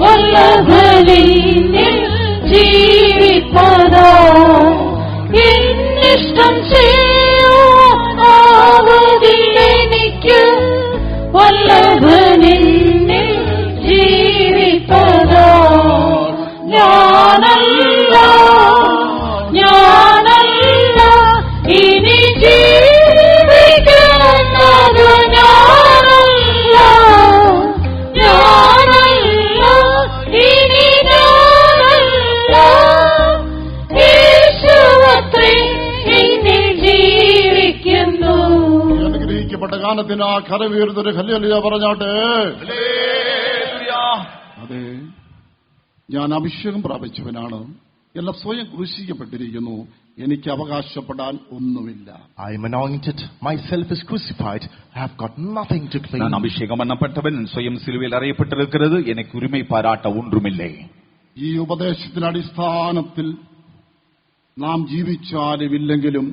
വല്ലഭനിൽ ജീവിപ്പതോ, എന്നിഷ്ടം ചെയ്യാനാവതില്ലെനിക്ക് വല്ലഭനിൽ ജീവിപ്പതോ, ഞാനല്ല ഇനി ജീവിക്കുന്നത്, ഞാനല്ല ഇനി ഞാനല്ല, യേശുവത്രേ എന്നിൽ ജീവിക്കുന്നു. അനുഗ്രഹിക്കപ്പെട്ട ഗാനത്തിന് ആ കരവീർന്നൊരു ഹല്ലേലൂയ പറഞ്ഞാട്ടെ. അതെ, ഞാൻ അഭിഷേകം പ്രാപിച്ചവനാണ്, എല്ലാം സ്വയം ക്രൂശിക്കപ്പെട്ടിരിക്കുന്നു, എനിക്ക് അവകാശപ്പെടാൻ ഒന്നുമില്ല. I am anointed, myself is crucified, I have got nothing to claim. நான் அபிஷேகம் பண்ணப்பட்டவன், സ്വയം സിലുവയിൽ അറിയപ്പെട്ടിருக்கிறது, எனக்கு உரிமை பாராட்ட ஒன்றுமில்லை. ഈ ഉപദേശത്തിന്റെ അടിസ്ഥാനത്തിൽ നാം ജീവിച്ചാലും ഇല്ലെങ്കിലും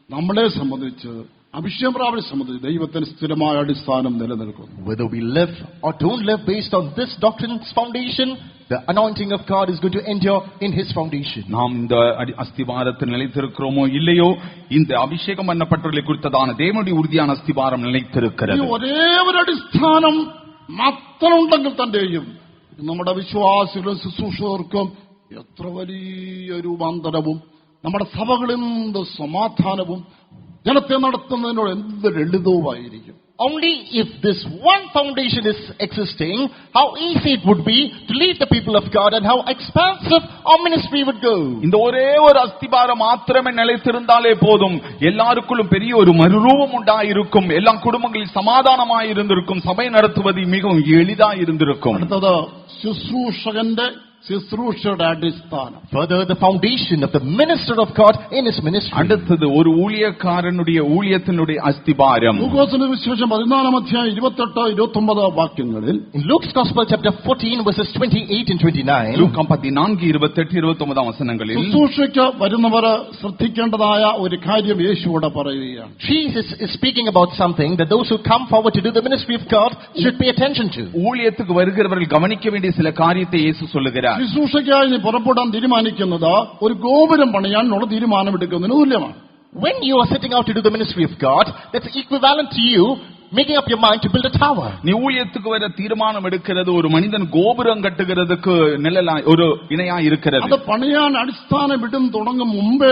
നമ്മളെ സംബന്ധിച്ച്, അഭിഷേകം പ്രാപിച്ചവരെ സംബന്ധിച്ച് ദൈവത്തിന് സ്ഥിരമായ അടിസ്ഥാനം നിലനിൽക്കുന്നു. Whether we live or don't live based on this doctrine's foundation, the anointing of God is going to endure in his foundation. நாம் இந்த அஸ்திபாரத்தில் நிலைத்திருக்கிறோமோ இல்லையோ, இந்த அபிஷேகம் பண்ணப்பட்டவர்களை குறித்ததான தேவனுடைய உறுதியான அஸ்திபாரம் நிலைத்திருக்கிறது. ഒരേ ഒരു അടിസ്ഥാനം മാത്രമുണ്ടെങ്കിൽ തന്നെയും നമ്മുടെ വിശ്വാസികളും ശുശ്രൂഷകർക്കും എത്ര വലിയ രൂപാന്തരവും നമ്മുടെ സഭകളിൽ നിന്ന് സമാധാനവും ജനത്തെ നടത്തുന്നതിനോട് എന്ത് ലളിതവുമായിരിക്കും. Only if this one foundation is existing, how easy it would be to lead the people of God and how expansive our ministry would go. இந்த ஒரே ஒரு அஸ்திபாரம் மாத்திரமே நிலைத்திருந்தாலே போதும், எல்லாருக்குள்ளும் பெரிய ஒரு மறுரூபம் உண்டாயிருக்கும், எல்லா குடும்பங்களில் சமாதானமாய் இருந்திருக்கும், சபை நடத்துவது மிகவும் எளிதாய் இருந்திருக்கும். അടുത്തത് ശുശ്രൂഷകന്റെ ശുശ്രൂഷയുടെ അടിസ്ഥാനം. Further, the foundation of the minister of God in his ministry. அடுத்தது ஒரு ஊழியக்காரனுடைய ஊழியத்தினுடைய அஸ்திபாரம். ലൂക്കോസിന്റെ വിശേഷം 14 അധ്യായം 28-29 വാക്യങ്ങളിൽ In Luke's Gospel, chapter 14, verses 28 and 29. லூக்கா 14, 28, 29 വചനങ്ങളിൽ ശുശ്രൂഷയ്ക്ക് വരുന്നവർ ശ്രദ്ധിക്കേണ്ടതായ ഒരു കാര്യം യേശുവോട് പറയുകയാണ്. Jesus is speaking about something that those who come forward to do the ministry of God should pay attention to. ஊழியத்துக்கு வருகிறவர்கள் கவனிக்க வேண்டிய சில காரியத்தை இயேசு சொல்லுகிறார். ശുശ്രൂഷയ്ക്കായി നീ പുറപ്പെടാൻ തീരുമാനിക്കുന്നത് ഒരു ഗോപുരം പണിയാനുള്ള തീരുമാനമെടുക്കുന്നതിന് തുല്യമാണ്. When you are setting out to do the ministry of God, that's equivalent to you making up your mind to build a tower. நீ ஊழியத்துக்கு வர தீர்மானம் எடுக்கிறது ஒரு மனிதன் கோபுரம் கட்டுகிறதுக்கு நிழலாய் ஒரு இணையாய் இருக்கிறது. അത് പണിയാൻ അടിസ്ഥാനം ഇടും തുടങ്ങും മുമ്പേ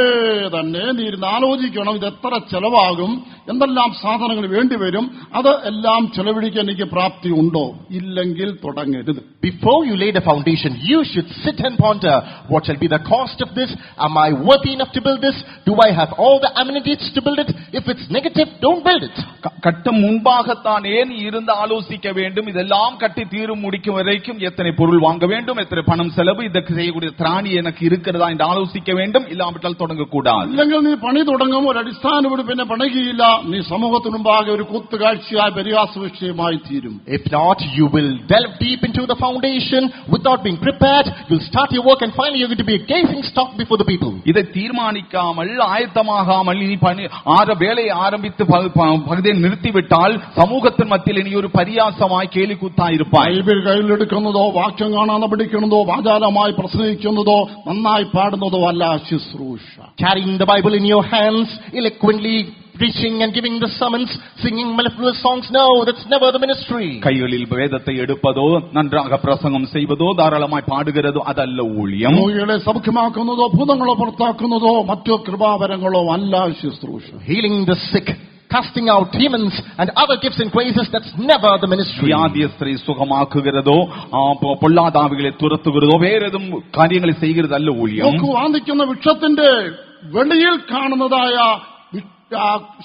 തന്നെ നീ ഇരുന്ന് ആലോചിക്കണം, ഇത് എത്ര ചെലവാകും, എന്തെല്ലാം സാധനങ്ങൾ വേണ്ടിവരും, അത് എല്ലാം ചെലവഴിക്കാൻ എനിക്ക് പ്രാപ്തി ഉണ്ടോ, ഇല്ലെങ്കിൽ തുടങ്ങരുത്. Before you lay the foundation, you should sit and ponder, what shall be the cost of this? Am I worthy enough to build this? Do I have all the amenities to build it? If it's negative, don't build it. கட்டும் முன்பாகத்தான் ஏன் இருந்து ஆலோசிக்க வேண்டும், இதெல்லாம் கட்டி தீரும் முடிக்கும் வரைக்கும் எத்தனை பொருள் வாங்க வேண்டும், எத்தனை பணம் செலவு, இதற்கு செய்யக்கூடிய திராணி எனக்கு இருக்கிறதா என்று ஆலோசிக்க வேண்டும், இல்லாவிட்டால் தொடங்கக்கூடாது. ഇല്ലെങ്കിൽ നീ പണി തുടങ്ങും, ഒരു അടിസ്ഥാനം പിന്നെ പണികിയില്ല, നീ സമൂഹത്തിന് മുമ്പാകെ ഒരു കൂത്തുകാഴ്ചയായി പരിഹാസ വിഷയമായി തീരും. If not, you will delve deep into the foundation without being prepared. You'll start your work and finally you're going to be a gazing stock before the people. இதை தீர்மானிக்காமல் ஆயத்தமாகாமல் இனி வேலையை ஆரம்பித்து பகுதியை நிறுத்திவிட்டால் சமூகத்தின் மத்தியில் இனி ஒரு பரியாசமாய் கேலி கூத்தாயிருப்பாய். ബൈബിൾ കയ്യിലെടുക്കുന്നതോ വാക്യം കാണാതെ പഠിക്കുന്നതോ വാചാലമായി പ്രസംഗിക്കുന്നതോ നന്നായി പാടുന്നതോ അല്ല ശുശ്രൂഷ. Carrying the Bible in your hands, eloquently preaching and giving the sermons, singing mellifluous songs, no, that's never the ministry. கைகளில் வேதத்தை எடுப்பதோ நன்றாக பிரசங்கம் செய்வதோ தாராளமாய் பாடுகிறதோ അതല്ല ഊഴിയം. രോഗികളെ സൗഖ്യമാക്കുന്നതോ ഭൂതങ്ങളെ പുറത്താക്കുന്നതോ മറ്റു കൃപാവരങ്ങളോ അല്ല ശുശ്രൂഷ. Healing the sick, casting out demons and other gifts and graces, that's never the ministry. வியாதியஸ்தரை சுகமாக்குகிறதோ பொல்லாதாவிகளை துரத்துகிறதோ வேற ஏதும் காரியங்களை செய்கிறது அல்ல ஊழியம். വാദിക്കുന്ന വൃക്ഷത്തിന്റെ വെളിയിൽ കാണുന്നതായ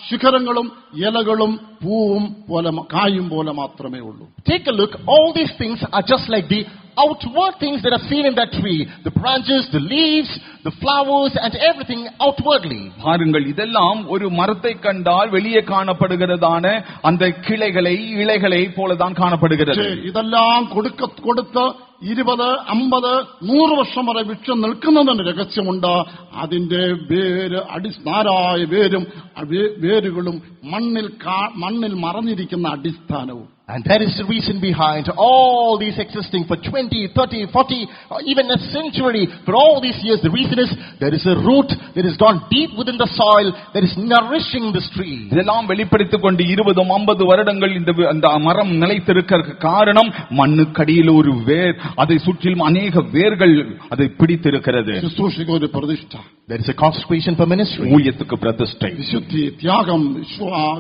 ശിഖരങ്ങളും ഇലകളും പൂവും പോലെ കായും പോലെ മാത്രമേ ഉള്ളൂ. Take a look, all these things are just like the outward things that are seen in that tree, the branches, the leaves, the flowers and everything outwardly. பாருங்கள், இதெல்லாம் ஒரு மரத்தை கண்டால் வெளியே காணப்படுகிறதான அந்த கிளைகளை இலைகளை போலதான் காணப்படுகிறது. ഇതെല്ലാം കൊടുത്ത് 20, 50, 100 വർഷം വരെ വൃക്ഷം നിൽക്കുന്നതിന് രഹസ്യമുണ്ട്. അതിന്റെ വേര് നാരായ വേരുകളും മണ്ണിൽ മറഞ്ഞിരിക്കുന്ന അടിസ്ഥാനവും. And that is the reason behind all these existing for 20, 30, 40, or even a century. For all these years, the reason is there is a root that has gone deep within the soil that is nourishing this tree. இதெல்லாம் வெளிப்படுத்திக் கொண்டு 20, 50 வருடங்கள் இந்த மரம் நிலைத்திருக்க காரணம் மண்ணுக்கடியில் ஒரு வேர், அதை சுற்றிலும் அநேக வேர்கள் அதை பிடித்திருக்கிறது. ശുശ്രൂഷയ്ക്ക് ഒരു പ്രതിഷ്ഠ. There is a consecration for ministry. ஊழியத்துக்கு பிரதிஷ்டை, വിശുദ്ധി, ത്യാഗം,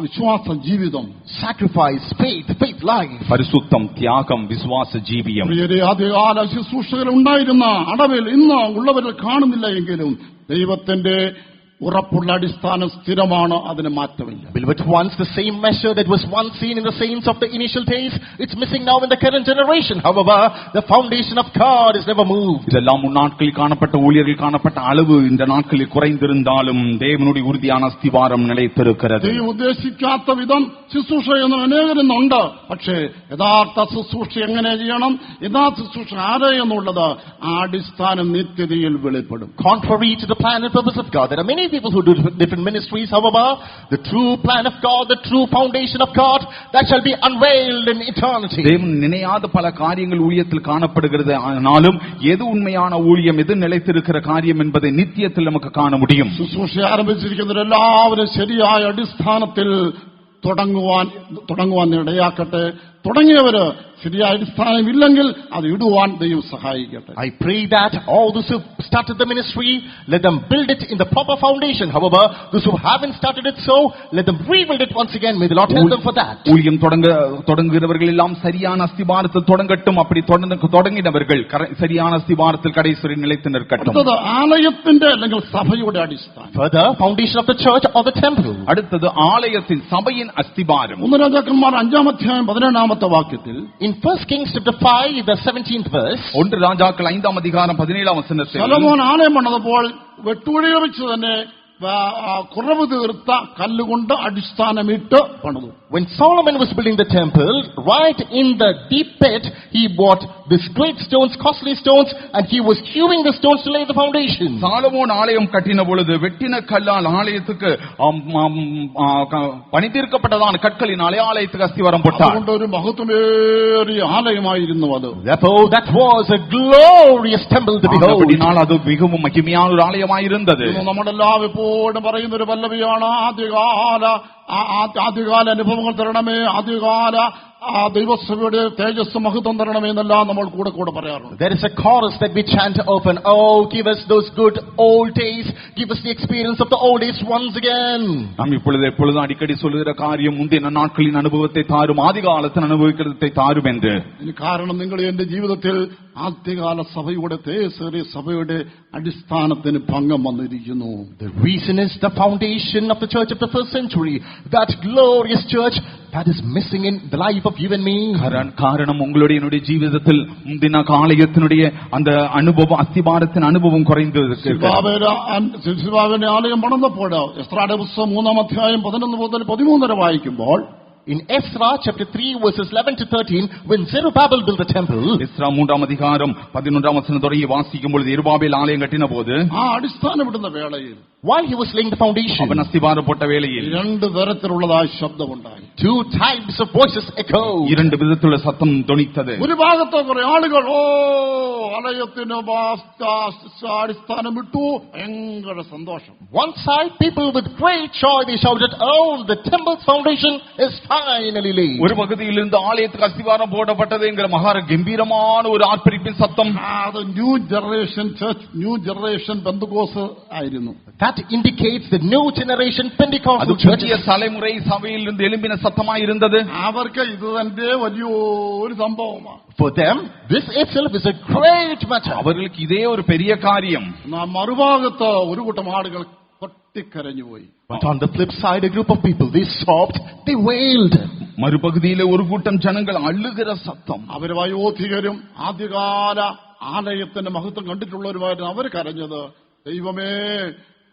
വിശ്വാസ ജീവിതം, sacrifice, faith life. பரிசுத்தம், தியாகம், விசுவாச ஜீவியம். ആദ്യകാല ശുശ്രൂഷകൾ ഉണ്ടായിരുന്ന അടവിൽ ഇന്ന് ഉള്ളവരെ കാണുന്നില്ല എങ്കിലും ദൈവത്തിന്റെ ഉറപ്പുള്ള അടിസ്ഥാനം സ്ഥിരമാണ്, അതിന് മാറ്റമില്ല. Beloved, once the same measure that was once seen in the saints of the initial days, it's missing now in the current generation. However, the foundation of God is never moved. இதெல்லாம் முன்னாட்களில் காணப்பட்ட ஊழியர்கள் காணப்பட்ட அளவு இந்த நாட்களில் குறைந்திருந்தாலும் தேவனுடைய உறுதியான அஸ்திவாரம் நிலைத்திருக்கிறது. ഉദ്ദേശിക്കാത്ത വിധം ശുശ്രൂഷ ചെയ്യുന്ന അനേകരുന്നുണ്ട്. പക്ഷേ യഥാർത്ഥ ശുശ്രൂഷ എങ്ങനെ ചെയ്യണം, യഥാർത്ഥ ശുശ്രൂഷ ആരെ എന്നുള്ളത് ആ അടിസ്ഥാനം നിത്യതയിൽ വെളിപ്പെടും. Contrary to the plan and purpose of God, there are many see people who do different ministries. However, the true plan of God, the true foundation of God, that shall be unveiled in eternity. தேவன் நினையாத பல காரியங்கள் ஊழியத்தில் காணப்படுகிறது. ஆனாலும் எது உண்மையான ஊழியம், எது நிலைத்திருக்கிற காரியம் என்பதை நித்தியத்தில் நமக்கு காண முடியும். ശുശ്രൂഷ ആരംഭിച്ചിരിക്കുന്നവരെല്ലാവരും ശരിയായ അടിസ്ഥാനത്തിൽ തുടങ്ങുവാൻ ഇടയാക്കട്ടെ. തുടങ്ങിയവര് ശരിയായ അടിസ്ഥാനമില്ലെങ്കിൽ അത് ഇടുവാൻ ദൈവം സഹായിക്കട്ടെ. I pray that all those who started the ministry, let them build it in the proper foundation. However, those who haven't started it so, let them rebuild it once again. May the Lord help them for that. ஊழியம் தொடங்குகிறவர்கள் எல்லாம் சரியான அஸ்திபாரத்தில் தொடங்கட்டும். அப்படி தொடங்கினவர்கள் சரியான அஸ்திபாரத்தில் கடைசி வரை நிலைத்து நிற்கட்டும். അടുത്തത് ആലയത്തിന്റെ അല്ലെങ്കിൽ സഭയുടെ അടിസ്ഥാനം. Further, foundation of the church or the temple. அடுத்தது ஆலயத்தின் சபையின் அஸ்திபாரம். 1 രാജാക്കന്മാർ 5-ാം അധ്യായം 17-ാമത്തെ വാക്യത്തിൽ In 1 Kings chapter 5, the 17th verse, 1 രാജാക്കൾ 5-ാം അധികാരം 17-ാം വചനത്തിൽ ശലോമോൻ ആലയം പണിതപ്പോൾ വെട്ടുവഴികൾ വെച്ച് തന്നെ കുറവ് തീർത്ത കല്ലുകൊണ്ട് അടിസ്ഥാനമിട്ട് പണിതു. when Solomon was building the temple, right in the deep pit, he bought these great stones, costly stones, and he was hewing the stones to lay the foundation. Solomon ஆலயம் கட்டின பொழுது வெட்டின கல்லால் ஆலயத்துக்கு பணிதீர்க்கப்பட்டதான கற்களினாலே ஆலயத்துக்கு அஸ்திவாரம் போட்டார். അതുകൊണ്ട് ഒരു മഹത്വമേറിയ ആലയമായിരുന്നു അത്. Therefore, that was a glorious temple to behold. அப்படினால் அது மிகவும் மகிமையான ஒரு ஆலயமாயிருந்தது. നമ്മളെല്ലാം എപ്പോഴും പറയുന്ന ഒരു പല്ലവിയാണ്, ആദ്യകാല അനുഭവങ്ങൾ തരണമേ, ആദ്യകാല ദൈവസഭയുടെ തേജസ് മഹത്വം തരണമേ എന്നെല്ലാം നമ്മൾ കൂടെ പറയാറുണ്ട്. There is a chorus that we chant often. Oh, give us those good old days. Give us the experience of the old days once again. நாம் எப்பொழுதும் அடிக்கடி சொல்லுகிற காரியம் முந்தின நாட்களின் அனுபவத்தை தாரும், ஆதி காலத்தின் அனுபவிக்கிறதை தாரும் என்று. കാരണം നിങ്ങൾ എന്റെ ജീവിതത്തിൽ ആദ്യകാല സഭയുടെ തേജസ്സേറിയ സഭയുടെ അടിസ്ഥാനത്തിന് ഭംഗം വന്നിരിക്കുന്നു. The reason is the foundation of the church of the first century. That glorious church that is missing in the life of you and me. காரணம் உங்களுடைய என்னுடைய ஜீவிதத்தில் முந்தின காலத்தினுடைய அந்த அனுபவம், அஸ்திபாரத்தின் அனுபவம் குறைந்து സിൽവാവിന്റെ ആലയം പണിതപ്പോൾ എസ്രായുടെ പുസ്തകം 3-ാം അധ്യായം 11 മുതൽ 13 വരെ വായിക്കുമ്പോൾ in Ezra chapter 3 verses 11 to 13, when Zerubbabel built the temple, Ezra 3-ാം അധികാരം 11-ാം വചനം തുടങ്ങി വാസിക്കുമ്പോൾ യെരുബാബേൽ ആലയം കെട്ടിനപോது ആ അടിസ്ഥാനമിടുന്ന വേളയിൽ while he was laying the foundation, അവൻ അസ്തിവാരം പോട്ട വേളയിൽ രണ്ട് തരത്തിലുള്ളതായ ശബ്ദമുണ്ടായി. 2 types of voices echoed. இரண்டு விதத்திലുള്ള சத்தம் தொனித்தது. ഒരു ഭാഗത്ത് കുറെ ആളുകൾ ആലയത്തിന് അടിസ്ഥാനം ഇട്ടു, ഭയങ്കര സന്തോഷം. One side, people with great joy, they shouted, oh, the temple's foundation is finally laid. ஒரு பகுதியில் இருந்து ஆலயத்துக்கு அஸ்திவாரம் போடப்பட்டதுங்கிற மகா கம்பீரமான ஒரு ஆர்ப்பரிப்பின் சத்தம். അത് new generation church, new generation Pentecost ആയിരുന്നു. That indicates the new generation Pentecostal church. புதிய தலைமுறை சபையில் இருந்து எழும்பின சத்தமாய் இருந்தது. അവർക്ക് ഇത് തന്നെ വലിയൊരു സംഭവമാണ്. For them, this itself is a great matter. அவர்களுக்கு இதே ஒரு பெரிய காரியம். മറുഭാഗത്ത് ഒരു കൂട്ടം ആളുകൾ പൊട്ടിക്കരഞ്ഞുപോയി. But on the flip side, a group of people, they sobbed, they wailed. மறுபகுதியிலே ஒரு கூட்டம் ஜனங்கள் அழுகிற சத்தம். അവർ വയോധികരും ആദ്യകാല ആലയത്തിന്റെ മഹത്വം കണ്ടിട്ടുള്ളവരുമായിരുന്നു. അവർ കരഞ്ഞത്, ദൈവമേ,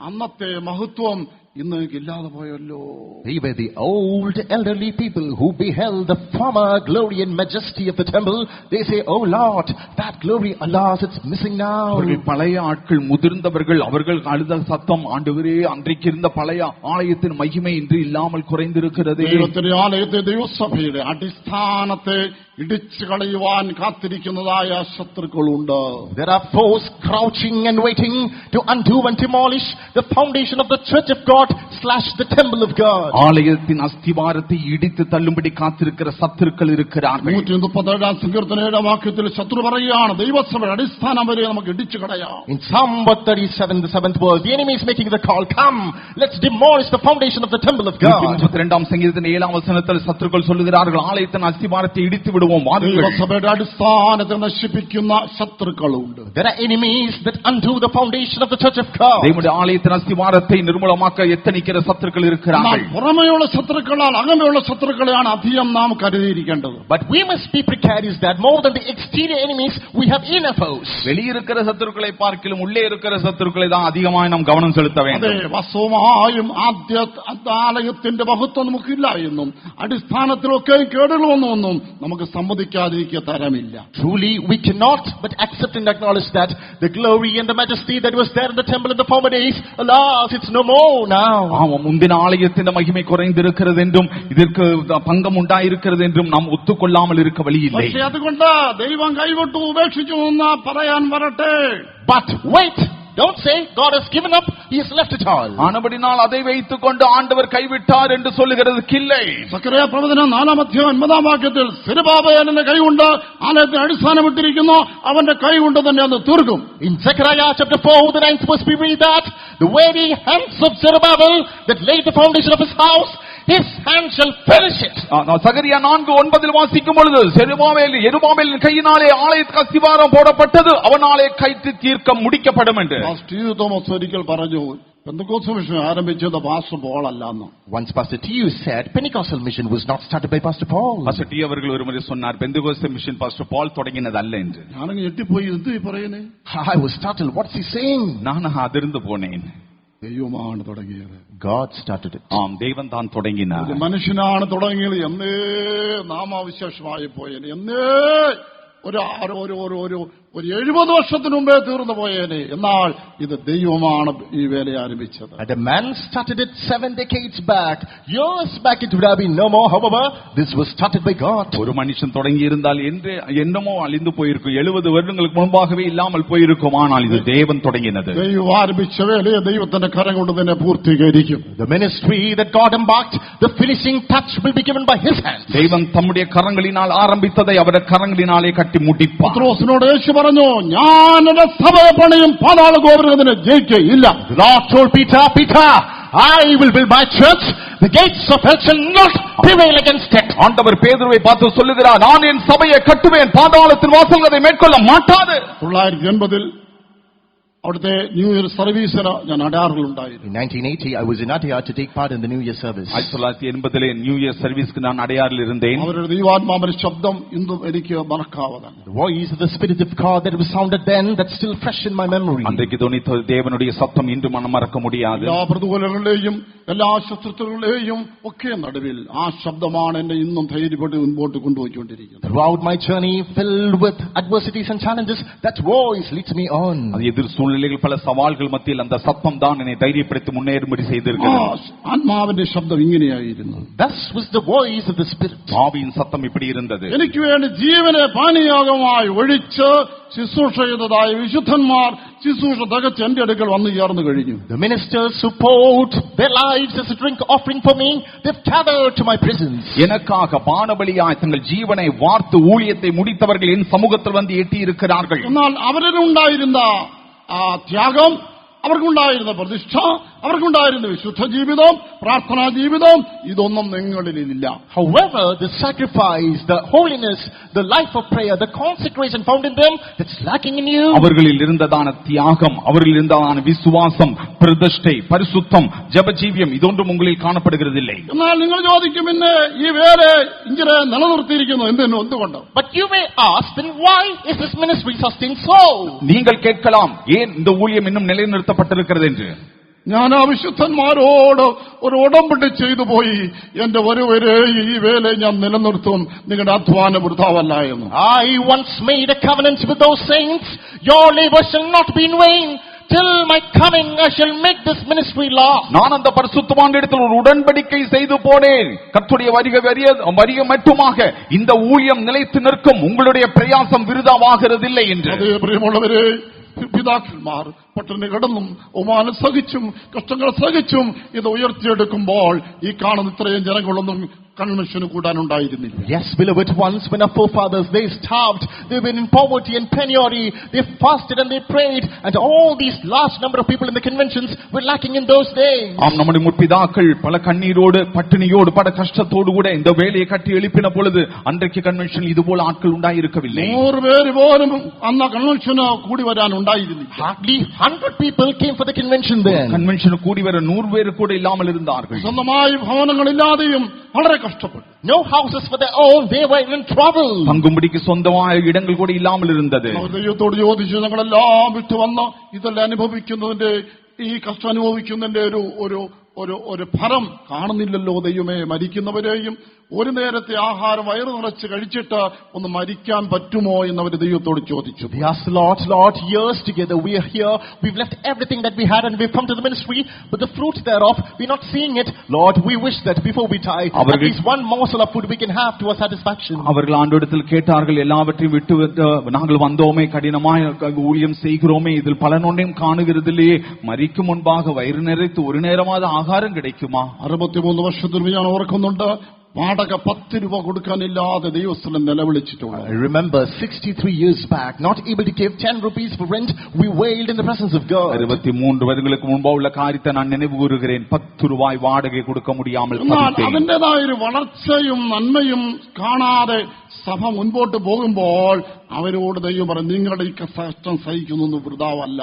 അന്നത്തെ മഹത്വം ഇന്ന് ഇല്ലാതെ പോയല്ലോ. They were the old elderly people who beheld the former glory and majesty of the temple. They say, oh Lord, that glory, alas, it's missing now. அவர்கள் பழைய ஆட்கள், முதிர்ந்தவர்கள், அவர்கள் அழுத சத்தம், ஆண்டவரே, அன்றைக்கு இருந்த பழைய ஆலயத்தின் மகிமை இன்று இல்லாமல் குறைந்திருக்கிறது. ദൈവത്തിന്റെ ആലയത്തെ, ദൈവസഭയുടെ അടിസ്ഥാനത്തെ ഇടിച്ചു കളയുവാൻ കാത്തിരിക്കുന്നതായ ശത്രുക്കളുണ്ട്. There are foes crouching and waiting to undo and demolish the foundation of the church of God / the temple of God. ஆலயத்தின் அஸ்திவாரத்தை இடித்து தள்ளும்படி காத்திருக்கிற சத்துருக்கள் இருக்கிறார்கள். 137-ാം സങ്കീർത്തനം 7-ാം വാക്യത്തിൽ ശത്രു പറയുകയാണ്, ദൈവസഭയുടെ അടിസ്ഥാനം വരെ നമുക്ക് ഇടിച്ചു കളയാം. In Psalm 37, the 7th verse, the enemy is making the call, come, let's demolish the foundation of the temple of God. 32-ாம் சங்கீதத்தின் 7-ாம் வசனத்தில் சத்துருக்கள் சொல்லுகிறார்கள், ஆலயத்தின் அஸ்திவாரத்தை இடித்து விடுவோம், வாருங்கள். ദൈവസഭയുടെ അടിസ്ഥാനത്തെ നശിപ്പിക്കുന്ന ശത്രുക്കളുണ്ട്. There are enemies that undo the foundation of the church of God. தேவனுடைய ஆலயத்தின் அஸ்திவாரத்தை நிர்மூலமாக்க எத்தனைக்கிற சத்துருக்கள் இருக்கிறார்கள். പുറമെയുള്ള ശത്രുക്കളാൽ അകമെയുള്ള ശത്രുക്കളെയാണ് അധികം നാം കരുതിയിരിക്കേണ്ടത്. But we must be precarious that more than the exterior enemies, we have inner foes. வெளியிருக்கிற சத்துருக்களை பார்க்கிலும் உள்ளே இருக்கிற சத்துருக்களை தான் அதிகமாக நாம் கவனம் செலுத்த வேண்டும். അതെ, വാസ്തവമായും ആലയത്തിന്റെ മഹത്വം നമുക്കില്ല എന്നും അടിസ്ഥാനത്തിലൊക്കെ കേടുകൾ വന്നുവെന്നും നമുക്ക് സമ്മതിക്കാതിരിക്കുക തരമില്ല. Truly, we cannot but accept and acknowledge that the glory and the majesty that was there in the temple in the former days, alas, it's no more now. முந்தின ஆலயத்தின் மகிமை குறைந்திருக்கிறது என்றும் இதற்கு பங்கம் உண்டாயிருக்கிறது என்றும் நாம் ஒத்துக்கொள்ளாமல் இருக்க வழி இல்லை. പക്ഷേ അതുകൊണ്ട് ദൈവം കൈവിട്ടു ഉപേക്ഷിച്ചു എന്ന് പറയാൻ വരട്ടെ. But wait, don't say God has given up, he has left it all. ஆனபடினால் அதை வைத்துக் கொண்டு ஆண்டவர் கைவிட்டார் என்று சொல்லுகிறதுக்கு இல்லை. സക്കറിയ പ്രവചനം 4-9 വാക്യത്തിൽ സെരുബാബേലിന്റെ കൈകൊണ്ട് ആലയത്തിന് അടിസ്ഥാനമിട്ടിരിക്കുന്നു, അവന്റെ കൈകൊണ്ട് തന്നെ അത് തീർക്കും. In Zechariah chapter 4, the 9th verse, we read that the very hands of Zerubbabel that laid the foundation of his house, his hand shall finish it. சகரியா 4:9 வாசிக்கும் பொழுது யெருபாபேலின் கையினாலே ஆலயத்துக்கு அஸ்திவாரம் போடப்பட்டது, அவனாலே கைத்து தீர்க்க முடிக்கப்படும் என்று. സ്റ്റീവ് തോമസ് ഒരിക്കൽ പറഞ്ഞു, പെന്തക്കോസ്ത് മിഷൻ ആരംഭിച്ചത് പാസ്റ്റർ പോൾ അല്ലാന്ന്. Once Pastor T.U. said Pentecostal mission was not started by Pastor Paul. Pastor T. அவர்கள் ஒரு முறை சொன்னார், பெந்தகோஸ்து மிஷன் பாஸ்டர் பால் தொடங்கினது அல்ல என்று. ഞാനങ്ങ് ഞെട്ടിപ്പോയി, എന്ത് പറയുന്നേ? I was startled. What's he saying? நான் அதிர்ந்து போனேன். ദൈവമാണ് തുടങ്ങിയത്. God started it. ஆம், தேவன் தான் தொடங்கினார். മനുഷ്യനാണ് തുടങ്ങിയത്. എന്നേ നാമാവിശേഷമായി പോയേനെ, എന്നേ ഒരു 70 വർഷത്തിനു മുമ്പേ തീർന്നു പോയേനെ. എന്നാൽ ഇത് ദൈവമാണ് ഈ വേല ആരംഭിച്ചത്. And a man started it 7 decades back. Years back it would have been no more. However, this was started by God. ஒரு மனுஷன் தொடங்கி இருந்தால் என்னமோ அழிந்து போயிருக்கும், 70 வருடங்களுக்கு முன்பாகவே இல்லாமல் போயிருக்கும். ஆனால் இது தேவன் தொடங்கினது. ദൈവം ആരംഭിച്ച വേലയെ ദൈവത്തിന്റെ കരം കൊണ്ട് തന്നെ പൂർത്തീകരിക്കും. The ministry that God embarked, the finishing touch will be given by his hand. தேவன் தம்முடைய கரங்களினால் ஆரம்பித்ததை அவருடைய கரங்களினாலே கட்டி முடிப்பார். പത്രോസിനോട് യേശു പറഞ്ഞു, ഞാൻ എന്റെ സഭയെ പണിയും, പാതാള ഗോപുരത്തിന് ജയിക്കയില്ല. The Lord told Peter, Peter, I will build my church, the gates of hell shall not prevail against it. ஆண்டவர் பேதுருவை பார்த்து சொல்லுகிறார், நான் என் சபையை கட்டுவேன், பாதாளத்தின் வாசல்கள் அதை மேற்கொள்ள மாட்டாது. 1980 അവിടുത്തെ ന്യൂ ഇയർ സർവീസിന് ഞാൻ അടയാറുകളുണ്ടായിരുന്നു. In 1980, I was in Adyar to take part in the New Year service. 1980 new year സർവീസ്ക്ക് ഞാൻ അടയാറിൽ ഇരുന്നേൻ. അവരുടെ ദൈവാത്മാവിന്റെ ശബ്ദം ഇന്നും എനിക്ക് മറക്കാവതാണ്. The voice of the Spirit of God that was sounded then, that's still fresh in my memory. அன்றைக்கு தொனித்த தேவனுடைய சத்தம் இன்று மனம் மறக்க முடியாது. എല്ലാ പ്രതികൂലങ്ങളുടെയും എല്ലാ ശത്രുക്കളുടെയും ഒക്കെ നടുവിൽ ആ ശബ്ദമാണ് എന്നെ ഇന്നും ധൈര്യപ്പെട്ട് മുൻപോട്ട് കൊണ്ടുപോയിക്കൊണ്ടിരിക്കുന്നത്. Throughout my journey filled with adversities and challenges, that voice leads me on. எதிர் சூழ்நிலைகள் பல சவால்கள் மத்தியில் அந்த சத்தம் தான் என்னை தைரியப்படுத்தி முன்னேறும்படி செய்திருக்கிறது. ആത്മാവിന്റെ ശബ്ദം ഇങ്ങനെയായിരുന്നു. Thus was the voice of the Spirit. ஆவியின் சத்தம் இப்படி இருந்தது. എനിക്ക് വേണ്ടി ജീവനെ പാനീയാഗമായി ഒഴിച്ച് ശുശ്രൂഷ ചെയ്തതായ വിശുദ്ധന്മാർ ശുശ്രൂഷ തികച്ച് എന്റെ അടുക്കൽ വന്നു ചേർന്ന് കഴിഞ്ഞു. The ministers who poured their lives as a drink offering for me, they've gathered to my presence. எனக்காக பானபலியாய் தங்கள் ஜீவனை வார்த்து ஊழியத்தை முடித்தவர்கள் என் சமூகத்தில் வந்து எட்டி இருக்கிறார்கள். എന്നാൽ അവരിലുണ്ടായിരുന്ന ആ ത്യാഗം, അവർക്കുണ്ടായിരുന്ന പ്രതിഷ്ഠ, അവർക്കുണ്ടായിരുന്ന വിശുദ്ധ ജീവിതം, പ്രാർത്ഥനാ ജീവിതം, ഇതൊന്നും നിങ്ങളിലില്ല. However, the sacrifice, the holiness, the life of prayer, the consecration found in them, it's lacking in you. அவர்களில் இருந்ததான தியாகம், அவர்களில் இருந்ததான விசுவாசம், பிரதிஷ்டை, பரிசுத்தம், ஜெபஜீவியம் இதொன்றும் உங்களில் காணப்படுகிறது இல்லை. എന്നാൽ നിങ്ങൾ ചോദിക്കും, പിന്നെ ഈ വേല ഇങ്ങനെ നിലനിർത്തിയിരിക്കുന്നു എന്തുകൊണ്ട്? But you may ask, then why is this ministry sustained so? நீங்கள் கேட்கலாம், ஏன் இந்த ஊழியம் இன்னும் நிலைநிறுத்தப்பட்டிருக்கிறது என்று. ഞാൻ ആ വിശുദ്ധന്മാരോട് ഒരു ഉടമ്പടി ചെയ്തു പോയി, എന്റെ ഒരുവരെ ഈ വേല ഞാൻ നിലനിർത്തും, നിങ്ങളുടെ അധ്വാനം വൃഥാവല്ല എന്ന്. I once made a covenant with those saints, your labor shall not be in vain. Till my coming I shall make this ministry last. நான் அந்த பரிசுத்தமான இடத்தில் ஒரு உடன்படிக்கை செய்து போனேன், கர்த்தருடைய வருகை மட்டுமாக இந்த ஊழியம் நிலைத்து நிற்கும், உங்களுடைய பிரயாசம் விருதாவாகிறதில்லை என்று. അതേ പ്രിയമുള്ളവരെ, പിതാക്കന്മാർ പട്ടിണി കിടന്നും ഒമാനം സഹിച്ചും കഷ്ടങ്ങൾ സഹിച്ചും ഇത് ഉയർത്തിയെടുക്കുമ്പോൾ ഈ കാണുന്ന ഇത്രയും ജനങ്ങളൊന്നും കൺവെൻഷന് കൂടാനുണ്ടായിരുന്നില്ല. Yes, beloved ones, when our forefathers, they starved, they were in poverty and penury, they fasted and they prayed, and all these large number of people in the conventions were lacking in those days. ஆம், நம்முடைய முற்பிதாக்கள் பல கண்ணீரோடு பட்டினியோடு பல கஷ்டத்தோடு கூட இந்த வேலையை கட்டி எழுப்பின பொழுது அன்றைக்கு கன்வென்ஷன் இது போல ஆட்கள் உண்டாயிருக்கவில்லை. 100 പേര് പോലും അന്ന് കൺവെൻഷന് കൂടി വരാൻ ഉണ്ടായിരുന്നില്ല. Hardly 100 people came for the convention then. Convention கூடி வர 100 பேர் கூட இல்லாமல் இருந்தார்கள். സ്വന്തമായി ഭവനങ്ങളില്ലാതെയും വളരെ കഷ്ടപ്പെട്ടു. No houses for their own, they were in trouble. தங்கும்படிக்கு சொந்தമായ இடங்கள் கூட இல்லாமல் இருந்தது. അവർ ദൈവത്തോട് ചോദിച്ചു, ഞങ്ങളെല്ലാം വിട്ടു വന്ന് ഇതെല്ലാം അനുഭവിക്കുന്നതിന്റെ, ഈ കഷ്ടം അനുഭവിക്കുന്നതിന്റെ ഒരു ഒരു ഫലം കാണുന്നില്ലല്ലോ ദൈവമേ. മരിക്കുന്നവരെയും ഒരു നേരത്തെ ആഹാരം വയറു നിറച്ച് കഴിച്ചിട്ട് ഒന്ന് മരിക്കാൻ പറ്റുമോ എന്നവർ ദൈവത്തോട് ചോദിച്ചു. They asked the Lord, Lord, years together we are here, we've left everything that we had and we've come to the ministry, but the fruit thereof we're not seeing it. Lord, we wish that before we die at least one morsel of food we can have to our satisfaction. அவர்கள் ஆண்டவரிடத்தில் கேட்டார்கள், எல்லாவற்றையும் விட்டு நாங்கள் வந்தோமே, கடினமாய் ஊழியம் செய்கிறோமே, இதில் பலனொன்றையும் காணுகிறதிலேயே, மரிக்கும் முன்பாக வயிறு நிறைத்து ஒரு நேரமாவது ஆகாரம் கிடைக்குமா? 63 വർഷത്തിൽ ഞാൻ ഓർക്കുന്നുണ്ട്, വാടക 10 രൂപ കൊടുക്കാനില്ലാതെ ദൈവസ്ഥലം നിലവിളിച്ചിട്ടുണ്ട്. I remember 63 years back, not able to give 10 rupees for rent, we wailed in the presence of God. 63 வருடங்களுக்கு முன்பா உள்ள காரியத்தை நான் நினைவு கூறுகிறேன். 10 ரூபாய் வாடகை கொடுக்க முடியாமல் അതിന്റേതായ ഒരു വളർച്ചയും നന്മയും കാണാതെ സഭ മുൻപോട്ട് പോകുമ്പോൾ അവരോട് ദൈവം പറഞ്ഞു, നിങ്ങളുടെ ഈ കഷ്ടം സഹിക്കുന്നൊന്നും വൃഥാവല്ല.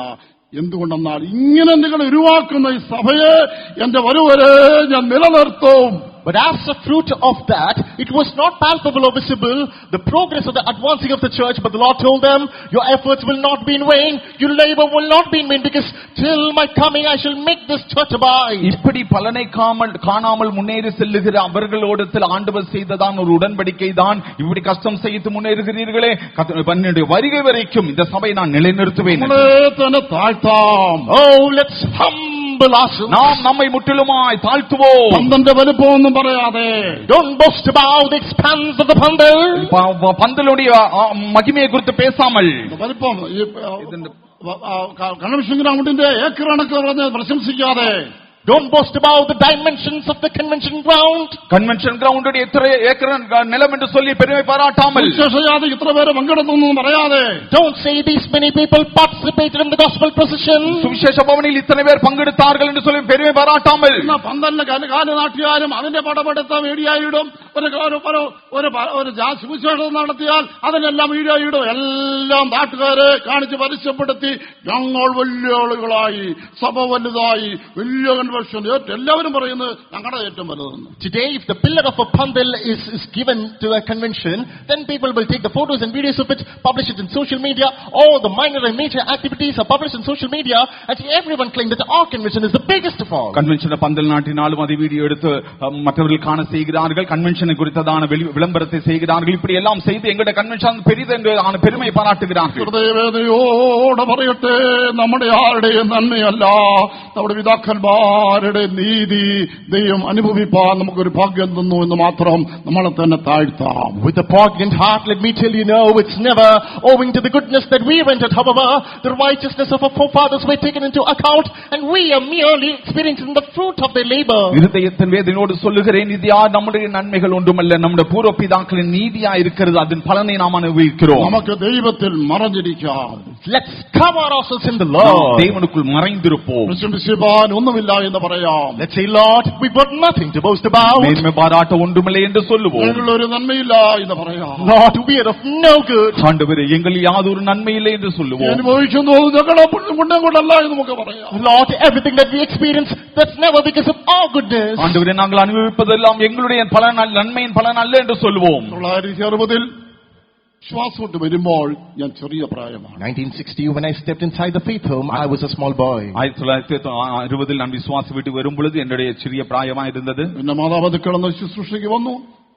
എന്തുകൊണ്ടെന്നാൽ ഇങ്ങനെ നിങ്ങൾ ഉരുവാക്കുന്ന ഈ സഭയെ എന്റെ വരവരെ ഞാൻ നിലനിർത്തും. But as a fruit of that, it was not palpable or visible, the progress of the advancing of the church, but the Lord told them, your efforts will not be in vain, your labor will not be in vain, because till my coming I shall make this church abide. இப்படி பலனை காணாமல் முன்னேறி செல்லுகிற அவர்களோடத்தில் ஆண்டவர் செய்ததான் ஒரு உடன்படிக்கை தான். இப்படி கஷ்டம் செய்து முன்னேறுகிறீர்களே, என்னுடைய வருகை வரைக்கும் இந்த சபை நான் நிலைநிறுத்துவேன். Oh, let's humble ourselves. நாம் நம்மை முற்றிலுமாய் தாழ்த்துவோம். പന്തന്റെ വലുപ്പമൊന്നും പറയാതെ, don't boast about the expanse of the pandal. പന്തലുடைய മഹിമയെ കുറിച്ച് பேசாமல், വലുപ്പം കൺവെൻഷൻ ഗ്രൗണ്ടിന്റെ ഏക്കർ കണക്ക് പറഞ്ഞ് പ്രശംസിക്കാതെ, don't boast about the dimensions of the convention ground. Convention ഗ്രൗണ്ടിന്റെ എത്ര ഏക്കർ നിലം എന്ന് சொல்லி പെരുமை பாராட்டாமல், വിശേഷയാത്ര ഇത്ര പേര് പങ്കെടുത്തു പറയാതെ, don't say these many people participated in the gospel procession. സുവിശേഷ ഭവനിൽ ഇത്രയും പേർ പങ്കെടുത്താர்கள் എന്ന് சொல்லி പെരുமை പാരാട്ടാமல், പന്തലിന് കാല് നാട്ടിയാലും അതിന്റെ പടമെടുത്ത മീഡിയയിടും, ഒരു സുവിശേഷം നടത്തിയാൽ അതിനെല്ലാം മീഡിയയിടും. എല്ലാം നാട്ടുകാരെ കാണിച്ച് പരസ്യപ്പെടുത്തി ഞങ്ങൾ വലിയ ആളുകളായി, സഭ വലുതായി, വലിയ എല്ലാവരും പറയുന്നത് ഞങ്ങളുടെ ഏറ്റവും വലുതെന്ന്. Today, if the pillar of a pandal is given to a convention, then people will take the photos and videos of it, publish it in social media. All the minor and major activities are published in social media, and everyone claims that our convention is the biggest of all. Convention பந்தல் நாட்டினாலும் அதை video எடுத்து மற்றவர்கள் காண செய்கிறார்கள். கன்வென்ஷனை குறித்ததான விளம்பரத்தை செய்கிறார்கள். இப்படி எல்லாம் செய்து எங்களுடைய கன்வென்ஷன் பெரிது என்று பெருமை பாராட்டுகிறார்கள். ഹൃദയവേദനയോടെ പറയട്ടെ, നമ്മുടെ ആരുടെയും നന്മയല്ല, നമ്മുടെ പിതാക്കന്മാരുടെ നീതി ദൈവം അനുഭവിപ്പാൻ നമുക്കൊരു ഭാഗ്യം തന്നു എന്ന് മാത്രം നമ്മളെ തന്നെ താഴ്ത്താം. With a poignant heart, let me tell you, no, it's never owing to the goodness that we rendered. However, the righteousness of our forefathers were taken into account, and we are merely experiencing the fruit of their labor. இருதயத்தின் வேதனையோடு சொல்லுகிறேன், இது யார் நம்முடைய நன்மைகள் ஒன்றுமல்ல, நம்முடைய பூர்வ பிதாக்களின் நீதியா இருக்கிறது. அதன் பலனை நாம் அனுபவிக்கிறோம். நமக்கு தெய்வத்தில் மறைஞ்சிருക്കാം. Let's cover ourselves in the Lord. தேவனுக்குள் மறைந்திருப்போம். ஒண்ணுமில்ல என்று പറയാം. Let's say, Lord, we've got nothing to boast about. மேன்மை பாராட்ட ஒன்றுமில்லை என்று சொல்லுவோம். ஒரு நன்மையில்ல என்று പറയാം. Lord, we are of no good. ஆண்டவரே, எங்களில் யாதொரு நன்மை இல்லை என்று சொல்லுவோம். അനുഭവിക്കുന്നു ഞങ്ങളുടെ പുണ്യം കൊണ്ടല്ല എന്ന് നമുക്ക് പറയാം. Lord, everything that we experience, that's never because of our goodness. ஆண்டவரே, நாங்கள் அனுபவிப்பதெல்லாம் எங்களுடைய நன்மையின் பலன் அல்ல என்று சொல்லுவோம். 1960 ശ്വാസോട്ട് വരുമ്പോൾ ഞാൻ ചെറിയ പ്രായമാണ്. 1960, when I stepped inside the faith home, I was a small boy. 1960 நான் விசுவாச வீட்டுக்கு வரும் பொழுது என்னுடைய சிறிய പ്രായമായിരുന്നത്. പിന്നെ മാതാപിതാക്കളെന്ന ശുശ്രൂഷയ്ക്ക് വന്നു.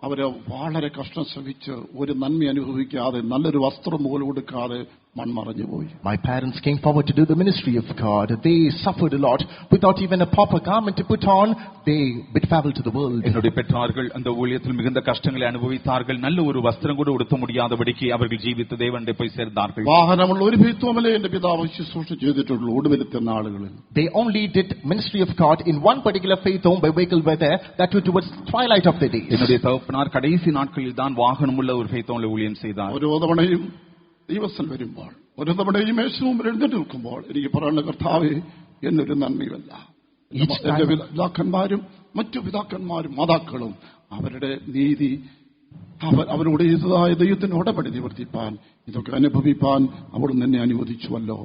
അവര് വളരെ കഷ്ടം സഹിച്ച് ഒരു നന്മ അനുഭവിക്കാതെ, നല്ലൊരു വസ്ത്രം പോലും കൊടുക്കാതെ മൺമറഞ്ഞു പോയി. My parents came forward to do the ministry of God. They suffered a lot without even a proper garment to put on. They bid farewell to the world. என்னுடைய பெற்றார்கள் அந்த ஊழியத்தில் மிகுந்த கஷ்டங்களை அனுபவித்தார்கள். நல்ல ஒரு வஸ்திரம் கூட உடுத்த முடியாதபடிக்கு அவர்கள் ஜீவித்து தேவனுடைய போய் சேர்ந்தார்கள். വാഹനമുള്ള ഒരു ഭീത്വമല്ലേ എന്റെ പിതാവ് ശുശ്രൂഷ ചെയ്തിട്ടുള്ളൂ ഒടുവിലത്തെ നാളുകളിൽ. They only did ministry of God in one particular faith home by vehicle were there, that was towards twilight of the day. என்னுடைய தகப்பனார் கடைசி நாட்களில் தான் வாகனமுள்ள ஒரு faith home ஊழியம் செய்தார். ഓരോ തവണയും ദിവസം വരുമ്പോൾ, ഒരു തവണയും യേശുവും എഴുന്നേറ്റ് നിൽക്കുമ്പോൾ എനിക്ക് പറയുന്ന കർത്താവേ, എന്നൊരു നന്മയല്ല. എന്റെ പിതാക്കന്മാരും മറ്റു പിതാക്കന്മാരും മാതാക്കളും അവരുടെ നീതി, അവരോട് ചെയ്തതായ ദൈവത്തിന് ഉടപടി നിവർത്തിപ്പാൻ, ഇതൊക്കെ അനുഭവിപ്പാൻ അവിടുന്ന് എന്നെ അനുവദിച്ചുവല്ലോ.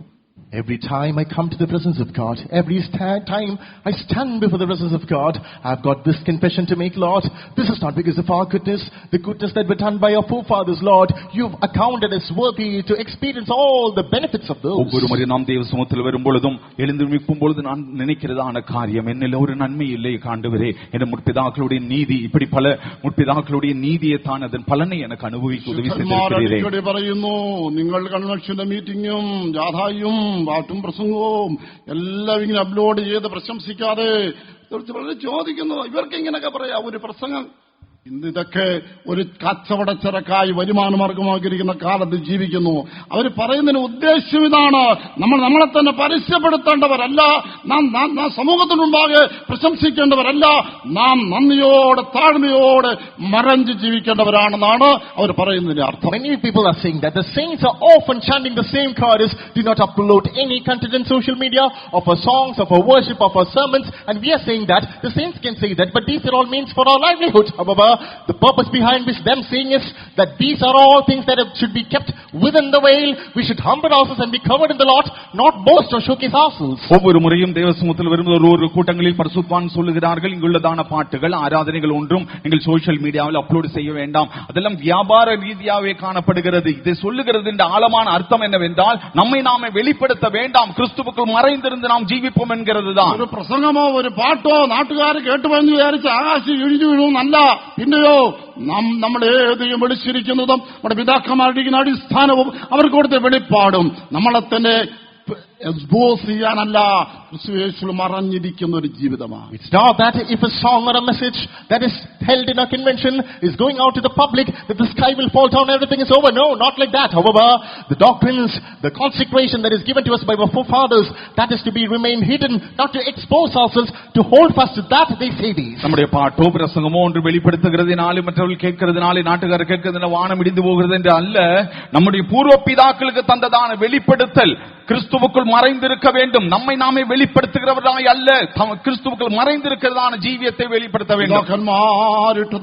Every time I come to the presence of God, every time I stand before the presence of God, I've got this confession to make, Lord. This is not because of our goodness, the goodness that were done by our forefathers, Lord. You've accounted us worthy to experience all the benefits of those. ஒவ்வொரு முறை நாம் தேவ சமூகத்தில் வரும் பொழுதும் எழுந்து நிற்கும் பொழுது நான் நினைக்கிறதான காரியம், என்னில் ஒரு நன்மை இல்லை ஆண்டவரே, என் முற்பிதாக்களுடைய நீதி, இப்படி பல முற்பிதாக்களுடைய நீதியை தான் அதன் പലനെ எனக்கு അനുഭവിക്കാൻ ഉദവി ചെയ്തിരിக்கிறீரേ. പറയുന്നു, നിങ്ങൾ കൺവെൻഷന്റെ മീറ്റിംഗും ജാഥയും പാട്ടും പ്രസംഗവും എല്ലാം ഇങ്ങനെ അപ്ലോഡ് ചെയ്ത് പ്രശംസിക്കാതെ ചോദിക്കുന്നു, ഇവർക്ക് ഇങ്ങനെയൊക്കെ പറയാം ഒരു പ്രസംഗം. ഇന്ന് ഇതൊക്കെ ഒരു കച്ചവടച്ചരക്കായി വരുമാനമാർഗമാക്കിയിരിക്കുന്ന കാലത്ത് ജീവിക്കുന്നു. അവർ പറയുന്നതിന് ഉദ്ദേശ്യം ഇതാണ്: നമ്മളെ തന്നെ പരസ്യപ്പെടുത്തേണ്ടവരല്ല, നാം സമൂഹത്തിന് മുമ്പാകെ പ്രശംസിക്കേണ്ടവരല്ല, നാം നന്ദിയോടെ താഴ്മയോടെ മറഞ്ഞ് ജീവിക്കേണ്ടവരാണെന്നാണ് അവർ പറയുന്നതിന്റെ അർത്ഥം. Many people are saying that the saints are often chanting the same chorus, do not upload any content in social media of our songs, of our worship, of our sermons, and we are saying that the saints can say that, but these are all means for our livelihood. However, the purpose behind which them saying is that these are all things that should be kept within the veil. We should humble ourselves and be covered in the Lord, not boast or showcase ourselves. ஒவ்வொரு முறையும் தேவ சமூகத்தில் வரும்போது ஒரு கூட்டங்களில் பரிசுத்தவான் சொல்லுகிறார்கள், இங்குள்ளதான பாட்டுகள் ஆராதனைகள் ஒன்றும் நீங்கள் சோஷியல் மீடியாவில் அப்லோட் செய்ய வேண்டாம், அதெல்லாம் வியாபார ரீதியாகவே காணப்படுகிறது. இதை சொல்லுகிறது என்ற ஆழமான அர்த்தம் என்னவென்றால், நம்மை நாமே வெளிப்படுத்த வேண்டாம், கிறிஸ்துவுக்குள் மறைந்திருந்து நாம் ஜீவிப்போம் என்கிறது தான். ഒരു പ്രസംഗമോ ഒരു പാട്ടോ നാട്ടുകാർ കേട്ടുവെന്ന് വിചാരിച്ച് ആകാശം ഇഴിഞ്ഞു വീഴുന്നല്ല. പിന്നെയോ നമ്മൾ ഏതെങ്കിലും വിളിച്ചിരിക്കുന്നതും നമ്മുടെ പിതാക്കന്മാരുടെ അടിസ്ഥാനവും അവർക്ക് കൊടുത്ത വെളിപ്പാടും നമ്മളെ തന്നെ എക്സ്പോസ് ചെയ്യാനല്ല, ക്രിസ്തുയേശുവിൽ മറഞ്ഞിരിക്കുന്ന ഒരു ജീവിതമാണ്. It's not that if a song or a message that is held in a convention is going out to the public, that the sky will fall down, everything is over. No, not like that. However, the doctrines, the consecration that is given to us by our forefathers, that is to be remain hidden, not to expose ourselves, to hold fast to that, they say these. நம்முடைய பாட்டோ பிரசங்கமோ ஒன்று வெளிப்படுத்துகிறதுனாலே, மற்றவர்கள் கேட்கிறதுனாலே, நாட்டுக்காரர் கேட்கிறதுனால வானம் இடிந்து போகிறது என்று அல்ல. நம்முடைய பூர்வ பிதாக்களுக்கு தந்ததான வெளிப்படுத்தல் கிறிஸ்துவுக்குள் மறைந்திருக்க வேண்டும். நம்மை நாமே வெளிப்படுத்துகிறவர்களாய் அல்ல, கிறிஸ்துவுக்குள் மறைந்திருக்கிறதான ஜீவியத்தை வெளிப்படுத்த வேண்டும்.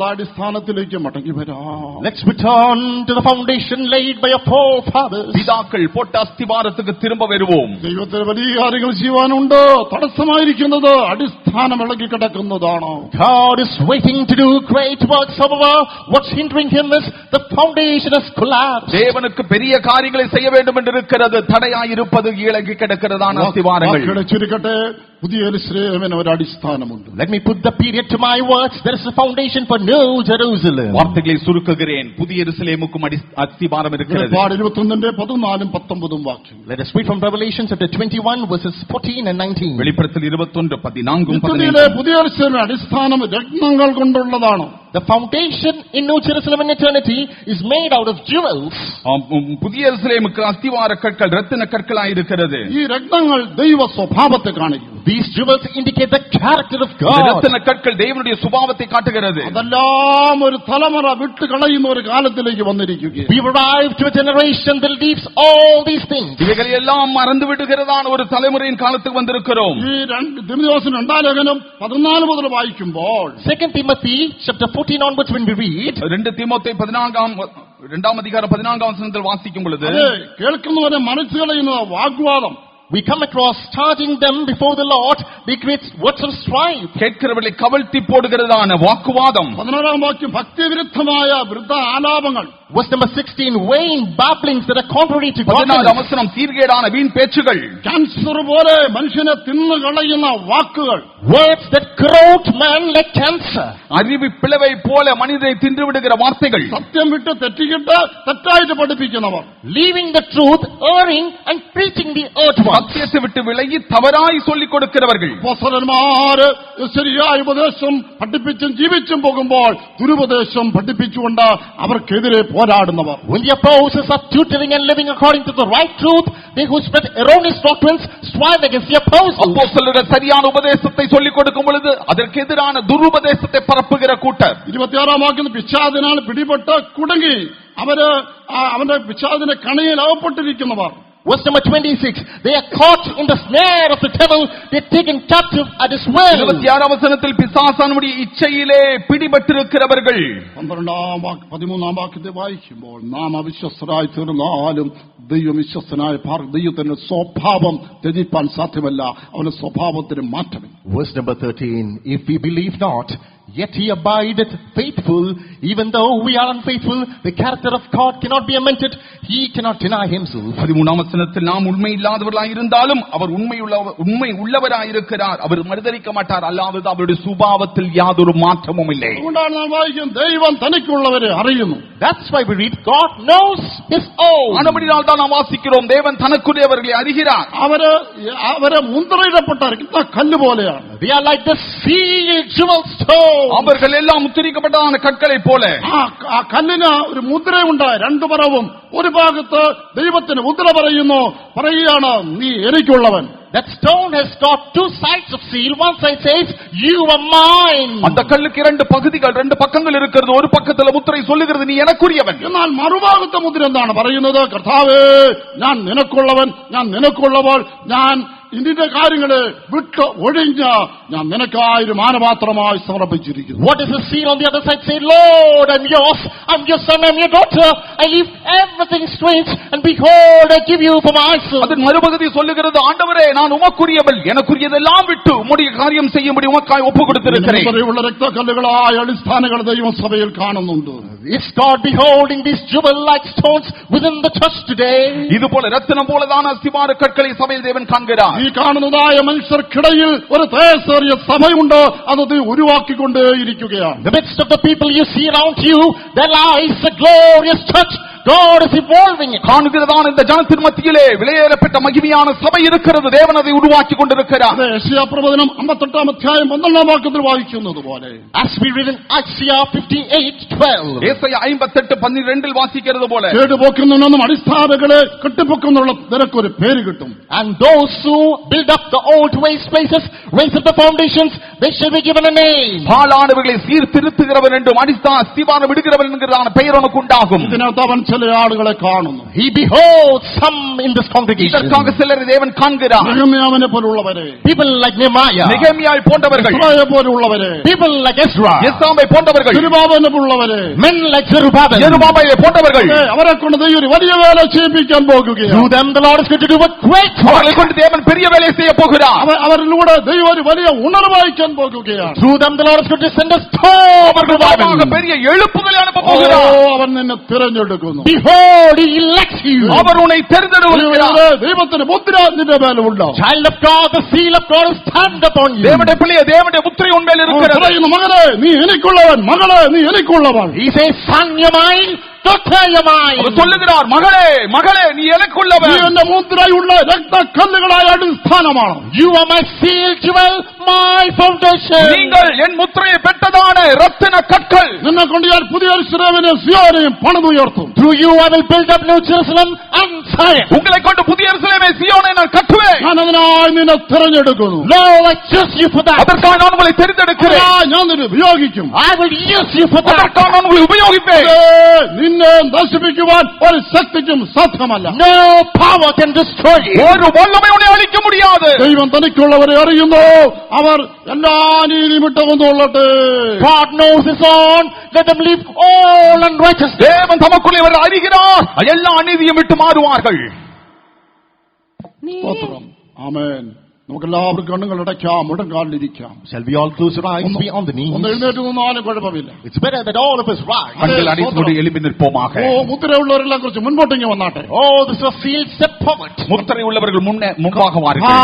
அடிസ്ഥാനത്തിലേക്ക് മടങ്ങി വരാം. Let's return to the foundation laid by our forefathers. പിതാക്കൾ പോട്ട അസ്ഥിവാരத்துக்கு திரும்ப வருவோம். ദൈവത്തിന് വലിയ കാര്യങ്ങൾ ചെയ്യാനുണ്ട്. തടസ്സമായിരിക്കുന്നത് അടിസ്ഥാനം ഇളകി കിടക്കുന്നതാണ്. God is waiting to do great works. However, what's hindering him is the foundation has collapsed. தேவனுக்கு பெரிய காரியங்களை செய்ய வேண்டும் என்று இருக்கிறது, தடையாய் இருப்பது இളகி கிடக்கிறதான அஸ்திவாரங்கள். ചുരുക്കട്ടെ, പുതിയ യെരൂശലേമിന് ഒരു അടിസ്ഥാനമുണ്ട്. Let me put the period to my words. There is a foundation for New Jerusalem. வார்த்தைகளை சுருக்குகிறேன். புதிய യെരൂശലേமுக்கும் அஸ்திவாரம் இருக்கிறது. 21:14-19 വാക്യം. Let us read from Revelation chapter 21 verses 14 and 19. വെളിപ്പെടുത്തൽ 21:14-15. പുതിയ യെരൂശലേമിന്റെ അടിസ്ഥാനം രത്നങ്ങൾ കൊണ്ടുള്ളതാണ്. The foundation in New Jerusalem in eternity is made out of jewels. புதிய യെരൂശലേமுக்கு அஸ்திவார கற்கள் ரத்தின கற்களாய் இருக்கிறது. ഈ രത്നങ്ങൾ ദൈവ സ്വഭാവത്തെ കാണിക്കുന്നു. These jewels indicate the character of God. ரத்தின கற்கள் தேவனுடைய சுபாவத்தை காட்டுகிறது. അതെല്ലാം ഒരു തലമുറ വിട്ട് കളയുന്ന ഒരു കാലത്തിലേക്ക് വന്നിരിക്കുകയാണ്. We arrive to a generation that leaves all these things. இவைகளை எல்லாம் மறந்து விடுகிறதான ஒரு தலைமுறையின் காலத்துக்கு வந்திருக்கிறோம். ഈ തിമോഥെയോസിന്റെ 2 ലേഖനം 14 മുതൽ വായിക്കുമ്പോൾ, 2 Timothy chapter 14 onwards when we read, 2 தீமோத்தேயு 2 அதிகாரம் 14 வசனத்தில் வாசிக்கும் பொழுது, കേൾക്കുന്നവരെ മനസ്സ് കളയുന്ന വാഗ്വാദം, we come across charging them before the Lord, they create words of strife. கேட்கிறவர்களை கவழ்த்தி போடுகிறதான வாக்குவாதம். 16 വാക്യം, ഭക്തിവിരുദ്ധമായ വൃദ്ധ ആലാപങ്ങൾ. Verse number 16, vain babblings that are contrary to God. 14 அவசரம், சீர்கேடான வீண் பேச்சுகள். ക്യാൻസർ പോലെ മനുഷ്യനെ തിന്നു കളയുന്ന വാക്കുകൾ. Words that corrode man like cancer. அறிவு பிளவை போல மனிதரை தின்று விடுகிற வார்த்தைகள். സത്യം വിട്ട് തെറ്റിക്കിട്ട് തെറ്റായിട്ട് പഠിപ്പിക്കുന്നവർ. Leaving the truth, erring and preaching the earth one. சத்தியத்தை விட்டு விலகி தவறாய் சொல்லிக் கொடுக்கிறவர்கள். അപ്പോസ്തലന്മാര് ശരിയായ ഉപദേശം പഠിപ്പിച്ചും ജീവിച്ചും പോകുമ്പോൾ ദുരുപദേശം പഠിപ്പിച്ചുകൊണ്ട് അവർക്കെതിരെ പോരാടുന്നവർ. When the apostles are tutoring and living according to the right truth, they who spread erroneous doctrines strive against the apostles. அப்போஸ்தலர்கள் சரியான உபதேசத்தை சொல்லிக் கொடுக்கும் பொழுது அதற்கு எதிரான துருபதேசத்தை பரப்புகிற கூட்டர். 26 വാക്യം, പിശാചിനാൽ പിടിപെട്ട് കുടുങ്ങി അവന്റെ പിശാചിന്റെ കണിയിൽ അകപ്പെട്ടിരിക്കുന്നവർ. Verse number 26. They are caught in the snare of the devil. They are taken captive at his will. 26 വചനത്തിൽ പിശാചാനുடைய ഇച്ഛയിലെ പിടിപെട്ടിരിക്കുന്നവர்கள் 13 വാക്യത്തെ വായിക്കുമ്പോൾ നാം അവിശ്വസ്തരായി തീർന്നാലും ദൈവം വിശ്വസ്തനായ ദൈവത്തിന്റെ സ്വഭാവം ത്യജിപ്പാൻ സാധ്യമല്ല. അവന്റെ സ്വഭാവത്തിന് മാറ്റമില്ല. Verse number 13. If we believe not, yet he abideth faithful, even though we are unfaithful. The character of God cannot be amended. He cannot deny himself. 13 വചനത്തിൽ நாம் உண்மை இல்லாதவர்களாய் இருந்தாலும் அவர் உண்மை உள்ளவராயிருக்கிறார். அவர் மறுதலிக்க மாட்டார். அல்லாது அவருடைய சுபாவத்தில் யாதொரு மாற்றமும் இல்லை. അതുകൊണ്ടാണ് നാം വായിക്കും ദൈവം തനിക്കുള്ളവരെ അറിയുന്നു. That's why we read God knows his own. ஆனபடியால் தான் நாம் வாசிக்கிறோம் தேவன் தனக்குரியவர்களை அறிகிறார். അവരെ മുദ്രയിടപ്പെട്ട കല്ല് പോലെയാണ്. They are like the sealed jewel stone. அவர்கள் எல்லாம் முத்திரிக்கப்பட்டதான கற்களை போல. ആ കല്ലിന് ഒരു മുദ്രയുണ്ട്. രണ്ടു പുറവും ഒരു ഭാഗത്ത് ദൈവത്തിന് മുദ്ര പറയുകയാണ് നീ എനിക്കുള്ളവൻ. That stone has got two sides of seal. One side says, you are mine. அந்த கல்லுக்கு இரண்டு பகுதிகள், ரெண்டு பக்கங்கள் இருக்கிறது. ஒரு பக்கத்துல முத்திரை சொல்லுகிறது நீ எனக்குரியவன். എന്നാൽ മറുഭാഗത്തെ മുദ്ര എന്താണ് പറയുന്നത്? കർത്താവേ, ഞാൻ നിനക്കുള്ളവൻ, ഞാൻ നിനക്കുള്ളവൾ, ഞാൻ ഇതിന്റെ കാര്യങ്ങളെ വിട്ട് ഒഴിഞ്ഞ ഞാൻ നിനക്കായൊരു മാനപാത്രമായി സമർപ്പിച്ചിരിക്കുന്നു. What is the seal on the other side? Say, Lord, I'm yours. I'm your son, I'm your daughter. I leave everything strange, and behold, I give you for myself. அதன் மறுபகுதி சொல்லுகிறது, ஆண்டவரே, நான் உமக்குரியவள், எனக்குரியதெல்லாம் விட்டு உம்முடைய காரியம் செய்யும்படி உமக்காய் ஒப்பு கொடுத்திருக்கிறேன். ഉള്ള രക്തക്കല്ലുകളായ അടിസ്ഥാനങ്ങൾ ദൈവസഭയിൽ കാണുന്നുണ്ട്. Is God beholding these jewel-like stones within the church today? இது போல ரத்தினம் போலதான அஸ்திபார கற்களை சபையில் தேவன் காண்கிறார். ഈ കാണുന്നതായ മനുഷ്യർക്കിടയിൽ ഒരു തേജസ്സേറിയ സഭയുണ്ട്. അത് ഉരുവാക്കിക്കൊണ്ടേയിരിക്കുകയാണ്. In the midst of the people you see around you, there lies a glorious church. God is evolving it. காண்கிறதான இந்த ஜனத்தின் மத்தியிலே விலையேறப்பட்ட மகிமையான சபை இருக்கிறது. தேவன் அதை உருவாக்கி கொண்டிருக்கிறார். യെശയ്യാ പ്രവചനം 58 അധ്യായം 12 വാക്യത്തിൽ വായിക്കുന്നത് പോലെ, As we read in Isaiah 58:12. യേശയ്യാ 58:12 വാസിക്കുന്നത് പോലെ, കേടുപോക്കുന്നവനും അടിസ്ഥാനങ്ങളെ കെട്ടിപ്പൊക്കുന്നുള്ള നിനക്കൊരു പേര് കിട്ടും. And those who build up the old waste places, raise up the foundations, they shall be given a name. பாலானவர்களை சீர்திருத்துகிறவன் என்றும் அஸ்திபாரம் விடுகிறவன் என்கிறதான பெயர் உனக்கு உண்டாகும். ഇതിനകത്ത് അവൻ ചില ആളുകളെ കാണുന്നു. He beholds some in this congregation. இதற்காக சிலரை தேவன் காண்கிறார். നെഹെമ്യാവിനെ പോലുള്ളവരെ, People like Nehemiah, நெகேமியாவை போன்றவர்கள், എസ്രായെ போലുള്ളവരെ, people like Ezra, எஸ்ராமை போன்றவர்கள், തിരുബാബലിനെ പോലുള്ളവരെ, men like Zerubbabel. യെരുബാബേலை പോன்றவர்கள், അവരെ കൊണ്ട് ദൈവം ഒരു വലിയ വേല ചെയ്യിപ്പിക്കാൻ പോകുകയാണ്. Through them the Lord is going to do a great அவர்களை work. கொண்டு தேவன் பெரிய வேலை செய்ய போகிறார். അവരിലൂടെ ദൈവം ഒരു വലിയ ഉണർവായിക്കാൻ പോകുകയാണ്. Through them the Lord is going to send a storm of revival. பெரிய எழுப்புதலை அனுப்ப போகிறார். അവൻ നിന്നെ തിരഞ്ഞെടുക്കുന്നു. Behold, he elects you. அவர் உன்னை தெரிந்தெடுக்கிறார். ദൈവത്തിന്റെ മുദ്ര നിന്റെ മേലുണ്ടോ? Child of God, the seal of God is stamped upon you. தேவனுடைய பிள்ளையே, தேவனுடைய முத்திரை உன்மேல் இருக்கிறது. മകനെ നീ എനിക്കുള്ളവൻ, മകളെ നീ എനിക്കുള്ളവൻ. He says, son, you're mine, daughter, you're mine. அவர் சொல்லுகிறார், மகளே, மகளே, நீ எனக்குள்ளவன். നീ എന്റെ മുദ്രയുള്ള രക്തക്കല്ലുകളായ അടിസ്ഥാനമാണ്. You are my seal jewel, my foundation. நீங்கள் என் முத்திரையை பெற்றதான ரத்தின கற்கள். നിന്നെ കൊണ്ട് ഞാൻ പുതിയ യെരൂശലേമിനെയും സിയോനെയും പണിതുയർത്തും. Through you I will build up New Jerusalem and Zion. உங்களை கொண்டு புதிய எருசலேமை சீயோனை நான் கட்டுவேன். ഞാൻ അതിനായി നിന്നെ തിരഞ്ഞെടുക്കുന്നു. Lord, I choose you for that. அதற்காக நான் உங்களை தெரிந்தெடுக்கிறேன். ഞാൻ നിന്നെ ഉപയോഗിക്കും. I will use you for that. அதற்காக நான் உங்களை உபயோகிப்பேன். നിന്നെ നശിപ്പിക്കുവാൻ ഒരു ശക്തിക്കും സാധ്യമല്ല. No power can destroy you. ஒரு வல்லமை உன்னை அழிக்க முடியாது. ദൈവം തനിക്കുള്ളവരെ അറിയുന്നു. അവർ എല്ലാ നീതിയും വിട്ടുകൊണ്ടുള്ളട്ടെ. God knows his own. Let them leave all unrighteousness. தேவன் தமக்குள்ளே அவர் அறிகிறார். எல்லா அநீதியும் விட்டு மாறுவார்கள். സ്തോത്രം. ആമേൻ. നമുക്കെല്ലാവർക്കും കണ്ണുകൾ അടയ്ക്കാം, മുടങ്കാലിരിക്കാം. Shall we all close our eyes, be on the knees? ഒന്ന് എഴുന്നേറ്റ് നിന്നാലും കുഴപ്പമില്ല. It's better that all of us rise. கண்கள் அடித்து எழுப்பி நிற்போமாக. മുദ്രയുള്ളവരെല്ലാം കുറിച്ച് മുൻപോട്ടേക്ക് വന്നാട്ടെ. Oh, this was sealed, step forward. முத்திரை உள்ளவர்கள் முன்பாக வாருங்கள்.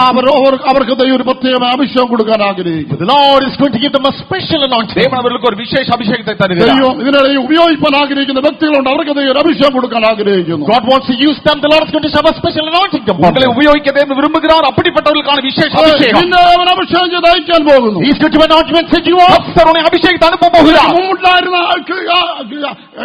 അവർക്ക് ദൈവം ഒരു പ്രത്യേക അഭിഷേകം കൊടുക്കാൻ ആഗ്രഹിക്കുന്നു. The Lord is going to give them a special anointing. தேவன் அவர்களுக்கு ஒரு விசேஷ அபிஷேகத்தை தருகிறார். ദൈവം ഇതിനെ ഉപയോഗിക്കാൻ ആഗ്രഹിക്കുന്ന വ്യക്തികളുണ്ട്. അവർക്ക് ദൈവം ഒരു അഭിഷേകം കൊടുക്കാൻ ആഗ്രഹിക്കുന്നു. God wants to use them. The Lord is going to have a special anointing upon உங்களை them. உபயோகிக்க தேவன் விரும்புகிறார். அப்படிப்பட்டவர்களுக்கான விசேஷ அபிஷேகம். നിന്നെ അവൻ അഭിഷേകം ചെയ്ത് അയക്കാൻ പോകുന്നു. He is going to anoint you and set you off. கர்த்தர் உன்னை அபிஷேகத்தை அனுப்ப போகிறார். മുമ്പുണ്ടായിരുന്ന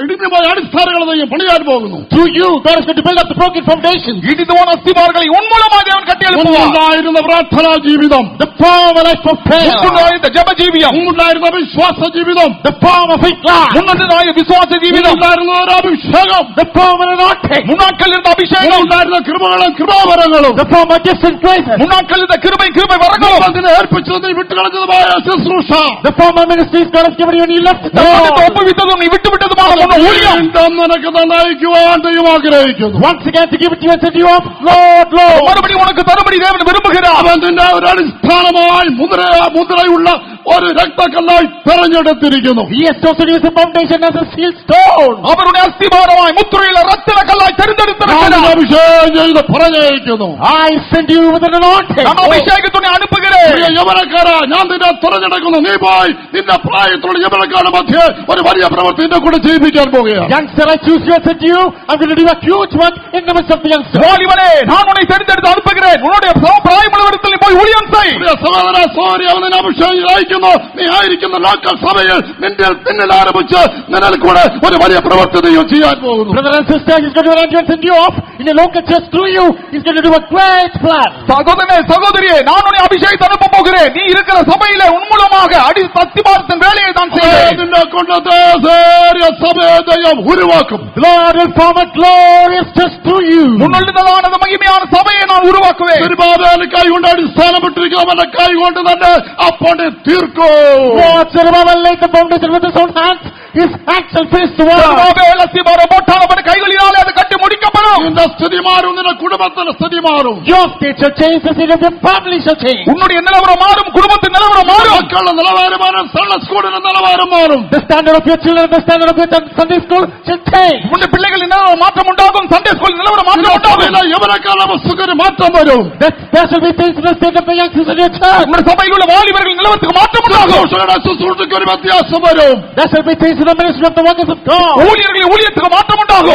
ഇടിഞ്ഞുപോയ അടിസ്ഥാനങ്ങൾ ദൈവം പണിയാൻ പോകുന്നു. Through you, God is going to build up the broken foundations. இடிந்து போன அஸ்திபாரங்களை உன் மூலமாக தேவன் கட்டி எழுப்புவார். മുമ്പുണ്ടായിരുന്ന പ്രാർത്ഥനാ ജീവിതം, The power of a life of prayer. முன்னுண்டாயிருந்த ஜெப ஜீவியம், മുമ്പുണ്ടായിരുന്ന വിശ്വാസ ജീവിതം, The power of faith life. முன்னுண்டாയ விசுவாச ஜீவிதம், മുമ്പുണ്ടായിരുന്ന ഒരു അഭിഷേകം, The power of an anointing. முன்னாட்கள் இருந்த அபிஷேகம், മുമ്പുണ്ടായിരുന്ന കൃപകളും കൃപാവരങ്ങളും, The power of gifts and graces. முன்னாட்கள் இருந்த கிருபை வரங்களும், അതിനെ ഏൽപ്പിച്ചത് നീ വിട്ടുകളഞ്ഞതുമായ ശുശ്രൂഷ, The power of ministries God has given you and you left it தேவனுக்கு all. ஒப்புவித்ததும் நீ விட்டு விட்டதுமான உன்னுடைய ஊழியம் വീണ്ടും നിനക്ക് നന്നായിക്കുവാൻ ദൈവം ആഗ്രഹിക്കുന്നു. Once again to give it to you and set you off. Lord, Lord. மறுபடியும் உனக்கு தரும்படி தேவன் விரும்புகிறார். അവൻ നിന്റെ ഒരു അടിസ്ഥാനമായി മുദ്രയുള്ള ഒരു രക്തക്കല്ലായി തെരഞ്ഞെടുത്തിരിക്കുന്നു. He has chosen you as a foundation, as a sealed stone. அவருடைய அஸ்திபாரமாய் முத்திரையில ரத்தின கல்லாய் ഞാൻ தெரிந்தெடுத்திருக்கிறார். അഭിഷേകം ചെയ്ത് പറഞ്ഞയക്കുന്നു. I send you with an anointing. நம்ம அபிஷேகத்துனை அனுப்புகிறேன். പ്രിയ യവനക്കാരാ, ഞാൻ നിന്നെ തെരഞ്ഞെടുക്കുന്നു. നീ പോയി നിന്റെ പ്രായത്തിലുള്ള യവനക്കാരുടെ മധ്യേ ഒരു വലിയ പ്രവൃത്തി നിന്നെ കൂടെ ചെയ്യിപ്പിക്കാൻ പോകുകയാണ്. Youngster, I choose you and send you. I'm going to do a huge work in the midst of the youngsters. வாலிபனே, நான் உன்னை தெரிந்தெடுத்து அனுப்புகிறேன். உன்னுடைய பிராயமுள்ளவரிடத்தில் நீ போய் ஊழியம் செய். പ്രിയ സഹോദര സഹോദരി, അവൻ നിന്നെ അഭിഷേകം അയക്കുന്നു. നീ ആയിരിക്കുന്ന ലോക്കൽ സഭയിൽ നിന്നിൽ ആരംഭിച്ച് നിന്നിൽ കൂടെ ഒരു വലിയ പ്രവൃത്തി ദൈവം ചെയ്യാൻ പോകുന്നു. Brother and sister, he's going to arrange you and send you off in a local church through you. He's going to do a great plan. சகோதரனே, சகோதரியே, நான் உன்னை அபிஷேகத்தை அனுப்ப போகிறேன். நீ இருக்கிற சபையிலே உன் மூலமாக அஸ்திபாரத்தின் வேலையை தான் செய்கிறேன். നിന്നെ കൊണ്ട് ദേശീയ സഭയെ ദൈവം ഉരുവാക്കും. The Lord will form a glorious church through you. മുന്നുള്ളതാണത് മഹിമயான സഭയെ ഞാൻ ഉരുവാക്കുവേൻ. തിരുബാബേൽ കൈകൊണ്ട് അടിസ്ഥാനപ്പെട്ടിരിക്കുന്നവന്റെ കൈകൊണ്ട് തന്നെ ആ പണി തീർക്കൂ. What Zerubbabel laid the foundation with his own hands, his hands shall finish the work. சர்வாபேல் அஸ்திபாரம் போட்டால் அவன் கைகளினாலே அது கட்டி முடிக்கப்படும். നിന്റെ സ്ഥിതി മാറും, നിന്റെ കുടുംബത്തിന്റെ സ്ഥിതി മാറും. Your state shall change, the state of your family shall change. உன்னுடைய நிலவரம் மாறும், குடும்பத்தின் நிலவரம் மாறும். മക്കളുടെ നിലവാരം മാറും, സൺഡേ സ്കൂളിന്റെ നിലവാരം മാറും. The standard of your children, the standard of your Sunday school shall change. உன்னுடைய பிள்ளைகளின் நிலவரம் மாற்றம் உண்டாகும், சண்டே ஸ்கூல் நிலவரம் மாற்றம் உண்டாகும். യവനക്കാല വസ്തുക്കൾ മാറ്റം വരും. There shall be things in the state of the youngsters in your church. உன்னுடைய சபையில் உள்ள வாலிபர்கள் நிலவரத்துக்கு മാറ്റം ഉണ്ടാകും. ശുശ്രൂഷയ്ക്ക് ഒരു വ്യത്യാസം വരും. There shall be things in the ministry of the workers of God. ஊழியர்களின் ஊழியத்துக்கு മാറ്റം ഉണ്ടാകും.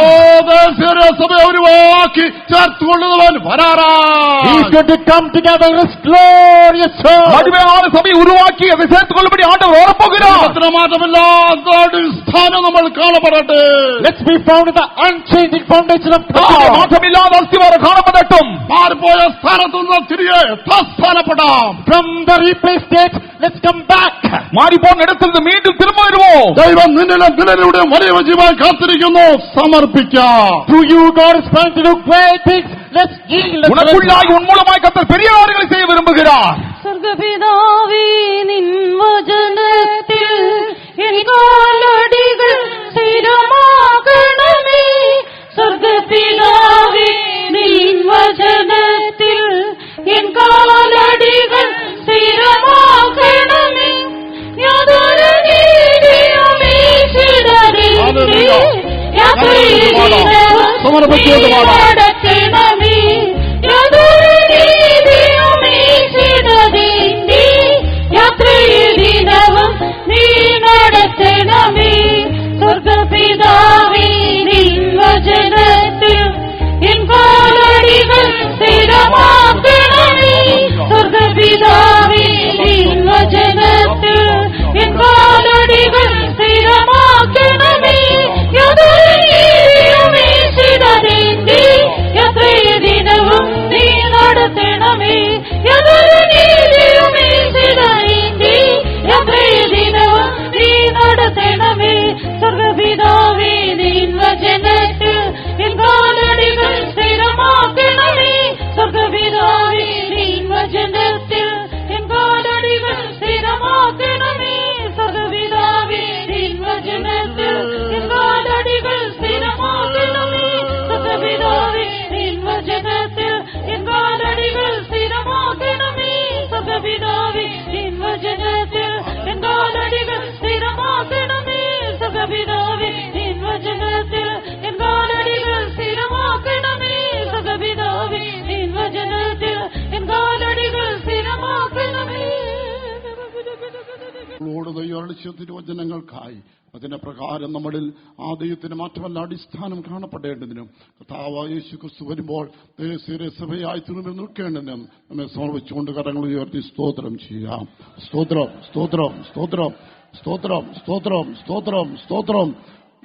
ദേശീയ സഭയെ ഉരുവാക്കി ചേർത്തുകൊള്ളുന്നവൻ വരാറായി. He's going to come together in his glorious church. மகிமையான சபையை உருவாக்கி அதை சேர்த்துக் கொள்ளும்படி ஆண்டவர் வரப்போகிறார். എത്ര മാറ്റമില്ലാത്ത സ്ഥാനം നമ്മൾ കാണപ്പെടട്ടെ. Let's be found in the unchanging foundation of நம்முடைய God. மாற்றமில்லாத அஸ்திவாரம் காணப்படட்டும். മാറിപ്പോയ സ്ഥാനത്തു നിന്ന് തിരികെ സ്ഥാനപ്പെടാം. From the replaced state, let's come back. மாறிப்போன இடத்திலிருந்து மீண்டும் திரும்ப வருவோம். ദൈവം നിന്നിലൂടെ വലിയ വിജയമായി കാത്തിരിക്കുന്നു. സമർപ്പിക്കാം. Through you, God is trying to do great things. Let's yield. உனக்குள்ளாய் உன் மூலமாய் கர்த்தர் பெரிய காரியங்களை செய்ய விரும்புகிறார். സ്വർഗ്ഗപിതാവേ നിൻ വചനത്തിൽ എൻ കാലടികൾ സ്ഥിരമാകണമേ. സ്വർഗ്ഗപിതാവേ നിൻ വചനത്തിൽ എൻ കാലടികൾ സ്ഥിരമാകണമേ. യാതൊരു നീതിയുമീശിടരുതേ. യാതൊരു നടത്തണമേ. യാതൊരു നീതിയുമീശിടരുതേ. യാത്രയിൽ ദിനവും നീ നടത്തണമേ. സ്വർഗ്ഗപിതാവേ നിൻ വചനത്തിൽ എൻ കാലടികൾ സ്ഥിരമാക്കണമേ. സ്വർഗ്ഗപിതാവേ നിൻ വചനത്തിൽ എൻ കാലടികൾ സ്ഥിരമാക്കണമേ. യാതൊരു നീതിയുമീശിടരുതേ. യാത്രയിൽ ദിനവും നീ നടത്തണമേ. യാതൊരു നീതിയുമീശിടരുതേ. യാത്രയിൽ ദിനവും നീ നടത്തണമേ. സ്വർഗ്ഗപിതാവേ നിൻ വചനത്തിൽ എൻ കാലടികൾ സ്ഥിരമാക്കണമേ. സ്വർഗ്ഗപിതാവേ നിൻ വചനത്തിൽ എൻ കാലടികൾ സ്ഥിരമാക്കണമേ. സ്വർഗ്ഗപിതാവേ അടിച്ച തിരുവചനങ്ങൾക്കായി അതിന്റെ പ്രകാരം നമ്മളിൽ ആ ദൈവത്തിന് മാറ്റമല്ല അടിസ്ഥാനം കാണപ്പെടേണ്ടതിനും കർത്താവായ യേശു ക്രിസ്തു വരുമ്പോൾ സഭയായി തിരുമ്പി നിൽക്കേണ്ടതിനും നമ്മെ സമർപ്പിച്ചുകൊണ്ട് കരങ്ങൾ ഉയർത്തി സ്തോത്രം ചെയ്യാം. സ്തോത്രം, സ്തോത്രം, സ്തോത്രം, സ്തോത്രം, സ്തോത്രം, സ്തോത്രം, സ്തോത്രം.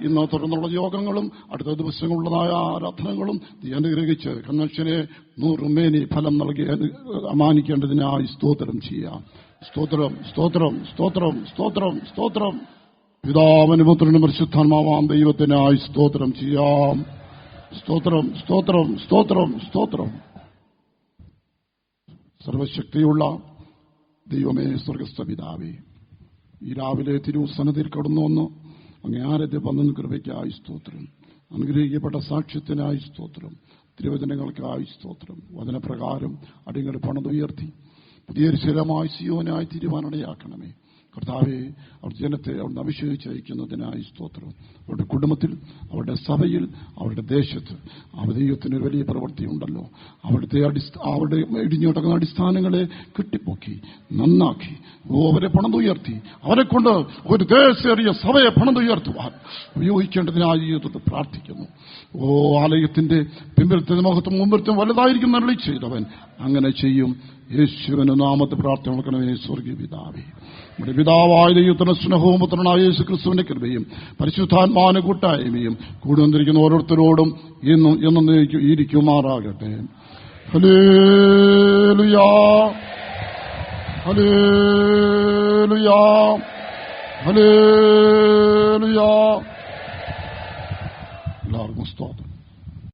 ഇന്ന് തുടർന്നുള്ള യോഗങ്ങളും അടുത്ത ദിവസങ്ങളുള്ളതായ ആരാധനകളും അനുഗ്രഹിച്ച് കൺവെൻഷനെ 100 മേനി ഫലം നൽകി അമാനിക്കേണ്ടതിനായി സ്തോത്രം ചെയ്യാം. സ്തോത്രം, സ്തോത്രം, സ്തോത്രം, സ്തോത്രം, സ്തോത്രം. പിതാവിനും പുത്രനും പരിശുദ്ധാത്മാവാം ദൈവത്തിനായി സ്തോത്രം ചെയ്യാം. സ്തോത്രം, സ്തോത്രം, സ്തോത്രം, സ്തോത്രം. സർവശക്തിയുള്ള ദൈവമേ, സ്വർഗസ്ഥ പിതാവേ, ഈ രാവിലെ തിരുസന്നിധിയിൽ കടന്നു വന്നു അങ്ങേ ആരത്തെ പന്നു കൃപയ്ക്കായി സ്തോത്രം. അനുഗ്രഹിക്കപ്പെട്ട സാക്ഷ്യത്തിനായി സ്തോത്രം. തിരുവചനങ്ങൾക്കായി സ്തോത്രം. വചനപ്രകാരം അടിയങ്ങളുടെ പണിതുയർത്തി പുതിയൊരു ശിലമായി സിയോനായി തീരുമാനടയാക്കണമേ. കർത്താവെ, അവർ ജനത്തെ അവിടുന്ന് അഭിഷേകിച്ചയക്കുന്നതിനായി സ്തോത്രം. അവരുടെ കുടുംബത്തിൽ, അവരുടെ സഭയിൽ, അവരുടെ ദേശത്ത് ദൈവത്തിനൊരു വലിയ പ്രവൃത്തിയുണ്ടല്ലോ. അവരുടെ ഇടിഞ്ഞുകിടക്കുന്ന അടിസ്ഥാനങ്ങളെ കെട്ടിപ്പൊക്കി നന്നാക്കി അവരെ പണിതുയർത്തി അവരെ കൊണ്ട് ഒരു ദേശേറിയ സഭയെ പണിതുയർത്തുവാൻ ഉപയോഗിക്കേണ്ടതിനായി ജീവിതത്തിൽ പ്രാർത്ഥിക്കുന്നു. ആലയത്തിന്റെ പിമ്പിലത്തെ മഹത്വം മുമ്പിലത്തെ വലുതായിരിക്കും അരുളി ചെയ്തവൻ അങ്ങനെ ചെയ്യും. യേശുവിന്റെ നാമത്തെ പ്രാർത്ഥന കൊടുക്കണമേ. സ്വർഗീയ പിതാവേ, നമ്മുടെ പിതാവായ ദൈവത്തിന്റെ സ്നേഹവും പുത്രനായ യേശു ക്രിസ്തുവിന്റെ കൃപയും പരിശുദ്ധാത്മാവിന്റെ കൂട്ടായ്മയും കൂടി വന്നിരിക്കുന്ന ഓരോരുത്തരോടും എന്നും ഇരിക്കുമാറാകട്ടെ. ഹല്ലേലൂയാ, ഹല്ലേലൂയാ, ഹല്ലേലൂയാ. എല്ലാവർക്കും സ്തോത്രം.